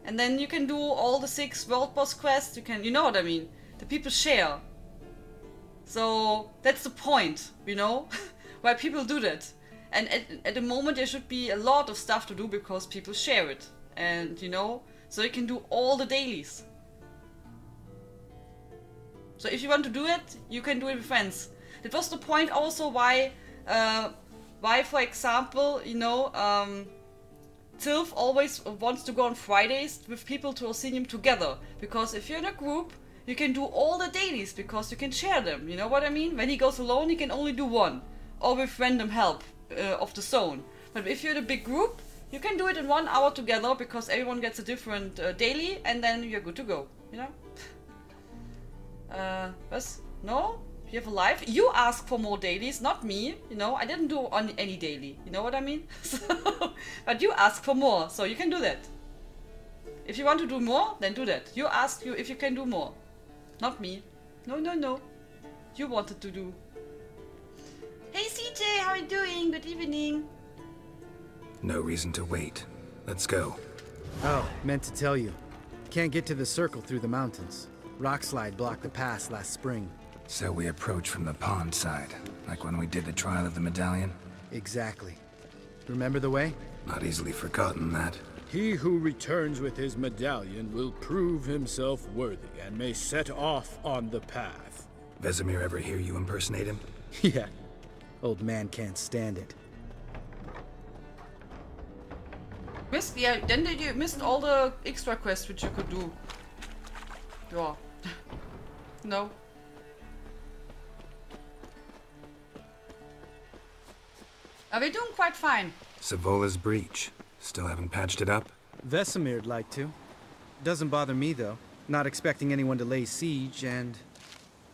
And then you can do all the 6 world boss quests, you know what I mean? The people share. So that's the point, you know, why people do that. And at the moment there should be a lot of stuff to do because people share it. And you know, so you can do all the dailies. So if you want to do it, you can do it with friends. That was the point also why for example, you know, Tilf always wants to go on Fridays with people to Orsinium together. Because if you're in a group, you can do all the dailies because you can share them. You know what I mean? When he goes alone, he can only do one. Or with random help of the zone. But if you're in a big group, you can do it in 1 hour together because everyone gets a different daily and then you're good to go, you know? Was? No? You have a life? You ask for more dailies, not me, you know? I didn't do any daily, you know what I mean? But you ask for more, so you can do that. If you want to do more, then do that. You ask you if you can do more. Not me. No, no, no. You wanted to do. Hey CJ, how are you doing? Good evening.
No reason to wait. Let's go.
Oh, meant to tell you. Can't get to the circle through the mountains. Rockslide blocked the pass last spring.
So we approach from the pond side, like when we did the trial of the medallion?
Exactly. Remember the way?
Not easily forgotten, that.
He who returns with his medallion will prove himself worthy and may set off on the path.
Vesemir ever hear you impersonate him?
Yeah. Old man can't stand it.
Then you missed all the extra quests which you could do. Yeah. No. We're doing quite fine.
Savola's breach. Still haven't patched it up?
Vesemir'd like to. Doesn't bother me, though. Not expecting anyone to lay siege, and...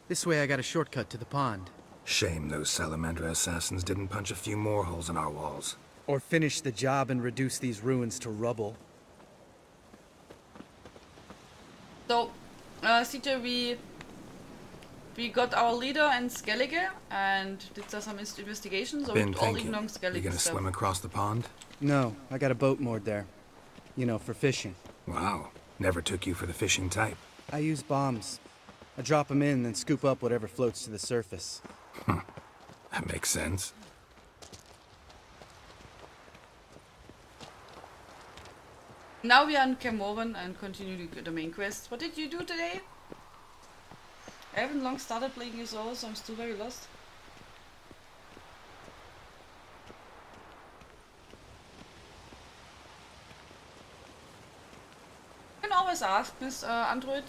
this way I got a shortcut to the pond.
Shame those Salamandra assassins didn't punch a few more holes in our walls.
Or finish the job and reduce these ruins to rubble.
So, CJ, we got our leader and Skellige and did some investigations. So
Been
all
thinking.
ignoring Skellige
You gonna
stuff.
swim across the pond?
No, I got a boat moored there. You know, for fishing.
Wow. Never took you for the fishing type.
I use bombs. I drop them in, then scoop up whatever floats to the surface.
That makes sense.
Now we are in Camoran and continue the main quest. What did you do today? I haven't long started playing USO, so I'm still very lost. You can always ask, Miss Android.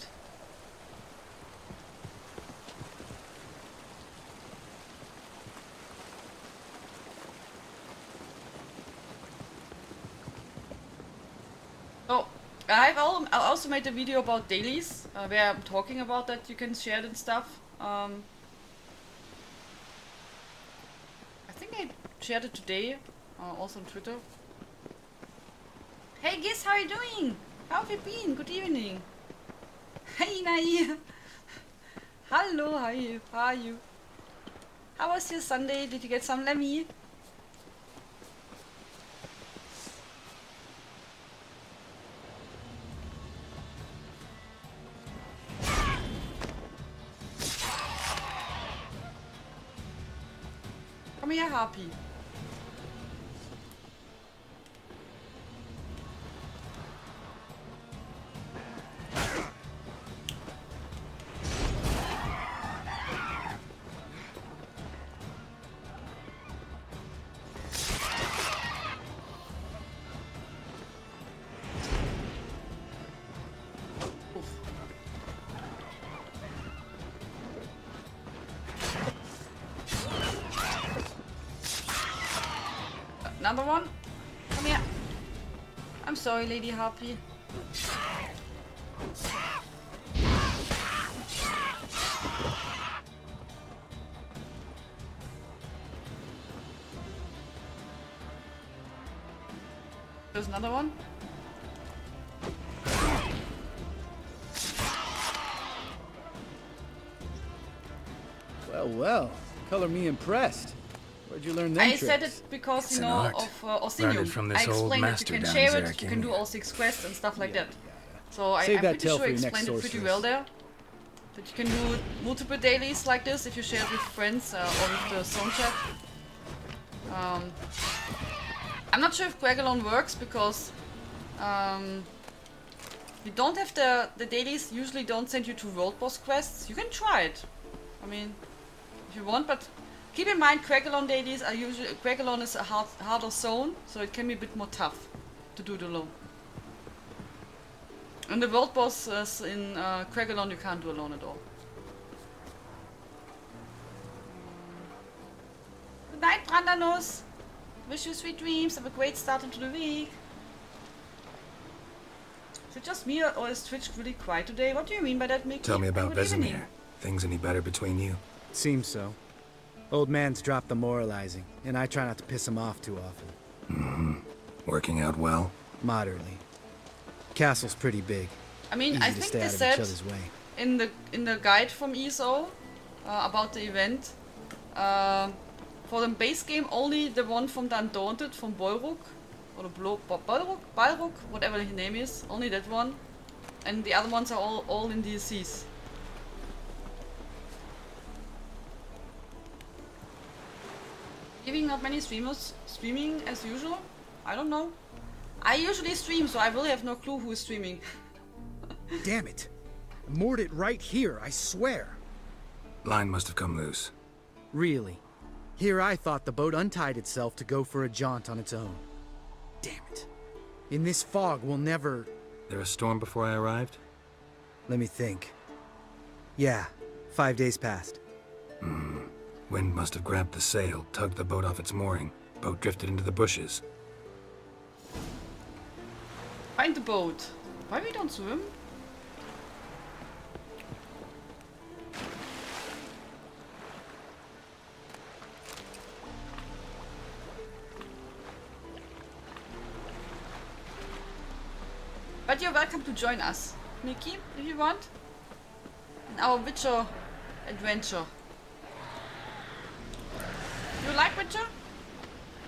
So, I also made a video about dailies, where I'm talking about that you can share it and stuff. I think I shared it today, also on Twitter. Hey Giz, how are you doing? How have you been? Good evening. Hey Nai. Hello, how are you? How was your Sunday? Did you get some lemmy? Come here, Harpy. another one. Come here. I'm sorry, Lady Harpy. There's another one.
Well, well. Color me impressed. Where'd you learn them
I
tricks?
said it because,
It's
you
an
know,
art.
of
Learned
Orsinium.
it from
I
this old
explained that
master
you can
down
share
in
it, you can do
Zerrikania.
all 6 quests and stuff like that. So I'm
Save that
pretty
tale
sure I
for your next
explained it pretty
sorceress.
well there. That you can do multiple dailies like this if you share it with friends or with the zone chat. I'm not sure if Quagalon works because you don't have the dailies usually don't send you to world boss quests. You can try it. I mean, if you want, but keep in mind Quagalon dailies are usually Quagalon is a harder zone, so it can be a bit more tough to do it alone. And the world bosses in Quagalon you can't do alone at all. Good night, Brandanos. Wish you sweet dreams. Have a great start into the week. Is it just me or is Twitch really quiet today? What do you mean by that, Mickey?
Tell me about
Good evening.
Vesemir. Things any better between you?
Seems so. Old man's dropped the moralizing, and I try not to piss him off too often.
Mm-hmm. Working out well?
Moderately. Castle's pretty big.
I mean,
Easy
I
to
think
stay
they
out of each
said
other's way.
in the guide from ESO about the event, for the base game only the one from the Undaunted from Bolruk, or the Balrog, whatever his name is, only that one, and the other ones are all in DLCs. Giving not many streamers streaming as usual? I don't know. I usually stream, so I really have no clue who is streaming.
Damn it. I moored it right here, I swear.
Line must have come loose.
Really? Here I thought the boat untied itself to go for a jaunt on its own. Damn it. In this fog, we'll never...
There a storm before I arrived?
Let me think. Yeah, 5 days passed.
Wind must have grabbed the sail, tugged the boat off its mooring. Boat drifted into the bushes.
Find the boat. Why we don't swim? But you're welcome to join us, Mickey, if you want, in our Witcher adventure. You like Witcher?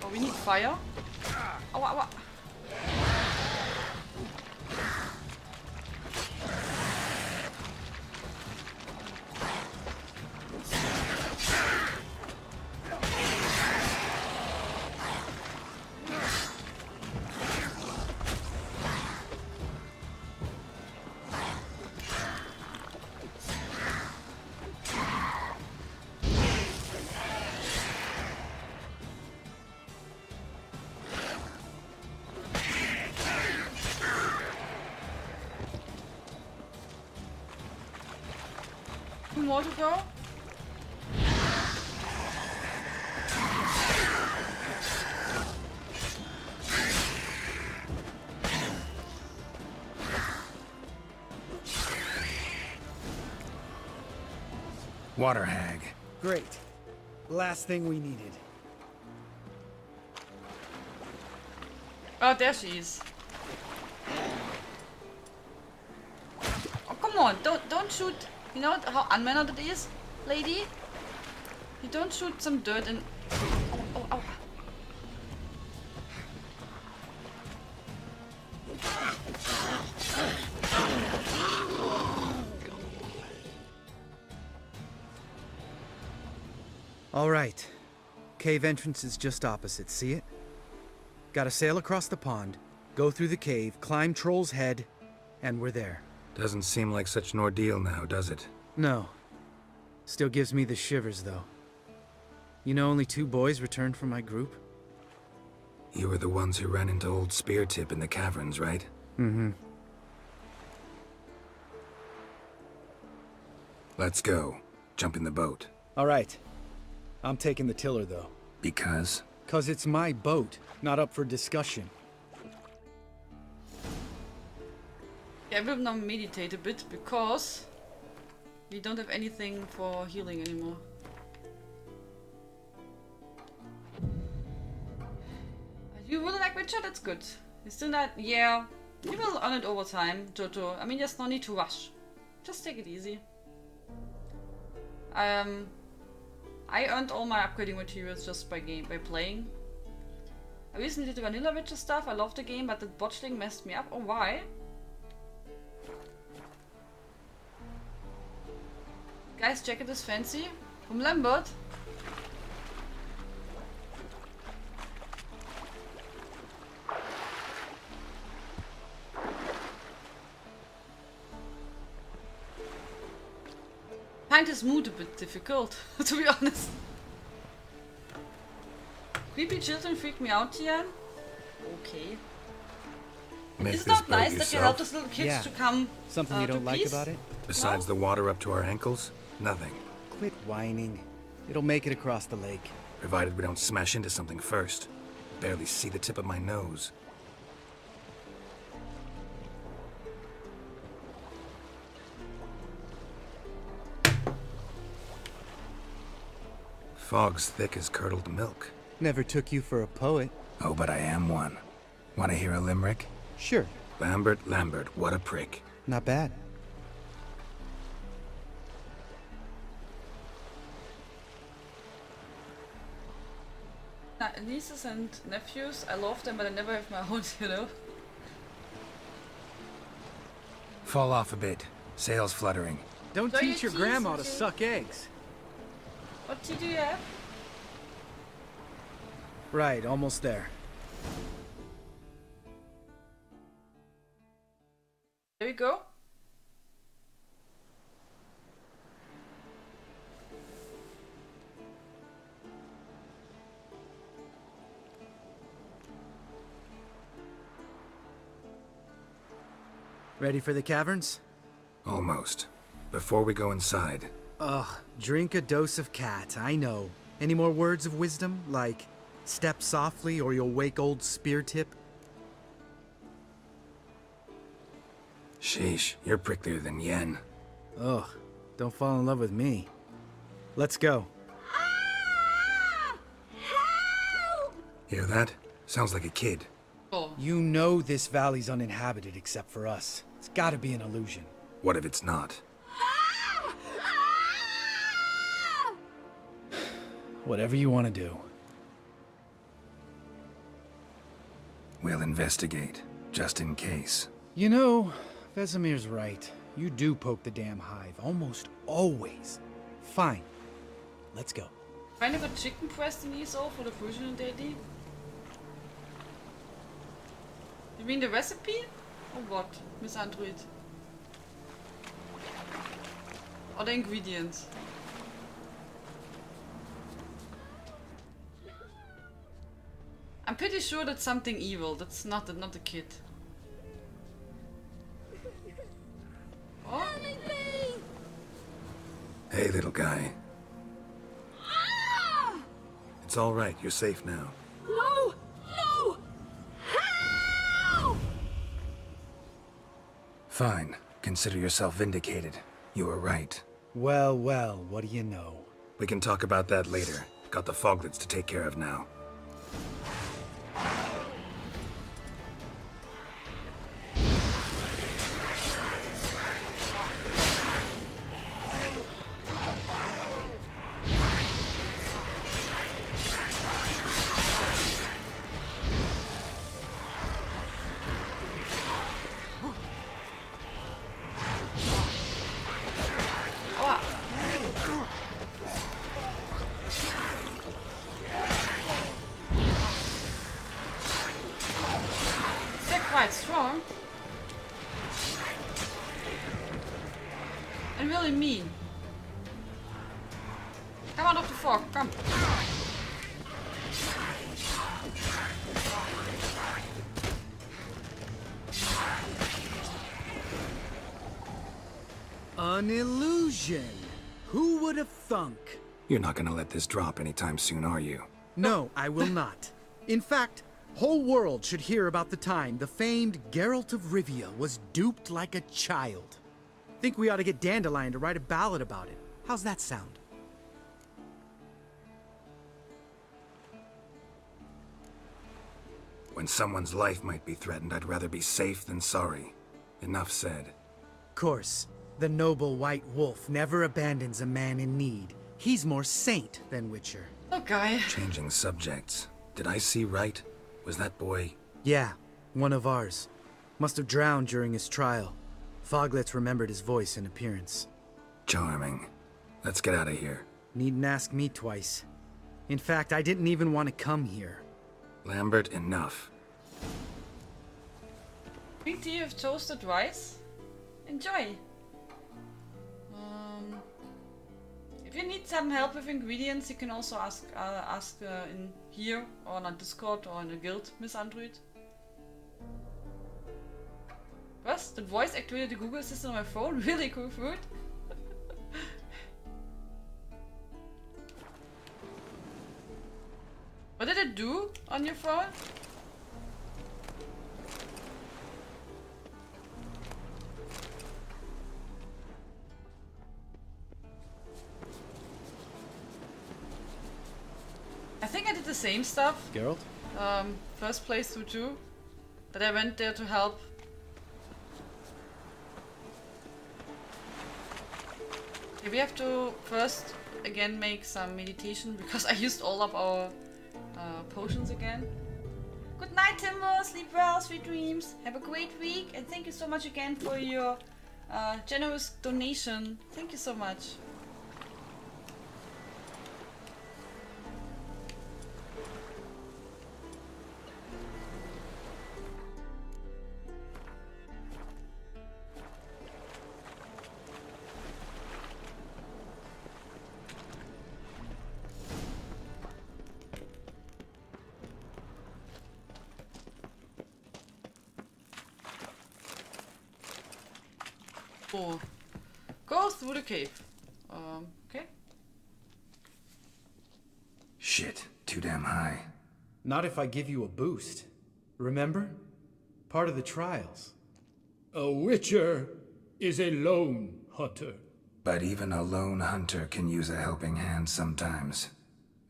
Oh, we need fire. Aua, aua. More to go?
Water hag.
Great. Last thing we needed.
Oh, there she is. Oh, come on! Don't shoot. You know how unmannered it is, lady? You don't shoot some dirt and... Oh, oh, oh.
All right. Cave entrance is just opposite, see it? Gotta sail across the pond, go through the cave, climb Troll's Head, and we're there.
Doesn't seem like such an ordeal now, does it?
No. Still gives me the shivers, though. You know only 2 boys returned from my group?
You were the ones who ran into old Speartip in the caverns, right?
Mm-hmm.
Let's go. Jump in the boat.
All right. I'm taking the tiller, though.
Because?
'Cause it's my boat, not up for discussion.
Yeah, I will now meditate a bit because we don't have anything for healing anymore. You really like Witcher? That's good. You still not? Yeah. You will earn it over time, Jojo. I mean, there's no need to rush. Just take it easy. I earned all my upgrading materials just by playing. I recently did the vanilla Witcher stuff. I love the game, but the botchling messed me up. Oh, why? Guy's jacket is fancy. From Lambert. Find his mood a bit difficult, to be honest. Creepy children freak me out, Tian. Okay. Is it not nice that you help those little kids to come
Something you don't like about it?
Besides the water up to our ankles? Nothing.
Quit whining. It'll make it across the lake.
Provided we don't smash into something first. Barely see the tip of my nose. Fog's thick as curdled milk.
Never took you for a poet.
Oh, but I am one. Want to hear a limerick?
Sure.
Lambert, what a prick.
Not bad.
Nieces and nephews, I love them, but I never have my own, you know.
Fall off a bit. Sails fluttering.
Don't teach your grandma to suck eggs.
What tea do you have?
Right, almost there.
There we go.
Ready for the caverns?
Almost. Before we go inside.
Ugh, drink a dose of cat, I know. Any more words of wisdom, like step softly or you'll wake old Spear Tip?
Sheesh, you're pricklier than Yen.
Ugh, don't fall in love with me. Let's go.
Hear that? Sounds like a kid.
Oh.
You know this valley's uninhabited except for us. It's gotta be an illusion.
What if it's not?
Whatever you want to do.
We'll investigate, just in case.
You know, Vesemir's right. You do poke the damn hive, almost always. Fine. Let's go.
Kind of a chicken breast thingy so for the fusion deity? You mean the recipe? Or what, Miss Android? Or the ingredients? I'm pretty sure that's something evil. That's not a kid. Oh.
Hey, little guy. It's all right. You're safe now.
No! No! Help!
Fine. Consider yourself vindicated. You were right.
Well, well, what do you know?
We can talk about that later. Got the foglets to take care of now.
Quite strong and really mean. Come out of the fog, come.
An illusion. Who would have thunk?
You're not gonna let this drop anytime soon, are you?
No, I will not. In fact, whole world should hear about the time the famed Geralt of Rivia was duped like a child. Think we ought to get Dandelion to write a ballad about it. How's that sound?
When someone's life might be threatened, I'd rather be safe than sorry. Enough said.
Course, the noble white wolf never abandons a man in need. He's more saint than Witcher.
Okay.
Changing subjects. Did I see right? Was that boy...
Yeah, one of ours. Must have drowned during his trial. Foglets remembered his voice and appearance.
Charming. Let's get out of here.
Needn't ask me twice. In fact, I didn't even want to come here.
Lambert, enough.
Green tea with toasted rice? Enjoy! If you need some help with ingredients, you can also ask in here, or on Discord, or in a guild, Miss Android. Was? The voice activated the Google Assistant on my phone? Really cool food? What did it do on your phone? I think I did the same stuff.
Geralt?
First playthrough too. That I went there to help. Okay, we have to first again make some meditation because I used all of our potions again. Good night, Timber. Sleep well, sweet dreams. Have a great week, and thank you so much again for your generous donation. Thank you so much. Go through the cave. Okay.
Shit, too damn high.
Not if I give you a boost. Remember? Part of the trials.
A witcher is a lone hunter.
But even a lone hunter can use a helping hand sometimes.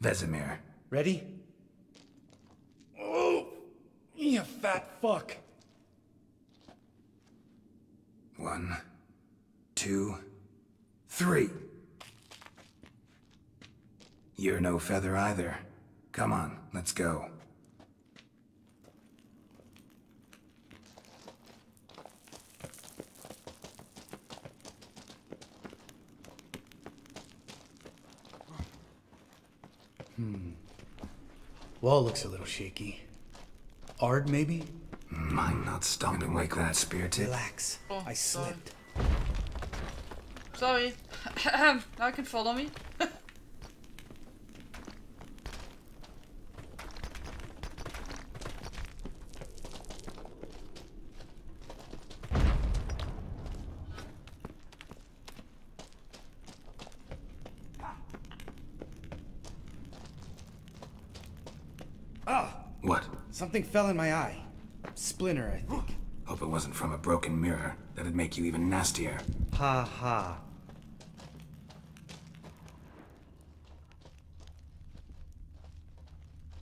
Vesemir.
Ready? Oh, you fat fuck.
1, 2, 3. You're no feather either. Come on, let's go.
Wall looks a little shaky. Ard, maybe?
Mine not stomping like that, spear tip.
Relax.
Oh,
I slipped.
Sorry. Now you can follow me.
What?
Something fell in my eye. Splinter, I think.
Hope it wasn't from a broken mirror. That'd make you even nastier.
Ha ha.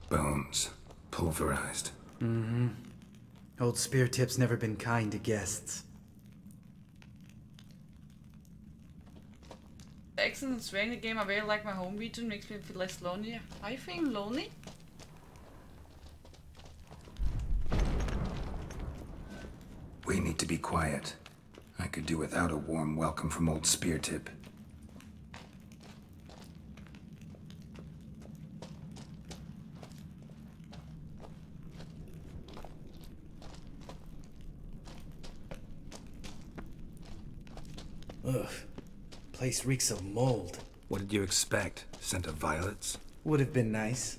Bones. Pulverized.
Mm-hmm. Old Spear Tip's never been kind to guests.
The accents and swearing in the game are very like my home region, makes me feel less lonely. Are you feeling lonely?
We need to be quiet. I could do without a warm welcome from old Spear Tip.
Ugh. Place reeks of mold.
What did you expect? Scent of violets?
Would have been nice.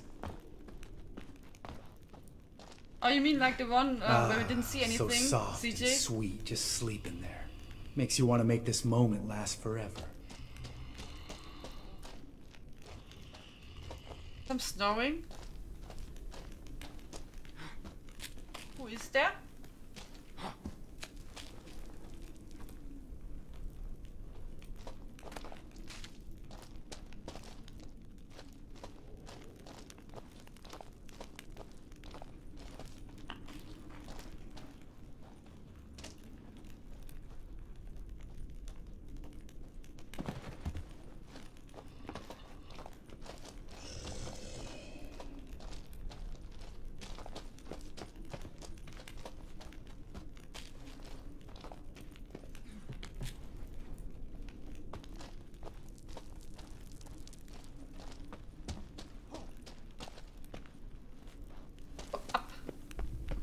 Oh, you mean like the one where we didn't see anything?
So soft
CJ?
and sweet, just sleeping there. Makes you want to make this moment last forever.
Some snoring. Who is there?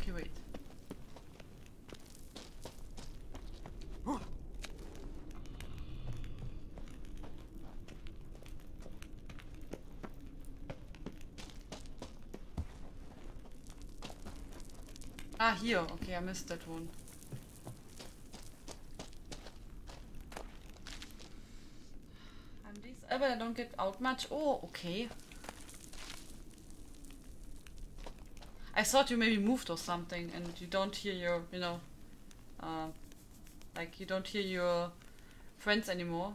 Okay, wait. Ah, here. Okay, I missed that one. I'm disabled, I don't get out much. Oh, okay. I thought you maybe moved or something and you don't hear your, you know, like you don't hear your friends anymore.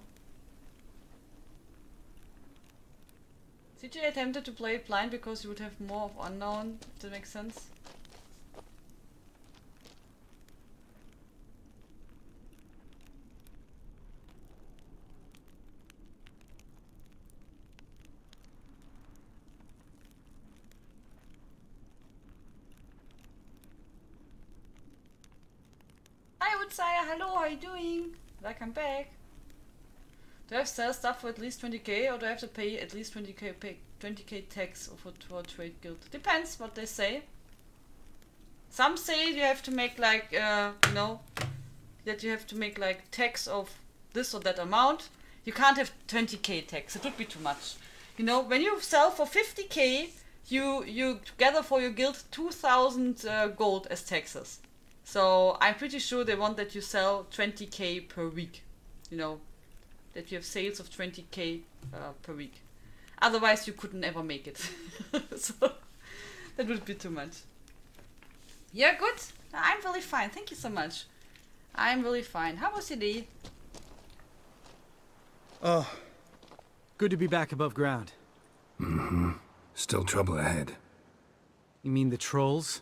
CJ attempted to play it blind because you would have more of unknown, if that makes sense. Hi Utsaya, hello, how are you doing? Welcome back. Do I have to sell stuff for at least 20k or do I have to pay at least 20k tax for a trade guild? Depends what they say. Some say you have to make like, you know, that you have to make like tax of this or that amount. You can't have 20k tax, it would be too much. You know, when you sell for 50k, you gather for your guild 2000 gold as taxes. So I'm pretty sure they want that you sell 20k per week, you know, that you have sales of 20k per week. Otherwise you couldn't ever make it. So that would be too much. Yeah, good. I'm really fine. Thank you so much. I'm really fine. How was your day?
Oh, good to be back above ground.
Mm-hmm. Still trouble ahead.
You mean the trolls?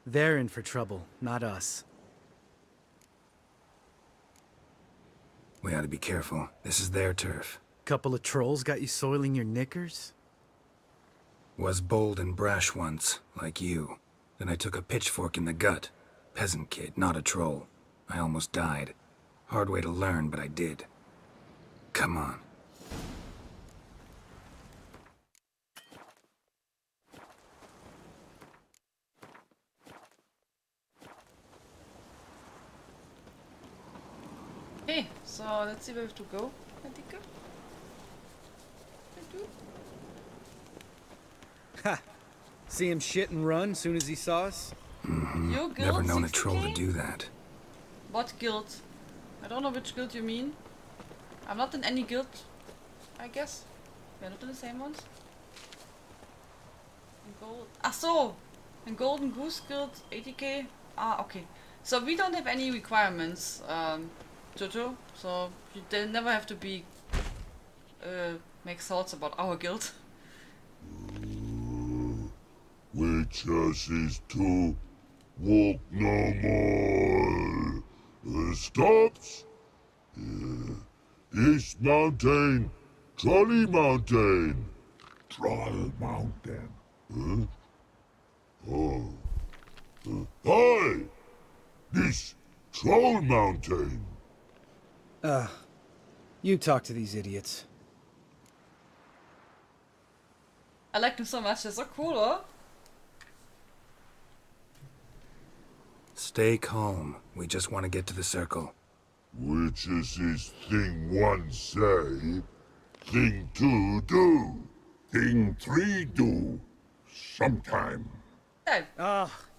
They're in for trouble, not us.
We ought to be careful. This is their turf.
Couple of trolls got you soiling your knickers?
Was bold and brash once, like you. Then I took a pitchfork in the gut. Peasant kid, not a troll. I almost died. Hard way to learn, but I did. Come on.
Okay, so let's see where we have to go.
Ha! See him shit and run soon as he saw us?
Mm-hmm.
Your guild,
Never known
60K?
a troll to do that.
What guild? I don't know which guild you mean. I'm not in any guild, I guess. We're not in the same ones. Ah, so! In Golden Goose Guild, 80k. Ah, okay. So we don't have any requirements, Jojo. So you never have to be make thoughts about our guild.
Witches is to walk no more. Stops. East Mountain, Trolley Mountain. Troll Mountain. Huh? Oh. Hi! This Troll Mountain.
You talk to these idiots.
I like them so much, they're so cool, huh?
Stay calm. We just want to get to the circle.
Witches is thing one say, thing two do, thing three do, sometime.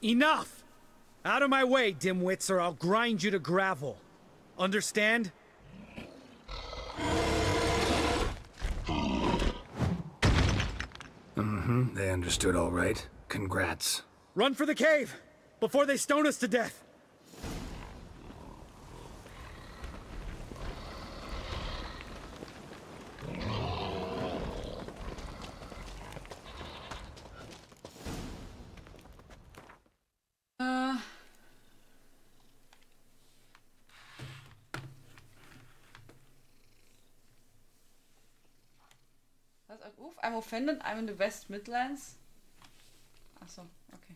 Enough! Out of my way, dimwits, or I'll grind you to gravel. Understand?
Mm-hmm, they understood all right. Congrats.
Run for the cave! Before they stone us to death!
Oof, I'm offended. I'm in the West Midlands. Achso, okay.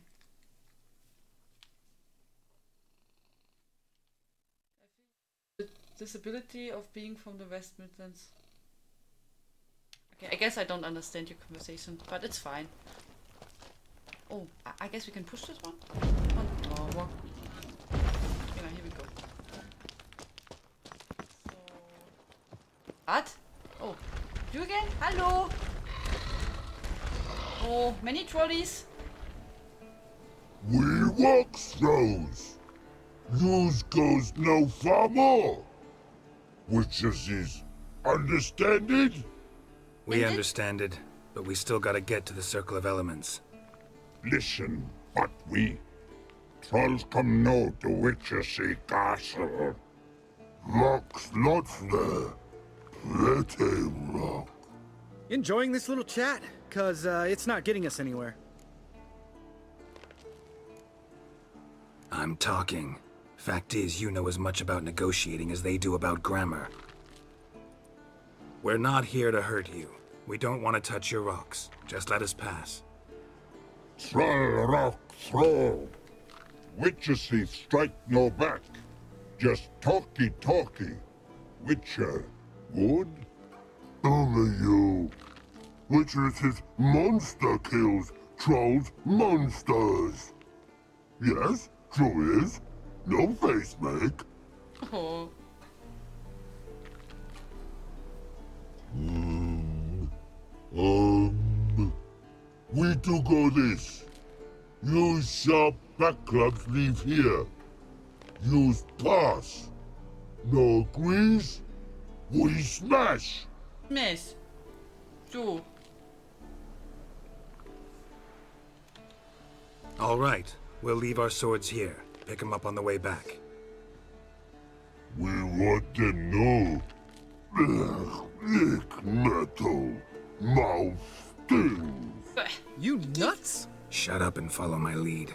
I feel the disability of being from the West Midlands. Okay, I guess I don't understand your conversation, but it's fine. Oh, I guess we can push this one? Oh, well. Yeah, here we go. So... What? Oh, you again? Hello! Oh, many trolleys.
We walk throws. News goes no far more. Which is understand it?
We understand it, but we still gotta get to the Circle of Elements.
Listen, but we trolls come no to Witchersea Castle. Rocks lots there. Pretty rock.
Enjoying this little chat? Cause it's not getting us anywhere.
I'm talking. Fact is, you know as much about negotiating as they do about grammar. We're not here to hurt you. We don't want to touch your rocks. Just let us pass.
Troll rock throw. Witchersea strike no back. Just talky. Witcher, wood? Only you. Witcher's monster kills trolls monsters. Yes, true is. No face make.
Oh.
We do go this. Use sharp back clubs leave here. Use pass. No agrees? We smash.
Smash. So.
All right, we'll leave our swords here. Pick them up on the way back.
We want them know. Lick metal. Mouth stings.
You nuts?
Shut up and follow my lead.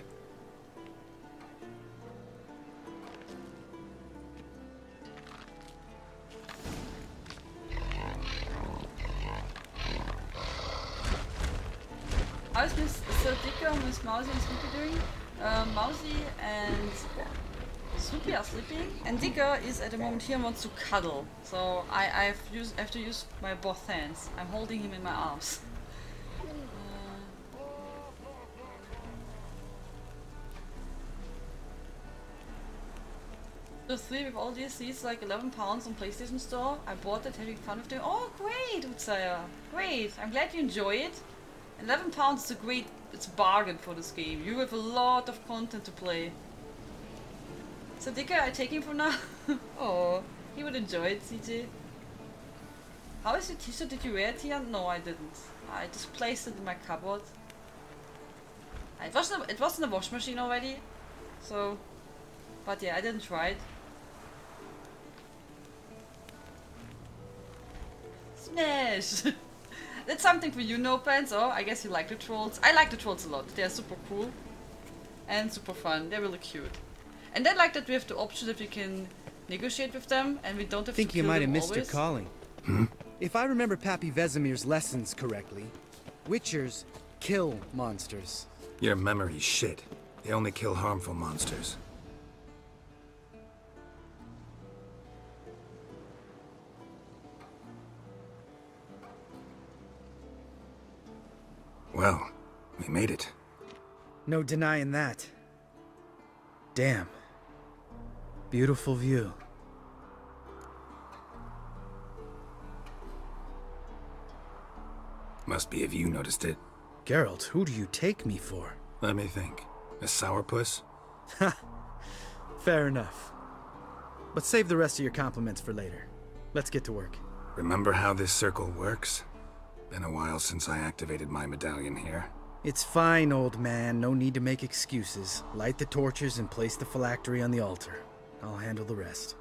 How's Miss Dicker, Miss Mousy and Snoopy doing? Mousy and Snoopy are sleeping, and Dicker is at the moment here and wants to cuddle. So I have to use my both hands. I'm holding him in my arms. The 3 with all DLCs like £11 on PlayStation Store. I bought it having fun with them. Oh great, Utsaya. Great. I'm glad you enjoy it. £11 is it's a bargain for this game. You have a lot of content to play. So Dicker, I take him for now. Oh, he would enjoy it, CJ. How is your t-shirt? Did you wear it here? No, I didn't. I just placed it in my cupboard. It was in the wash machine already. So, but yeah, I didn't try it. Smash! That's something for you, no pants. Oh, I guess you like the trolls. I like the trolls a lot. They're super cool and super fun. They're really cute. And I like that we have the option that we can negotiate with them and we don't have to kill them always.
I think you might have missed your calling. If I remember Pappy Vesemir's lessons correctly, Witchers kill monsters.
Your memory's shit. They only kill harmful monsters. Well, we made it.
No denying that. Damn. Beautiful view.
Must be if you noticed it.
Geralt, who do you take me for?
Let me think. A sourpuss?
Ha! Fair enough. But save the rest of your compliments for later. Let's get to work.
Remember how this circle works? Been a while since I activated my medallion here.
It's fine, old man. No need to make excuses. Light the torches and place the phylactery on the altar. I'll handle the rest.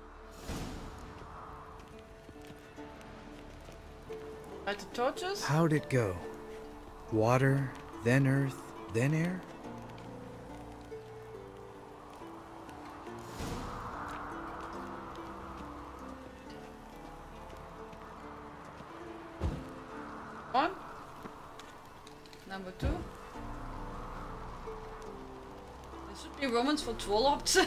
Light the torches?
How'd it go? Water, then earth, then air?
One. Number 2. There should be Romans for Trollopts.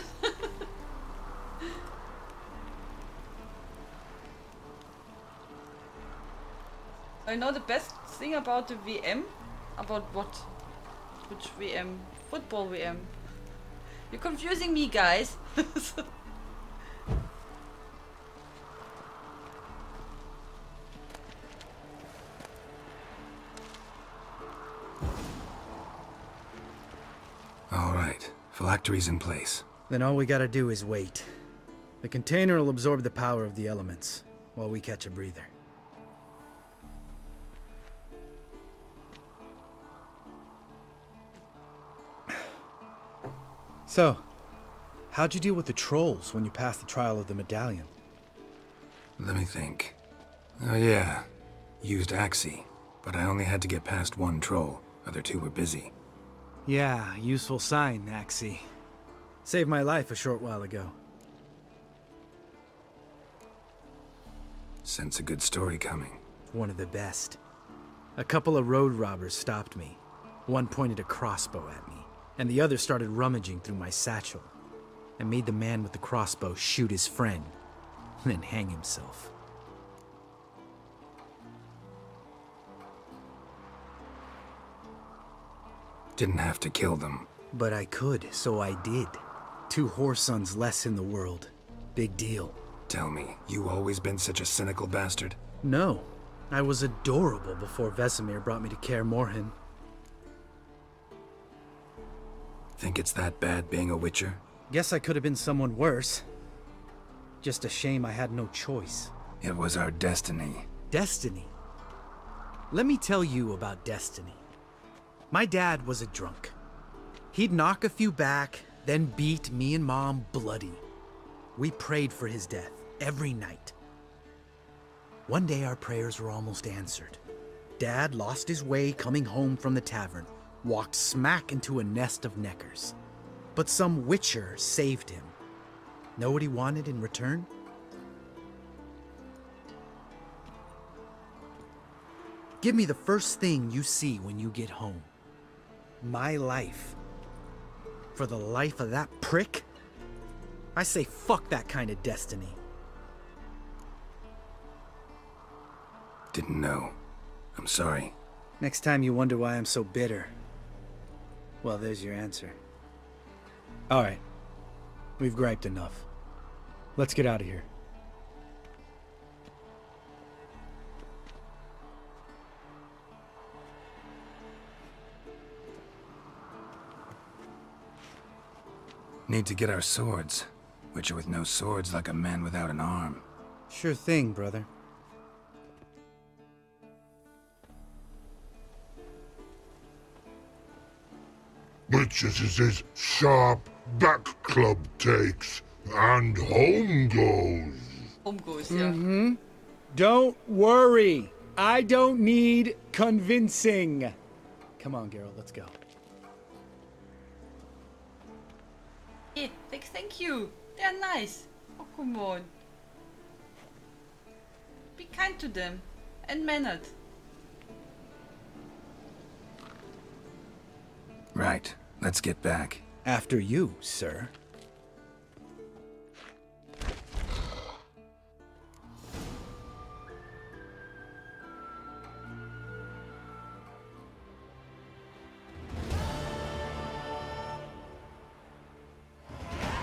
I know the best thing about the VM. About what? Which VM? Football VM. You're confusing me, guys.
Alright, phylactery's in place.
Then all we gotta do is wait. The container will absorb the power of the elements, while we catch a breather. So, how'd you deal with the trolls when you passed the trial of the medallion?
Let me think. Oh yeah, used Axii, but I only had to get past one troll. Other two were busy.
Yeah, useful sign, Axii. Saved my life a short while ago.
Sense a good story coming.
One of the best. A couple of road robbers stopped me. One pointed a crossbow at me, and the other started rummaging through my satchel, and made the man with the crossbow shoot his friend, then hang himself.
Didn't have to kill them.
But I could, so I did. 2 whore sons less in the world. Big deal.
Tell me, you always been such a cynical bastard?
No. I was adorable before Vesemir brought me to Kaer Morhen.
Think it's that bad being a Witcher?
Guess I could have been someone worse. Just a shame I had no choice.
It was our destiny.
Destiny? Let me tell you about destiny. My dad was a drunk. He'd knock a few back, then beat me and Mom bloody. We prayed for his death every night. One day our prayers were almost answered. Dad lost his way coming home from the tavern, walked smack into a nest of neckers. But some Witcher saved him. Know what he wanted in return? Give me the first thing you see when you get home. My life. For the life of that prick? I say fuck that kind of destiny.
Didn't know. I'm sorry.
Next time you wonder why I'm so bitter, well, there's your answer. Alright. We've griped enough. Let's get out of here.
Need to get our swords. Witcher with no swords like a man without an arm.
Sure thing, brother.
Witches is sharp back club takes, and home goes.
Home goes, yeah.
Mm-hmm. Don't worry. I don't need convincing. Come on, Geralt, let's go.
Yeah, thank you. They're nice. Oh, come on. Be kind to them. And mannered.
Right. Let's get back.
After you, sir.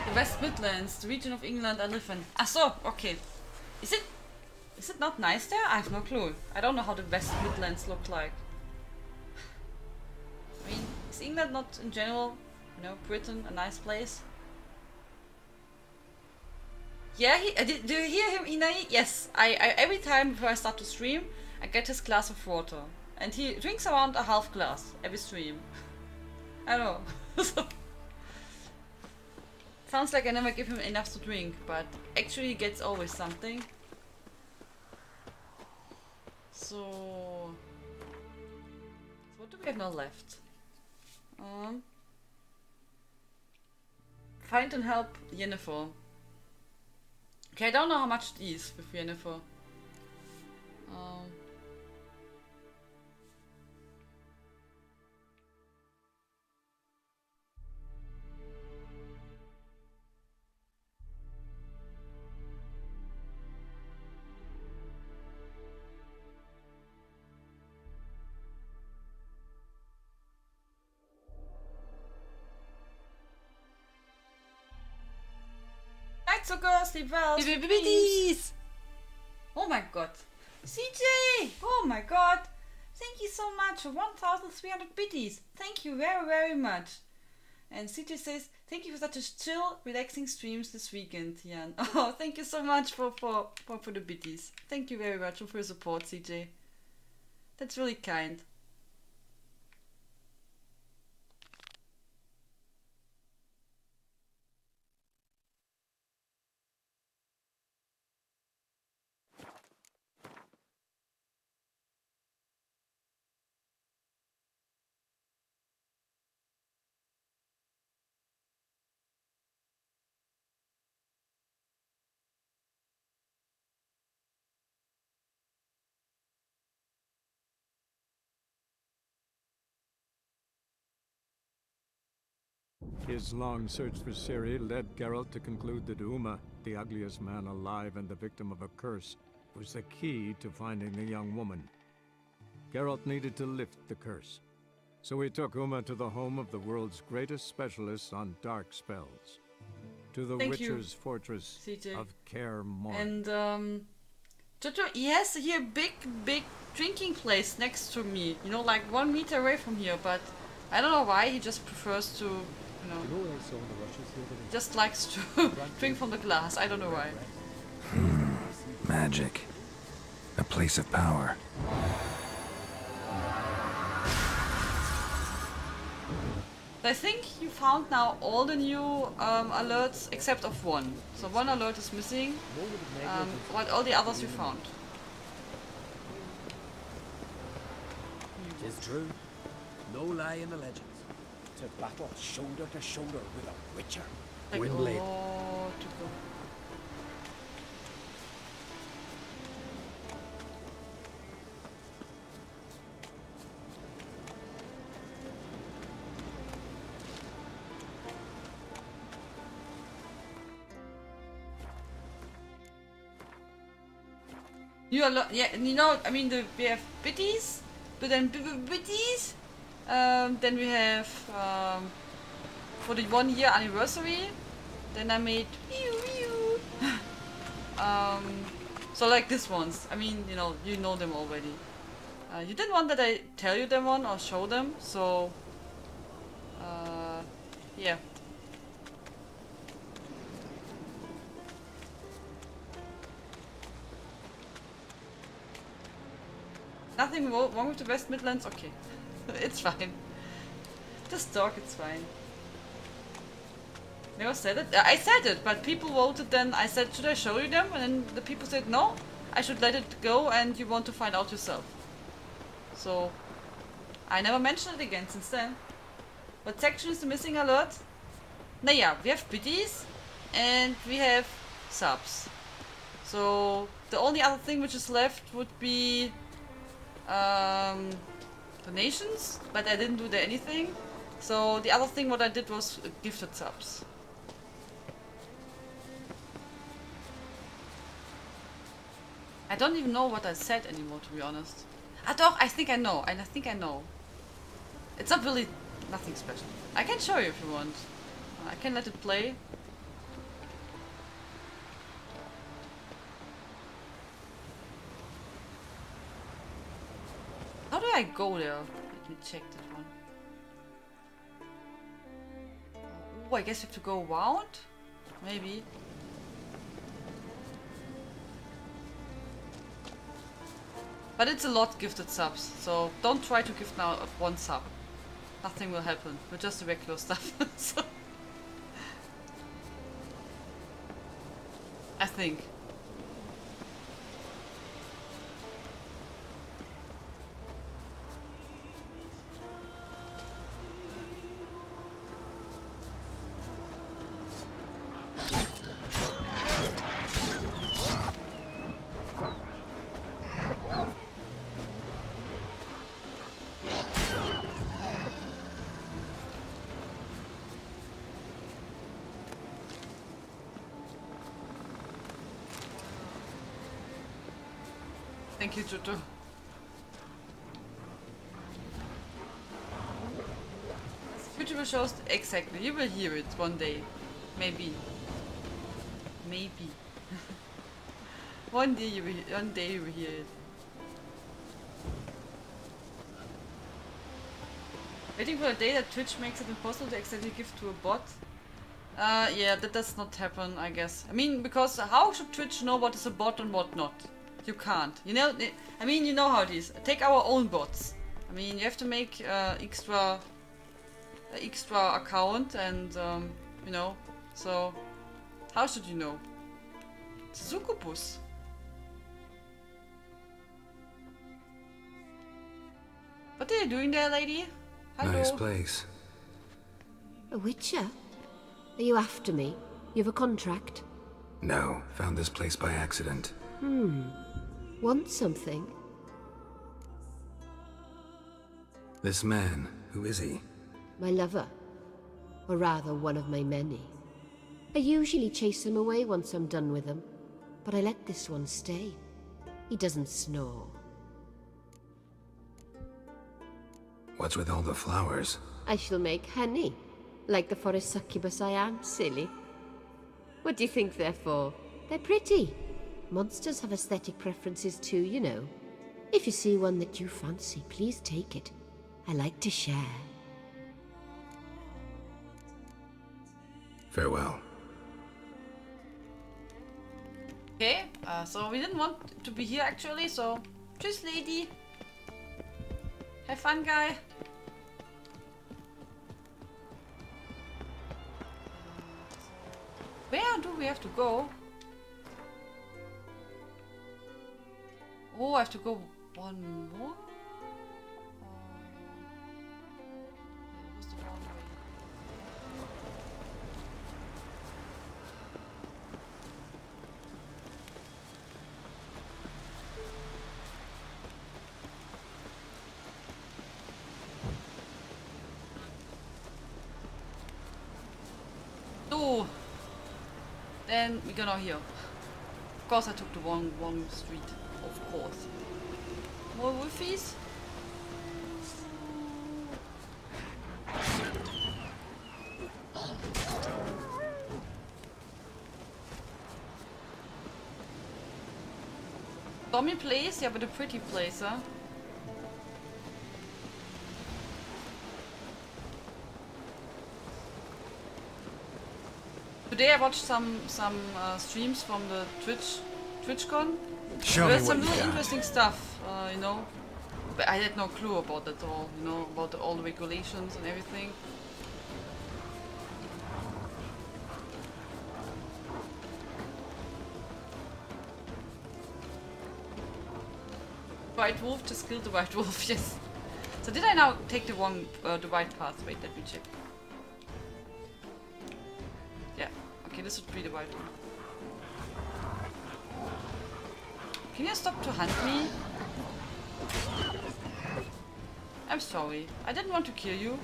The West Midlands, the region of England I live in. Ah, so, okay. Is it not nice there? I have no clue. I don't know how the West Midlands look like. I mean, is England not in general, you know, Britain, a nice place? Yeah, do you hear him, Inai? Yes, I every time before I start to stream, I get his glass of water. And he drinks around a half glass every stream. I don't know. Sounds like I never give him enough to drink, but actually he gets always something. So what do we have now left? Find and help Yennefer. Okay, I don't know how much it is with Yennefer. Night, so girl, sleep well. Biddies! Oh my god. CJ! Oh my god. Thank you so much for 1,300 biddies. Thank you very, very much. And CJ says, thank you for such a chill, relaxing streams this weekend, Jan. Oh, thank you so much for the biddies. Thank you very much for your support, CJ. That's really kind.
His long search for Ciri led Geralt to conclude that Uma, the ugliest man alive and the victim of a curse, was the key to finding the young woman. Geralt needed to lift the curse, so he took Uma to the home of the world's greatest specialists on dark spells, to the Witcher's fortress
CJ.
of Kaer Morhen.
And Jojo, he has here big drinking place next to me, you know, like 1 meter away from here, but I don't know why he just prefers to, you know, just likes to drink from the glass. I don't know why.
Magic. A place of power.
I think you found now all the new alerts except of one. So one alert is missing, but all the others you found.
Tis true. No lie in the legends. To battle shoulder to shoulder with a witcher.
Like,
Gwynblade.
oh, to go. Yeah, you know, I mean, we have biddies, but then biddies. Then we have for the 1 year anniversary. Then I made so like this ones. I mean, you know them already. You didn't want that I tell you them one or show them, so yeah. Nothing wrong with the West Midlands? Okay. It's fine. Just talk, it's fine. Never said it? I said it, but people voted then. I said, should I show you them? And then the people said, no, I should let it go and you want to find out yourself. So, I never mentioned it again since then. What section is the missing alert? Naja, we have biddies and we have subs. So, the only other thing which is left would be donations, but I didn't do there anything. So the other thing what I did was gifted subs. I don't even know what I said anymore, to be honest. I think I know. It's not really nothing special. I can show you if you want. I can let it play. How do I go there? Let me check that one. Oh, I guess you have to go around? Maybe. But it's a lot gifted subs, so don't try to gift now of 1 sub. Nothing will happen with just the regular stuff. So I think. Thank you, Jojo. Future shows exactly. You will hear it one day, maybe. Maybe. One day you will hear it. Waiting for a day that Twitch makes it impossible to accidentally give to a bot. Yeah, that does not happen, I guess. I mean, because how should Twitch know what is a bot and what not? You can't. You know, I mean, you know how it is. Take our own bots. I mean, you have to make extra account and, you know, so how should you know? Succubus. What are you doing there, lady? Hello.
Nice place.
A witcher? Are you after me? You have a contract?
No, found this place by accident.
Want something?
This man, who is he?
My lover. Or rather, one of my many. I usually chase him away once I'm done with him, but I let this one stay. He doesn't snore.
What's with all the flowers?
I shall make honey, like the forest succubus I am, silly. What do you think they're for? They're pretty. Monsters have aesthetic preferences too, you know. If you see one that you fancy, please take it. I like to share.
Farewell.
Okay, so we didn't want to be here actually, so tschüss, lady. Have fun, guy. Where do we have to go? Oh, I have to go one more? What's the wrong way? So, then we're gonna here. Of course I took the wrong street. Of course. More wolfies? Stormy place? Yeah, but a pretty place, huh? Today I watched some streams from the TwitchCon. There's some really interesting stuff, you know. But I had no clue about that all, you know, about all the regulations and everything. White wolf, just killed the white wolf, yes. So did I now take the wrong, the right path? Wait, let me check. Yeah, okay, this would be the right one. Can you stop to hunt me? I'm sorry, I didn't want to kill you.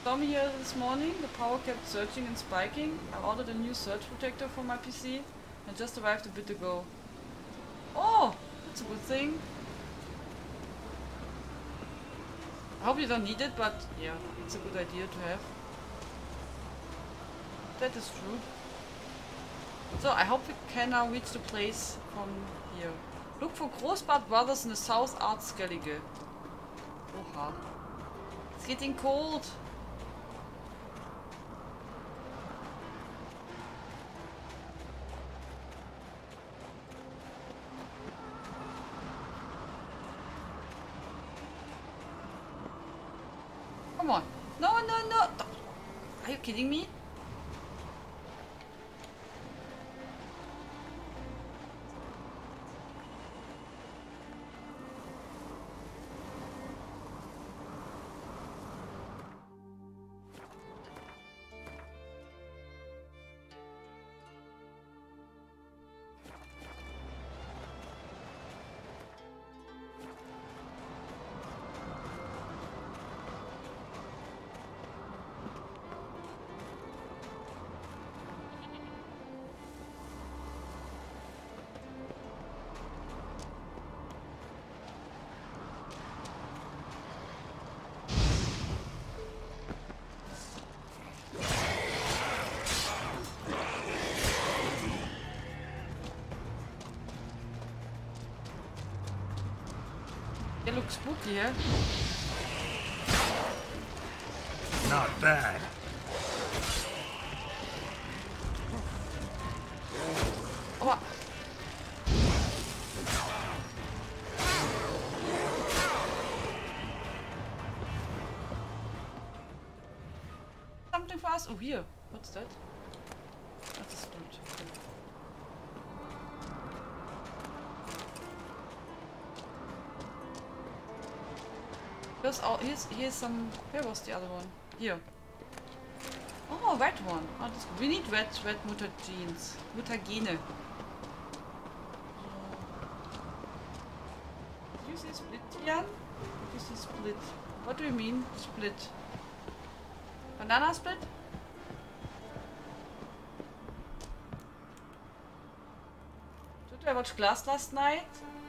Saw me here this morning, the power kept surging and spiking. I ordered a new surge protector for my PC and just arrived a bit ago. Oh, that's a good thing. I hope you don't need it, but yeah, it's a good idea to have. That is true. So I hope we can now reach the place from here. Look for Großbart Brothers in the South Art Skellige. Oha. It's getting cold. Come on. No, no, no. Are you kidding me? It looks spooky, yeah?
Not bad.
Oh. Something for us? Oh, here. What's that? That's a split. Here's some. Where was the other one? Here. Oh, red one. Oh, this, we need red mutagens. Mutagene. Did you say split, Jan? Did you say split? What do you mean, split? Banana split? Did I watch Glass last night?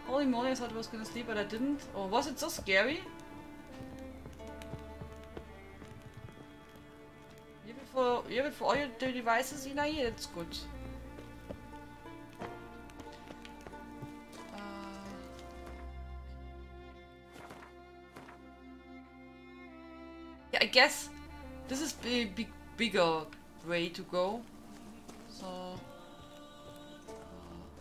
Holy moly, I thought I was gonna sleep, but I didn't. Oh, was it so scary? You have it for all your devices, Ina? Yeah, that's good. Yeah, I guess this is the bigger way to go. So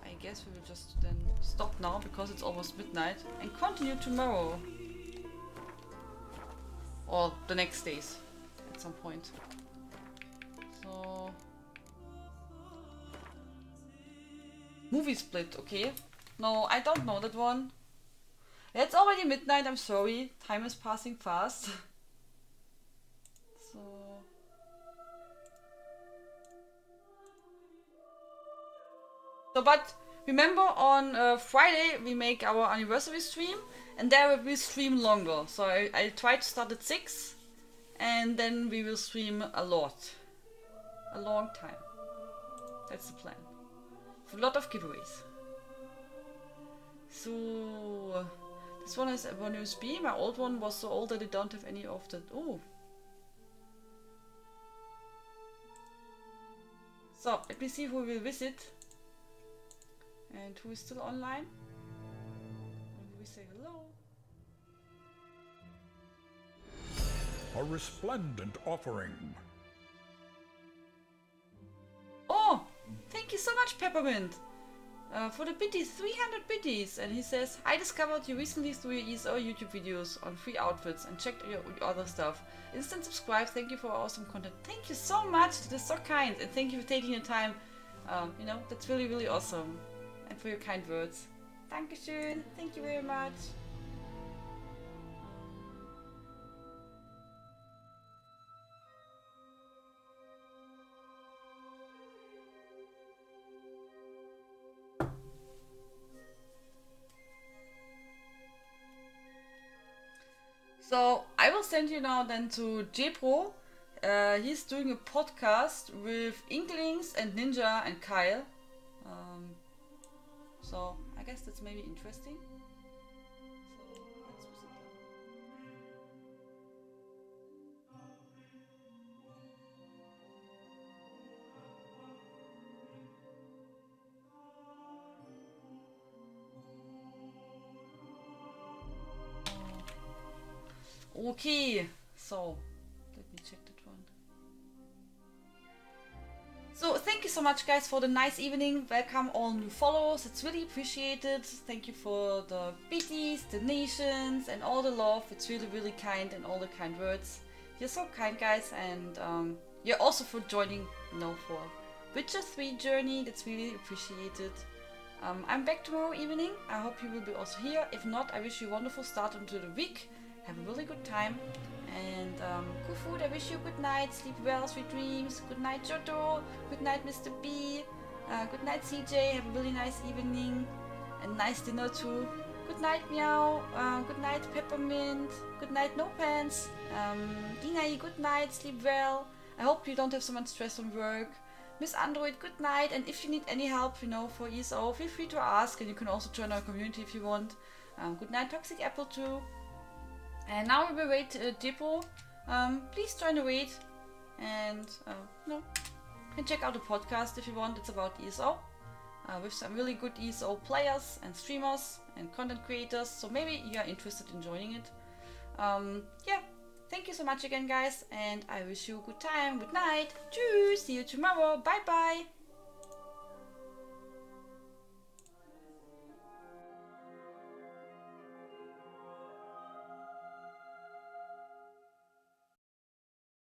I guess we will just then stop now because it's almost midnight and continue tomorrow or the next days at some point. So movie split, okay. No, I don't know that one. It's already midnight, I'm sorry. Time is passing fast. So, but remember on Friday we make our anniversary stream and there we stream longer. So I try to start at 6 and then we will stream a lot. A long time. That's the plan. With a lot of giveaways. So this one is one USB. My old one was so old that I don't have any of that. Oh. So let me see who will visit. And who is still online? And we say hello.
A resplendent offering.
Oh, thank you so much, Peppermint, for the biddies, 300 biddies. And he says, I discovered you recently through your ESO YouTube videos on free outfits and checked your other stuff. Instant subscribe, thank you for awesome content. Thank you so much, that is so kind. And thank you for taking your time. You know, that's really, really awesome. And for your kind words. Dankeschön, thank you very much. So I will send you now then to Jepro. He's doing a podcast with Inklings and Ninja and Kyle. So I guess that's maybe interesting. So let's visit them. Okay, so let me check that one. So thank you so much guys for the nice evening. Welcome all new followers, it's really appreciated. Thank you for the biddies, donations and all the love. It's really kind and all the kind words. You're so kind guys, and you're also for joining for Witcher 3 journey. That's really appreciated. I'm back tomorrow evening. I hope you will be also here. If not, I wish you a wonderful start into the week. Have a really good time. And good food. I wish you a good night. Sleep well, sweet dreams. Good night, Jodo. Good night, Mr. B. Good night, CJ. Have a really nice evening. And nice dinner too. Good night, Meow. Good night, Peppermint. Good night, No Pants. Inai, good night. Sleep well. I hope you don't have so much stress on work. Miss Android, good night. And if you need any help, for ESO, feel free to ask. And you can also join our community if you want. Good night, Toxic Apple too. And now we will wait Depot. Please join the wait. And you can check out the podcast if you want. It's about ESO. With some really good ESO players and streamers and content creators. So maybe you are interested in joining it. Yeah. Thank you so much again, guys, and I wish you a good time. Good night. Tschüss. See you tomorrow. Bye bye.